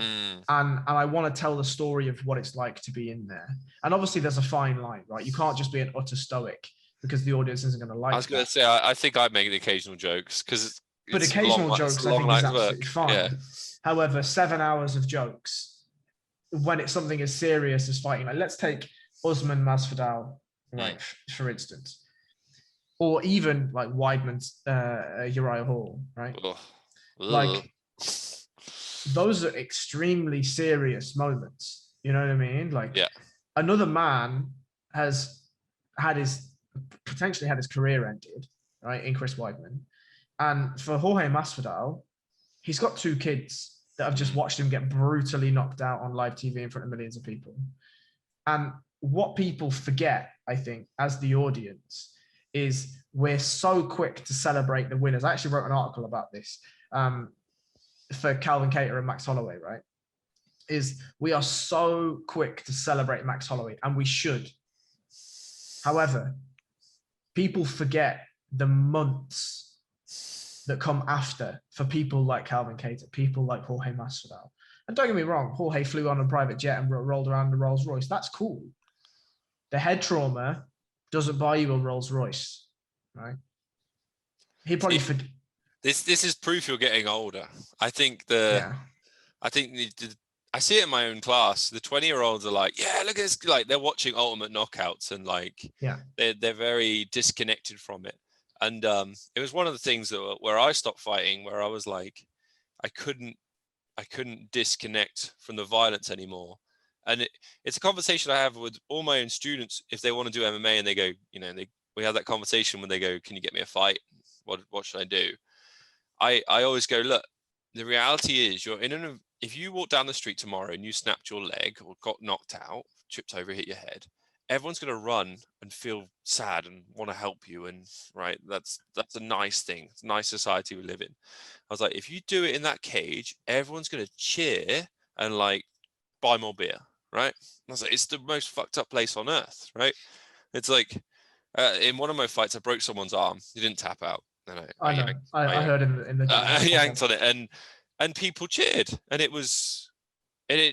And I want to tell the story of what it's like to be in there. And obviously there's a fine line, right? You can't just be an utter stoic because the audience isn't going to like it. I was going to say, I think I make the occasional jokes because but occasional jokes I think is absolutely fine. Yeah. However, 7 hours of jokes when it's something as serious as fighting, like let's take Usman Masvidal, right, for instance, or even like Weidman's Uriah Hall, right? Like those are extremely serious moments. You know what I mean? Like another man has potentially had his career ended, right, in Chris Weidman. And for Jorge Masvidal, he's got 2 kids that have just watched him get brutally knocked out on live TV in front of millions of people. And what people forget, I think, as the audience, is we're so quick to celebrate the winners. I actually wrote an article about this for Calvin Kattar and Max Holloway, right? Is we are so quick to celebrate Max Holloway, and we should. However, people forget the months that come after for people like Calvin Kattar, people like Jorge Masvidal. And don't get me wrong, Jorge flew on a private jet and rolled around in a Rolls Royce. That's cool. The head trauma doesn't buy you a Rolls Royce, right? He probably This is proof you're getting older. I think I see it in my own class. The 20-year-olds are like, yeah, look at this. Like they're watching Ultimate Knockouts and like, they're very disconnected from it. And it was one of the things where I stopped fighting, where I was like, I couldn't disconnect from the violence anymore. And it's a conversation I have with all my own students if they want to do MMA, and they go, you know, we have that conversation when they go, can you get me a fight? What should I do? I always go, look, the reality is if you walk down the street tomorrow and you snapped your leg or got knocked out, tripped over, hit your head, everyone's going to run and feel sad and want to help you. And right, that's a nice thing. It's a nice society we live in. I was like, if you do it in that cage, everyone's going to cheer and like buy more beer, right? I was like, it's the most fucked up place on earth, right? It's like in one of my fights, I broke someone's arm. He didn't tap out. And I heard in the I yanked on it, and people cheered, and it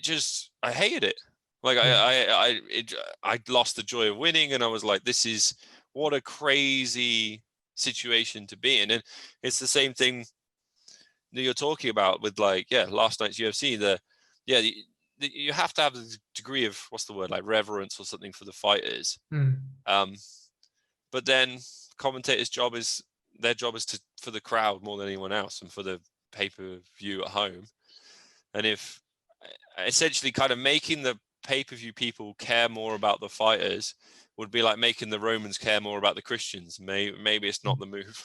just, I hated it. Like I lost the joy of winning, and I was like, this is what a crazy situation to be in. And it's the same thing that you're talking about with like, last night's UFC. You have to have a degree of, what's the word, like reverence or something for the fighters. But then commentators' job is for the crowd more than anyone else, and for the pay-per-view at home. And if essentially kind of making the pay-per-view people care more about the fighters would be like making the Romans care more about the Christians. Maybe it's not the move.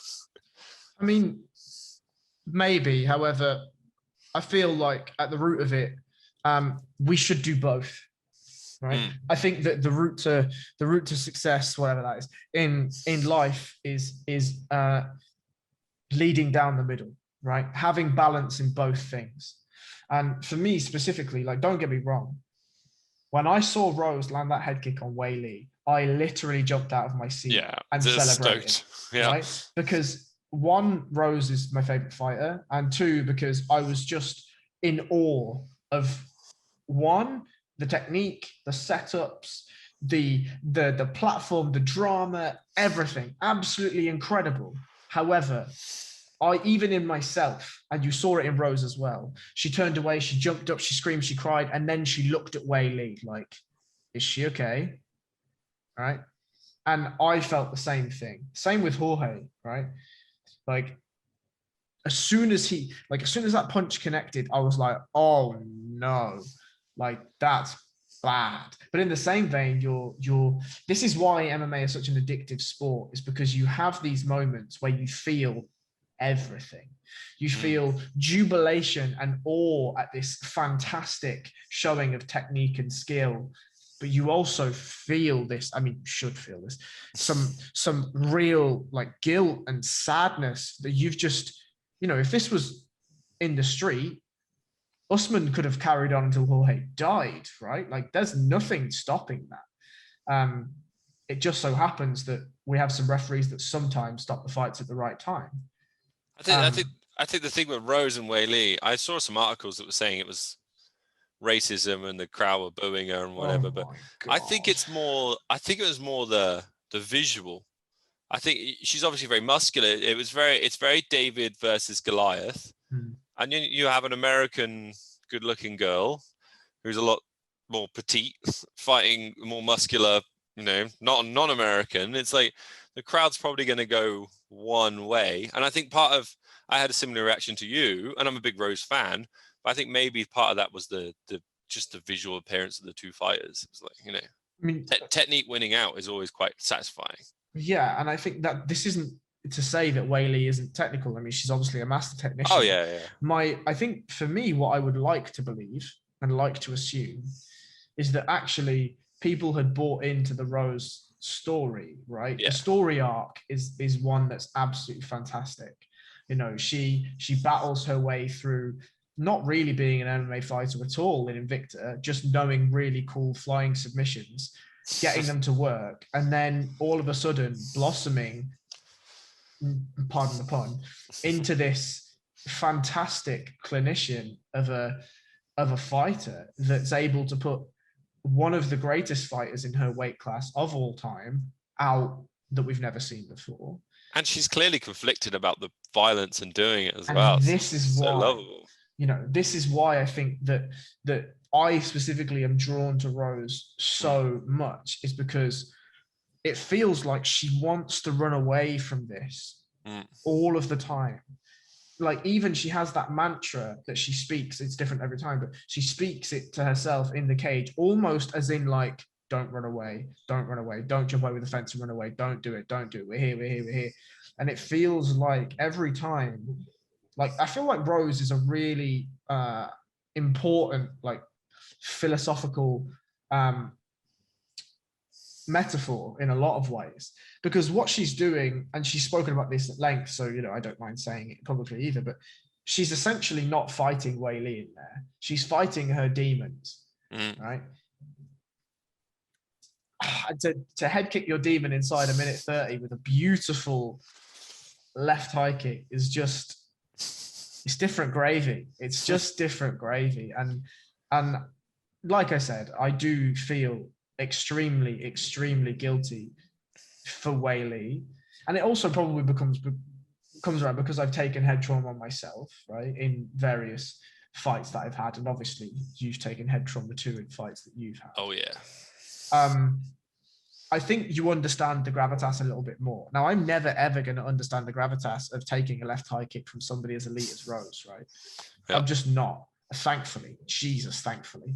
I mean, maybe. However, I feel like at the root of it, we should do both. Right. I think that the route to success, whatever that is, in life is leading down the middle, right? Having balance in both things. And for me specifically, like, don't get me wrong, when I saw Rose land that head kick on Wei Li, I literally jumped out of my seat and celebrated. Right? Because 1, Rose is my favorite fighter, and 2, because I was just in awe of 1, the technique, the setups, the platform, the drama, everything, absolutely incredible. However, even in myself, and you saw it in Rose as well, she turned away, she jumped up, she screamed, she cried, and then she looked at Wei Li like, is she okay? Right? And I felt the same thing. Same with Jorge, right? Like, as soon as that punch connected, I was like, oh no. Like, that's bad. But in the same vein, this is why MMA is such an addictive sport, is because you have these moments where you feel everything. You feel jubilation and awe at this fantastic showing of technique and skill, but you also feel this, I mean, should feel this, some real like guilt and sadness that you've just, you know, if this was in the street, Usman could have carried on until Jorge died, right? Like there's nothing stopping that. It just so happens that we have some referees that sometimes stop the fights at the right time. I think the thing with Rose and Wei Li, I saw some articles that were saying it was racism and the crowd were booing her and whatever, but I think it was more the visual. I think she's obviously very muscular. It's very David versus Goliath. And you have an American good-looking girl who's a lot more petite fighting more muscular, you know, not non-American. It's like the crowd's probably going to go one way. And I think I had a similar reaction to you, and I'm a big Rose fan, but I think maybe part of that was just the visual appearance of the two fighters. It's like, you know, I mean, technique winning out is always quite satisfying. Yeah, and I think that this isn't to say that Wei Li isn't technical. I mean, she's obviously a master technician. Oh yeah. I think for me, what I would like to believe and like to assume is that actually people had bought into the Rose story, right? Yeah. The story arc is one that's absolutely fantastic. You know, she battles her way through not really being an MMA fighter at all in Invicta, just knowing really cool flying submissions, getting them to work, and then all of a sudden blossoming, pardon the pun, into this fantastic clinician of a fighter that's able to put one of the greatest fighters in her weight class of all time out that we've never seen before. And she's clearly conflicted about the violence and doing it as well. This is so why, lovable. You know, this is why I think that I specifically am drawn to Rose so much, is because it feels like she wants to run away from this all of the time. Like even she has that mantra that she speaks, it's different every time, but she speaks it to herself in the cage, almost as in like, don't run away, don't jump over the fence and run away, don't do it, we're here. And it feels like every time, like I feel like Rose is a really important, like philosophical metaphor in a lot of ways, because what she's doing, and she's spoken about this at length, so you know I don't mind saying it publicly either, but she's essentially not fighting Wei Li in there, she's fighting her demons, right? To head kick your demon inside a minute 30 with a beautiful left high kick is just, it's different gravy. It's just different gravy. And like I said, I do feel extremely guilty for Wei Li. And it also probably comes around because I've taken head trauma on myself, right, in various fights that I've had. And obviously you've taken head trauma too in fights that you've had. Oh yeah. I think you understand the gravitas a little bit more. Now, I'm never, ever going to understand the gravitas of taking a left high kick from somebody as elite as Rose, right? Yep. I'm just not, thankfully. Jesus, thankfully.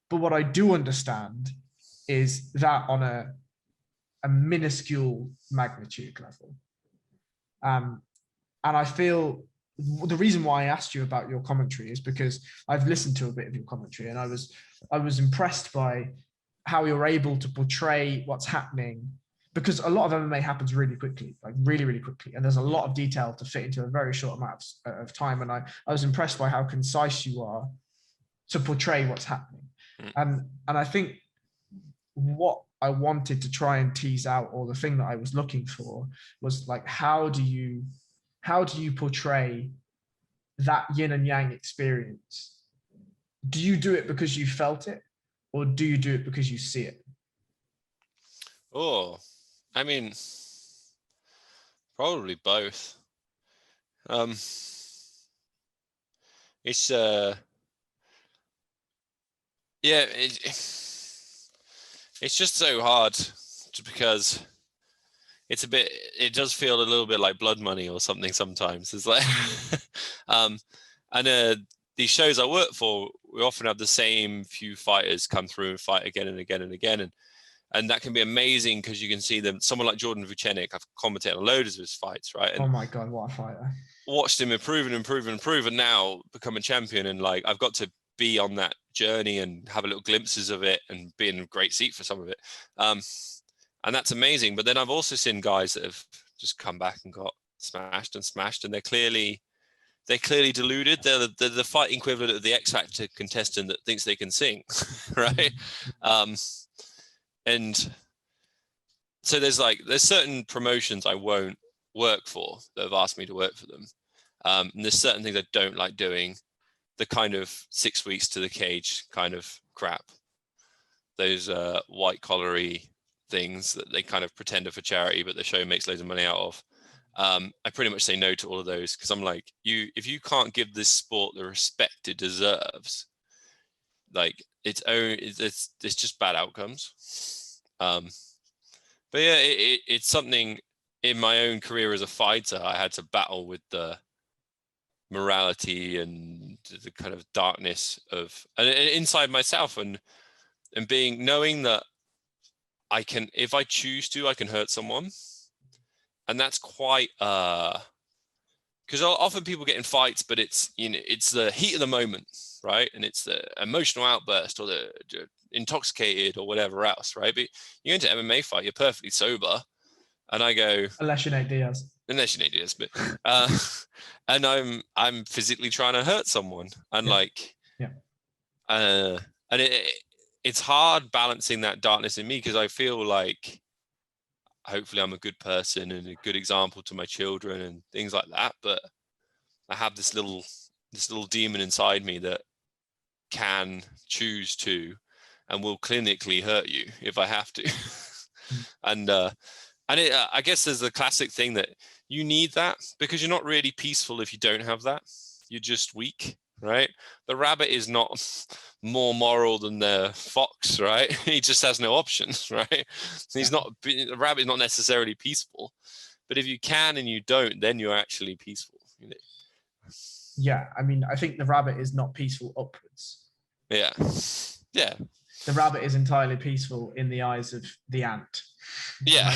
But what I do understand is that on a minuscule magnitude level. And I feel the reason why I asked you about your commentary is because I've listened to a bit of your commentary, and I was impressed by how you're able to portray what's happening, because a lot of MMA happens really quickly, like really quickly. And there's a lot of detail to fit into a very short amount of time. And I was impressed by how concise you are to portray what's happening. And I think what I wanted to try and tease out, or the thing that I was looking for, was like, how do you portray that yin and yang experience? Do you do it because you felt it? Or do you do it because you see it? Oh, I mean, probably both. It's yeah, it's just so hard because it does feel a little bit like blood money or something sometimes. It's like, and these shows I work for, we often have the same few fighters come through and fight again and again and again. And that can be amazing because you can see them. Someone like Jordan Vucenic, I've commentated on loads of his fights, right? And oh my God, what a fighter. Watched him improve and now become a champion. And like, I've got to be on that journey and have a little glimpses of it and be in a great seat for some of it. And that's amazing. But then I've also seen guys that have just come back and got smashed, and they're clearly deluded. They're the fighting equivalent of the X Factor contestant that thinks they can sing, right? And so there's certain promotions I won't work for that have asked me to work for them. And there's certain things I don't like doing, the kind of 6 weeks to the cage kind of crap, those white collary things that they kind of pretend are for charity, but the show makes loads of money out of. I pretty much say no to all of those because I'm like, if you can't give this sport the respect it deserves, like it's just bad outcomes. But yeah, it's something in my own career as a fighter I had to battle with, the morality and the kind of darkness of and inside myself, and knowing that I can, if I choose to, I can hurt someone. And that's quite because often people get in fights, but it's the heat of the moment, right? And it's the emotional outburst or the intoxicated or whatever else, right? But you go into MMA fight, you're perfectly sober, and I go, unless you're Nate Diaz, but and I'm physically trying to hurt someone, and and it's hard balancing that darkness in me because I feel like hopefully I'm a good person and a good example to my children and things like that. But I have this little demon inside me that can choose to and will clinically hurt you if I have to. and I guess there's the classic thing that you need that because you're not really peaceful if you don't have that. You're just weak, right? The rabbit is not more moral than the fox, right? He just has no options, right? The rabbit is not necessarily peaceful, but if you can and you don't, then you're actually peaceful. Yeah, I mean, I think the rabbit is not peaceful upwards. Yeah. The rabbit is entirely peaceful in the eyes of the ant. Yeah.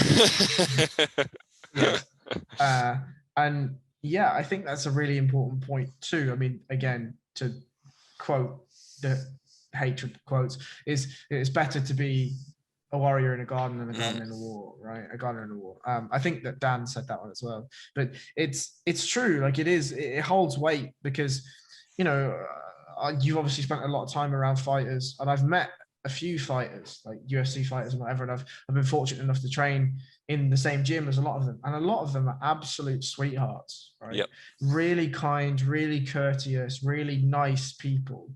And yeah, I think that's a really important point too. I mean, again, to quote the hatred quotes, it's better to be a warrior in a garden than a garden in a war, right? A garden in a war. I think that Dan said that one as well, but it's true. Like it holds weight because, you've obviously spent a lot of time around fighters, and I've met a few fighters, like UFC fighters and whatever, and I've been fortunate enough to train in the same gym as a lot of them, and a lot of them are absolute sweethearts, right? Yep. Really kind, really courteous, really nice people.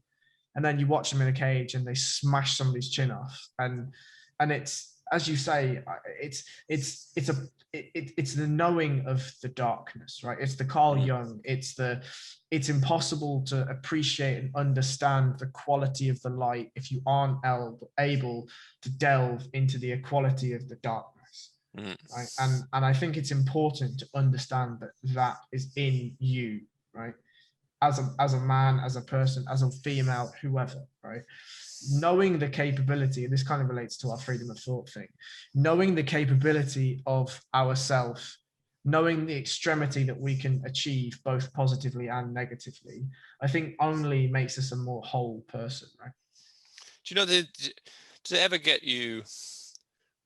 And then you watch them in a cage and they smash somebody's chin off, and it's, as you say, it's the knowing of the darkness, right? It's the Carl Jung. It's impossible to appreciate and understand the quality of the light if you aren't able to delve into the equality of the darkness, right? And I think it's important to understand that is in you, right? As a man, as a person, as a female, whoever, right? Knowing the capability, and this kind of relates to our freedom of thought thing, knowing the capability of ourself, knowing the extremity that we can achieve both positively and negatively, I think only makes us a more whole person, right? Do you know, does it ever get you,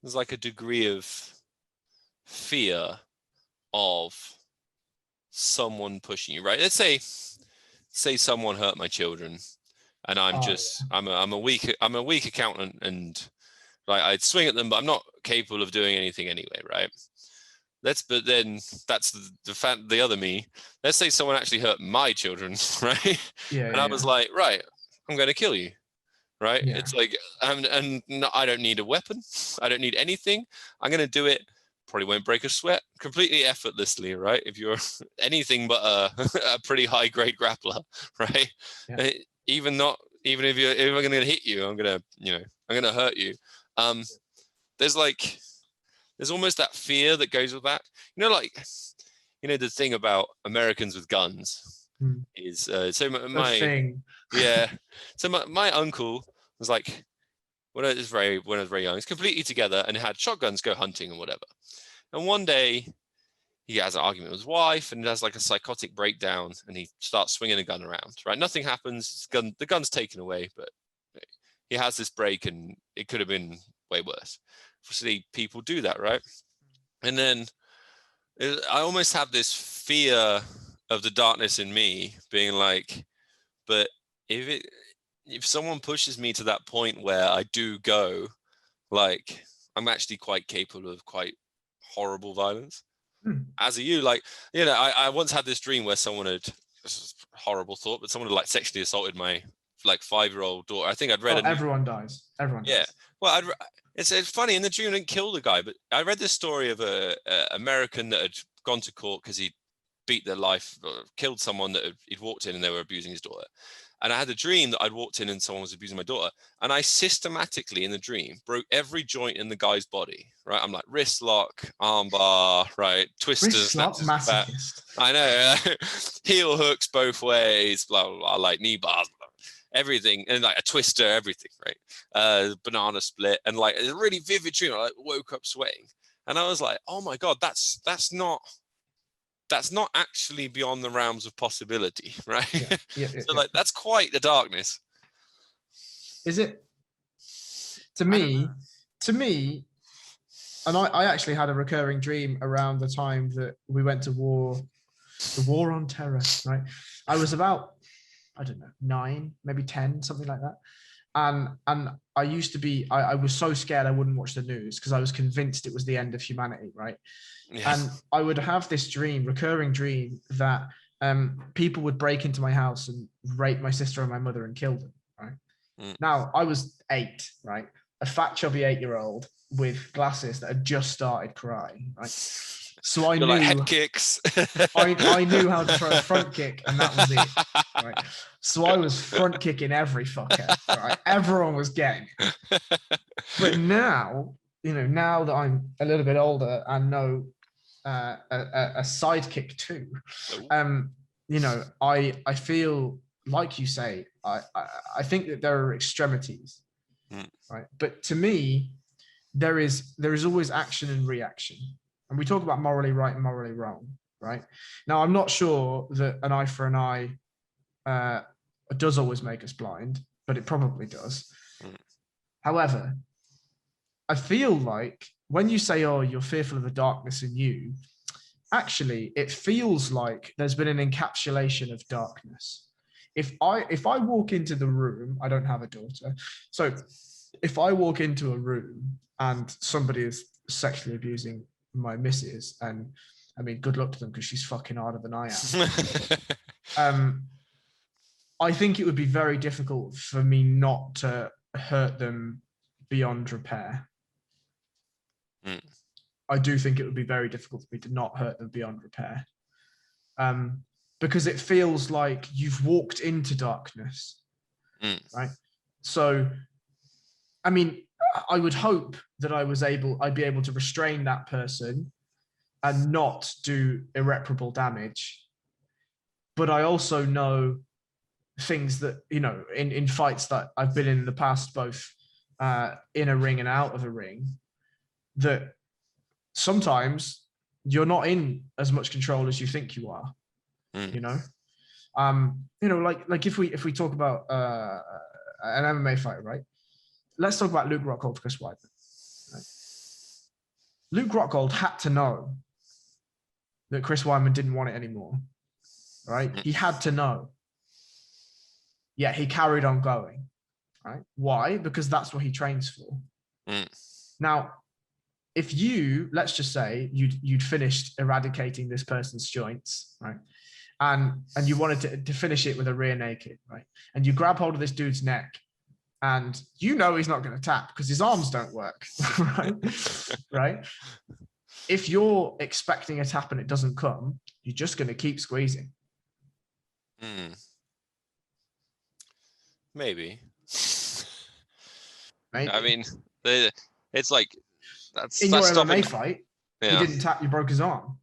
there's like a degree of fear of someone pushing you, right? Let's say someone hurt my children, and I'm a weak accountant, and like I'd swing at them, but I'm not capable of doing anything anyway, right? But then that's the other me. Let's say someone actually hurt my children, right? Yeah. And I was like, right, I'm going to kill you, right? Yeah. It's like, I don't need a weapon. I don't need anything. I'm going to do it. Probably won't break a sweat, completely effortlessly, right? If you're anything but a pretty high grade grappler, right? Yeah. Even if I'm going to hit you, I'm going to hurt you. There's almost that fear that goes with that. The thing about Americans with guns is the thing. Yeah. So my uncle was like, when I was very young, it's completely together and had shotguns go hunting and whatever. And one day he has an argument with his wife and has like a psychotic breakdown and he starts swinging a gun around, right? Nothing happens. The gun's taken away, but he has this break and it could have been way worse. Obviously, people do that, right? And then I almost have this fear of the darkness in me being like, but if someone pushes me to that point where I do go, like, I'm actually quite capable of quite horrible violence. As are you, like, I once had this dream where someone had, this is a horrible thought, but someone had like sexually assaulted my like 5-year-old daughter. I think I'd read everyone dies. Everyone dies. Yeah. Well, it's funny, in the dream I didn't kill the guy, but I read this story of a American that had gone to court because he beat their life, or killed someone that he'd walked in and they were abusing his daughter. And I had a dream that I'd walked in and someone was abusing my daughter. And I systematically in the dream broke every joint in the guy's body, right? I'm like wrist lock, arm bar, right? Twisters. Wrist lock, masochist. I know. Heel hooks both ways, blah, blah, blah, like knee bars, blah, everything. And like a twister, everything, right? Banana split. And like a really vivid dream. I like woke up sweating. And I was like, oh my God, that's not actually beyond the realms of possibility, right? Yeah, so like that's quite the darkness. Is it? To me, and I actually had a recurring dream around the time that we went to war, the war on terror, right? I was about, I don't know, 9, maybe 10, something like that. And I used to be, I was so scared I wouldn't watch the news because I was convinced it was the end of humanity, right? Yeah. And I would have this recurring dream that people would break into my house and rape my sister and my mother and kill them, right? Now, I was 8, right? A fat, chubby 8-year-old with glasses that had just started crying, right? So I knew like head kicks. I knew how to throw a front kick, and that was it. Right? So I was front kicking every fucker. Right? Everyone was getting it. But now, now that I'm a little bit older and know a sidekick too, I feel like you say, I think that there are extremities, right? But to me, there is always action and reaction. And we talk about morally right and morally wrong, right? Now, I'm not sure that an eye for an eye does always make us blind, but it probably does. However, I feel like when you say, oh, you're fearful of the darkness in you, actually, it feels like there's been an encapsulation of darkness. If I walk into the room, I don't have a daughter. So if I walk into a room and somebody is sexually abusing my missus, and I mean, good luck to them because she's fucking harder than I am. I think it would be very difficult for me not to hurt them beyond repair. I do think it would be very difficult for me to not hurt them beyond repair. Because it feels like you've walked into darkness, right? So, I mean, I would hope that I'd be able to restrain that person and not do irreparable damage. But I also know things that, in fights that I've been in the past, both in a ring and out of a ring, that sometimes you're not in as much control as you think you are, like if we talk about an MMA fighter, right? Let's talk about Luke Rockhold, Chris Weidman. Right? Luke Rockhold had to know that Chris Weidman didn't want it anymore, right? He had to know. Yeah, he carried on going, right? Why? Because that's what he trains for. Now, if let's just say you'd finished eradicating this person's joints, right? And you wanted to finish it with a rear naked, right? And you grab hold of this dude's neck, and he's not going to tap because his arms don't work, right? Right? If you're expecting a tap and it doesn't come, you're just going to keep squeezing. Maybe. Maybe. I mean, it's like that's in your stopping. MMA fight. Yeah. He didn't tap. You broke his arm.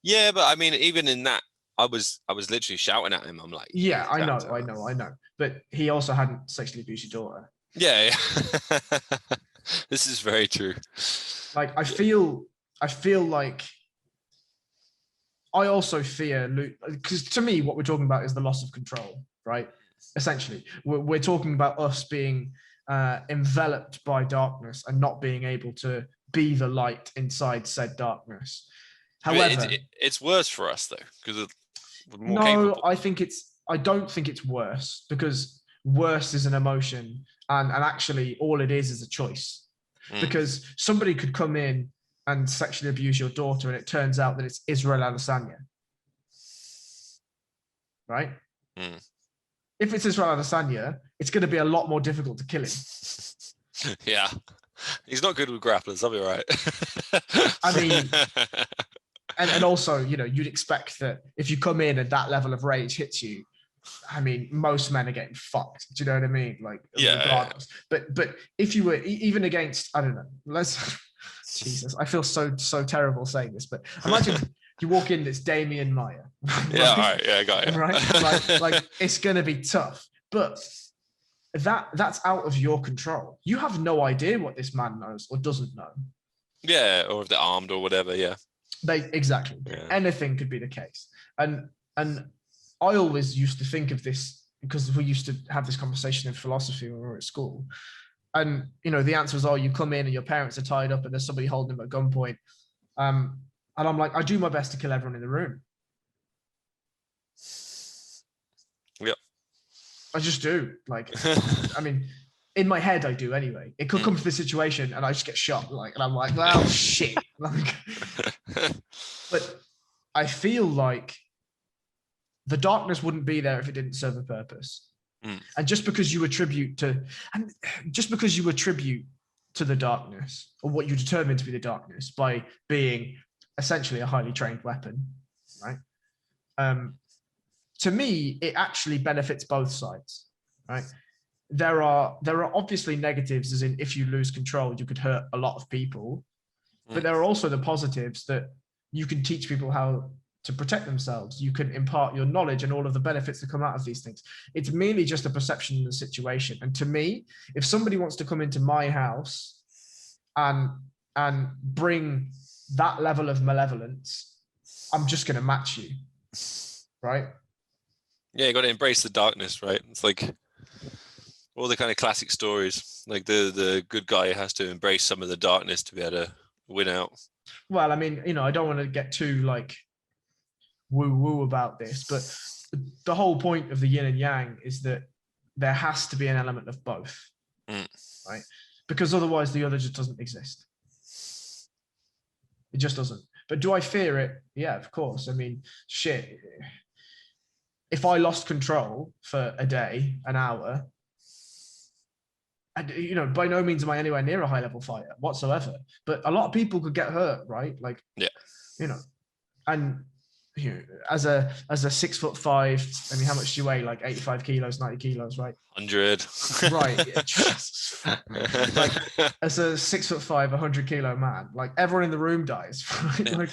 Yeah, but I mean, even in that I was literally shouting at him. I'm like, Yeah, I down, know. But he also hadn't sexually abused your daughter. Yeah. This is very true. Like, I feel like I also fear, because to me, what we're talking about is the loss of control, right? Essentially, we're talking about us being enveloped by darkness and not being able to be the light inside said darkness. However, it's worse for us though, because we're more no, capable. I don't think it's worse, because worse is an emotion, and actually all it is a choice. Because somebody could come in and sexually abuse your daughter, and it turns out that it's Israel Adesanya, right? If it's Israel Adesanya, it's going to be a lot more difficult to kill him. Yeah, he's not good with grapplers. I'll be right. I mean, and also, you know, you'd expect that if you come in and that level of rage hits you, I mean, most men are getting fucked. Do you know what I mean? Like, regardless. Yeah. But if you were even against, I don't know, Jesus, I feel so terrible saying this, but imagine you walk in, it's Damian Maia. Right? Yeah, all right, yeah, I got it. Right, like it's gonna be tough, but that's out of your control. You have no idea what this man knows or doesn't know. Yeah, or if they're armed or whatever. Yeah, exactly. Yeah. Anything could be the case, and I always used to think of this, because we used to have this conversation in philosophy when we were at school. And, you know, the answer was, oh, you come in and your parents are tied up and there's somebody holding them at gunpoint. And I'm like, I do my best to kill everyone in the room. Yep. I just do. Like, I mean, in my head, I do anyway. It could come to the situation and I just get shot. Like, and I'm like, oh, shit. Like, but I feel like the darkness wouldn't be there if it didn't serve a purpose. And just because you attribute to the darkness, or what you determine to be the darkness, by being essentially a highly trained weapon, right? To me, it actually benefits both sides, right? There are obviously negatives, as in if you lose control, you could hurt a lot of people, but there are also the positives that you can teach people how to protect themselves. You can impart your knowledge and all of the benefits that come out of these things. It's merely just a perception of the situation. And to me, if somebody wants to come into my house and bring that level of malevolence, I'm just going to match you, right? Yeah, you got to embrace the darkness, right? It's like all the kind of classic stories, like the good guy has to embrace some of the darkness to be able to win out. Well, I mean, you know, I don't want to get too like woo about this, but the whole point of the yin and yang is that there has to be an element of both, right? Because otherwise the other just doesn't exist. It just doesn't. But do I fear it? Yeah, of course. I mean, shit. If I lost control for a day, an hour, and, you know, by no means am I anywhere near a high level fighter whatsoever, but a lot of people could get hurt, right? Like, yeah, you know, and you know, as a 6'5", I mean, how much do you weigh? Like 85 kilos, 90 kilos, right? 100. Right. Yeah, like, as a 6'5", 100 kilo man, like everyone in the room dies. Right? Yeah. Like,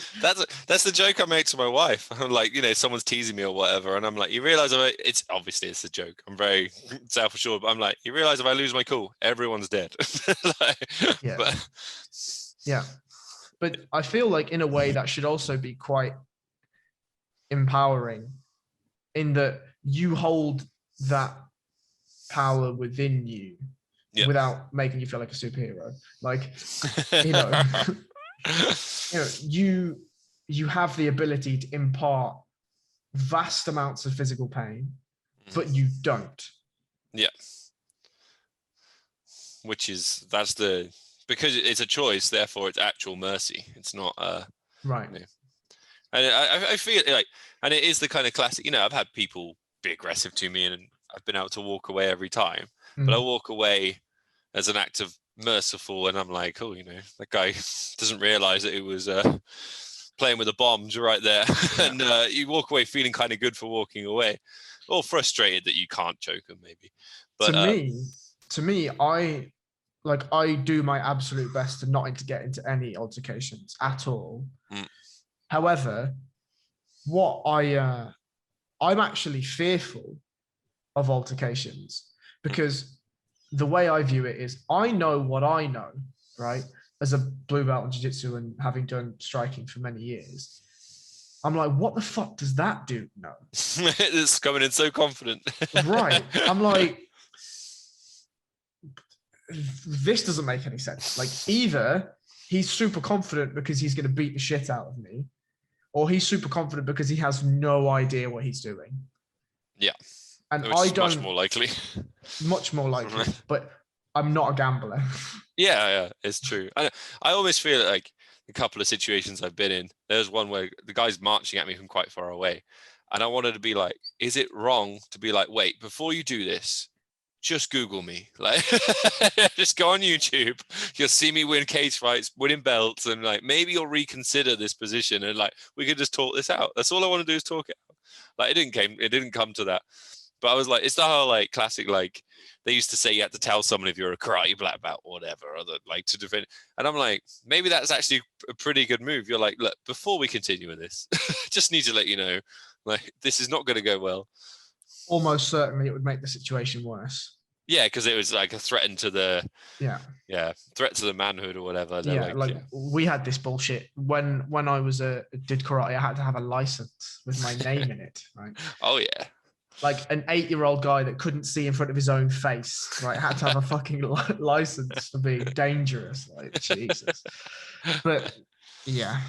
that's the joke I make to my wife. I'm like, you know, someone's teasing me or whatever, and I'm like, you realize it's a joke. I'm very self-assured, but I'm like, you realize if I lose my cool, everyone's dead. Like, yeah. But I feel like in a way that should also be quite empowering, in that you hold that power within you, without making you feel like a superhero. Like, you know, you have the ability to impart vast amounts of physical pain, but you don't. Yeah. Because it's a choice, therefore it's actual mercy. It's not right. You know. And I feel like, and it is the kind of classic, you know, I've had people be aggressive to me and I've been able to walk away every time, but I walk away as an act of merciful, and I'm like, oh, you know, that guy doesn't realize that it was playing with a bomb right there. Yeah. And you walk away feeling kind of good for walking away, or frustrated that you can't choke him maybe. But to me, I do my absolute best to not to get into any altercations at all. However, what I'm actually fearful of altercations, because the way I view it is, I know what I know, right? As a blue belt in jiu-jitsu and having done striking for many years, I'm like, what the fuck does that dude know? It's coming in so confident. Right. I'm like, this doesn't make any sense. Like, either he's super confident because he's going to beat the shit out of me, or he's super confident because he has no idea what he's doing. Yeah. And Which is much more likely. Much more likely, but I'm not a gambler. Yeah, it's true. I always feel like a couple of situations I've been in, there's one where the guy's marching at me from quite far away. And I wanted to be like, is it wrong to be like, wait, before you do this, just Google me. Like, just go on YouTube. You'll see me win cage fights, winning belts, and like maybe you'll reconsider this position, and like we could just talk this out. That's all I want to do is talk it out. Like it didn't come to that. But I was like, it's the whole like classic, like they used to say you had to tell someone if you're a karate black belt or whatever, or like to defend. And I'm like, maybe that's actually a pretty good move. You're like, look, before we continue with this, just need to let you know, like this is not going to go well. Almost certainly it would make the situation worse. Yeah, because it was like a threat to the threat to the manhood or whatever. Yeah, we had this bullshit when I was did karate. I had to have a license with my name in it, right? Oh yeah. Like an 8-year-old guy that couldn't see in front of his own face, right? Had to have a fucking license for being dangerous. Like, Jesus. But yeah.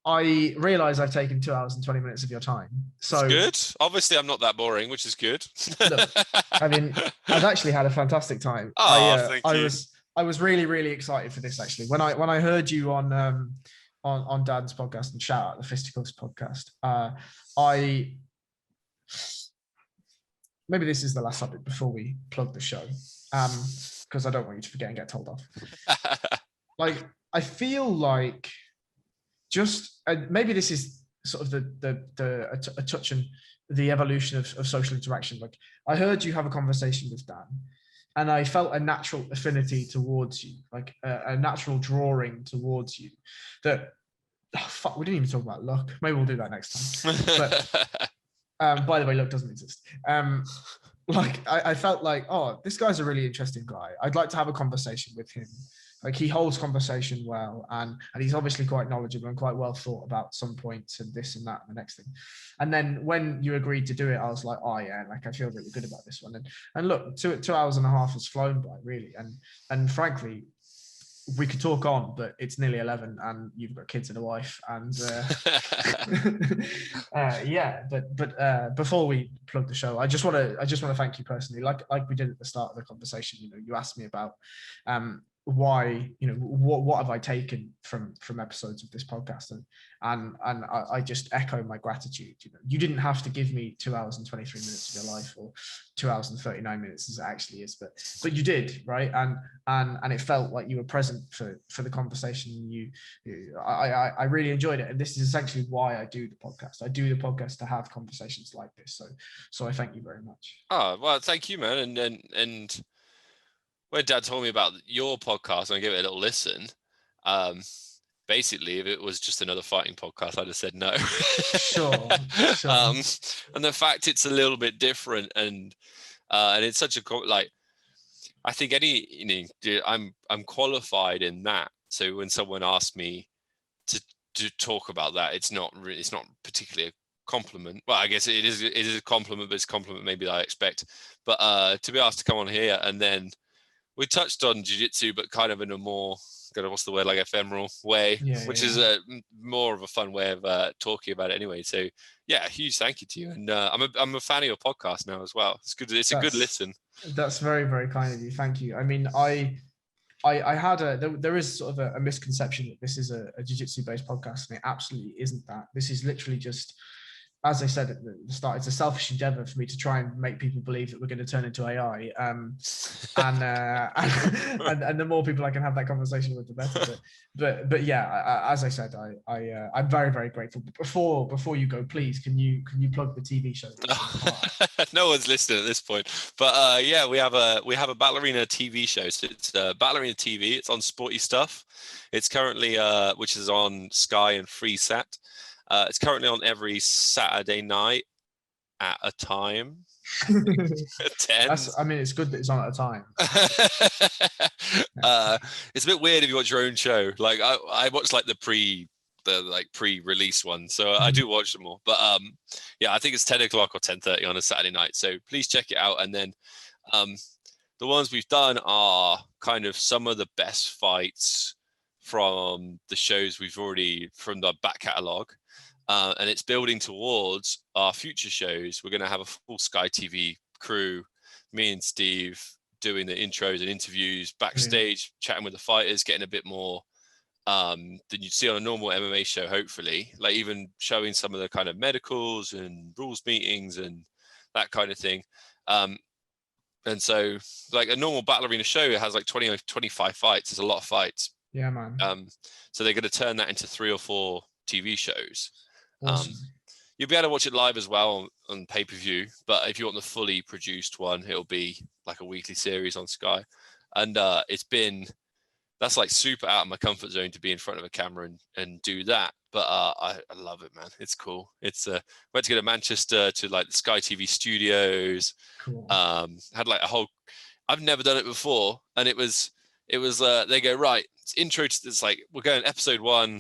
I realize I've taken 2 hours and 20 minutes of your time. So it's good. Obviously, I'm not that boring, which is good. Look, I mean, I've actually had a fantastic time. Oh, thank you. I was really, really excited for this actually. When I heard you on Dan's podcast, and shout out the Fisticuffs podcast, maybe this is the last subject before we plug the show, because I don't want you to forget and get told off. Like, I feel like just maybe this is sort of a touch on the evolution of social interaction. Like, I heard you have a conversation with Dan, and I felt a natural affinity towards you, like a natural drawing towards you. That fuck, we didn't even talk about luck. Maybe we'll do that next time. But by the way, luck doesn't exist. Like, I felt like, oh, this guy's a really interesting guy. I'd like to have a conversation with him. Like, he holds conversation well, and he's obviously quite knowledgeable and quite well thought about some points and this and that and the next thing. And then when you agreed to do it, I was like, oh yeah, like I feel really good about this one. And look, 2 hours and a half has flown by, really. And frankly, we could talk on, but it's nearly 11 and you've got kids and a wife, and yeah, but before we plug the show, I just want to thank you personally, like we did at the start of the conversation. You know, you asked me about why, you know, what have I taken from episodes of this podcast, and I just echo my gratitude. You know, you didn't have to give me 2 hours and 23 minutes of your life, or 2 hours and 39 minutes as it actually is, but you did, right? And it felt like you were present for the conversation. I really enjoyed it, and this is essentially why I do the podcast. I do the podcast to have conversations like this, so I thank you very much. Oh, well, thank you, man. And when Dad told me about your podcast and I gave it a little listen, basically, if it was just another fighting podcast, I'd have said no. Sure. And the fact it's a little bit different, and it's such a, like, I think I'm qualified in that. So when someone asks me to talk about that, it's not particularly a compliment. Well, I guess it is a compliment, but it's a compliment maybe that I expect. But to be asked to come on here, and then we touched on jiu-jitsu, but kind of in a more, what's the word, like ephemeral way, which is more of a fun way of talking about it anyway. So yeah, huge thank you to you. And I'm a fan of your podcast now as well. It's good. It's a good listen. That's very, very kind of you. Thank you. I mean, I had there is sort of a misconception that this is a jiu-jitsu based podcast, and it absolutely isn't that. This is literally just, as I said at the start, it's a selfish endeavor for me to try and make people believe that we're going to turn into AI. And the more people I can have that conversation with, the better. But yeah, as I said, I'm very, very grateful. But before you go, please, can you plug the TV show? No one's listening at this point. But yeah, we have a ballerina TV show. So it's ballerina TV. It's on Sporty Stuff. It's currently which is on Sky and Freesat. It's currently on every Saturday night at a time. 10. I mean, it's good that it's on at a time. It's a bit weird if you watch your own show. Like I watch like the pre-release one, so I do watch them all. But yeah, I think it's 10 o'clock or 10:30 on a Saturday night. So please check it out. And then the ones we've done are kind of some of the best fights from the shows we've already from the back catalogue. And it's building towards our future shows. We're going to have a full Sky TV crew, me and Steve doing the intros and interviews backstage, chatting with the fighters, getting a bit more than you'd see on a normal MMA show, hopefully, like even showing some of the kind of medicals and rules meetings and that kind of thing. And so like a normal battle arena show, it has like 20 or 25 fights. There's a lot of fights. Yeah, man. So they're going to turn that into 3 or 4 TV shows. Awesome. You'll be able to watch it live as well on pay-per-view, but if you want the fully produced one, it'll be like a weekly series on Sky. And that's like super out of my comfort zone to be in front of a camera and do that. But I love it, man. It's cool. It's went to go to Manchester to like the Sky TV studios. Cool. Had like a whole, I've never done it before. And it was they go, right, it's like, we're going episode 1,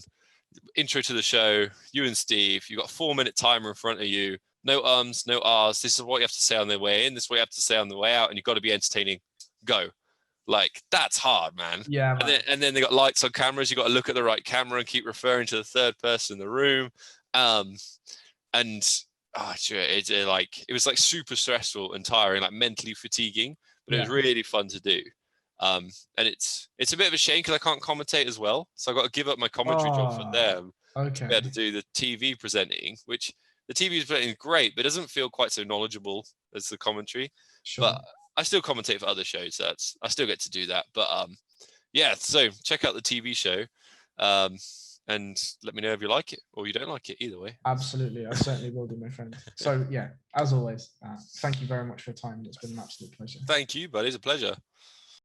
intro to the show, you and Steve, you've got a 4-minute timer in front of you, no ums, no ahs, this is what you have to say on the way in, this is what you have to say on the way out, and you've got to be entertaining. Go. Like, that's hard, man. Yeah, man. And then they got lights on cameras, you got to look at the right camera and keep referring to the third person in the room. And it was like super stressful and tiring, like mentally fatiguing, but it was really fun to do. And it's a bit of a shame because I can't commentate as well, so I've got to give up my commentary job for them to be able to do the TV presenting, which the TV presenting is great, but it doesn't feel quite so knowledgeable as the commentary. Sure. But I still commentate for other shows, so I still get to do that. But yeah, so check out the TV show and let me know if you like it or you don't like it. Either way. Absolutely, I certainly will do, my friend. So yeah, as always, thank you very much for your time. It's been an absolute pleasure. Thank you, buddy. It's a pleasure.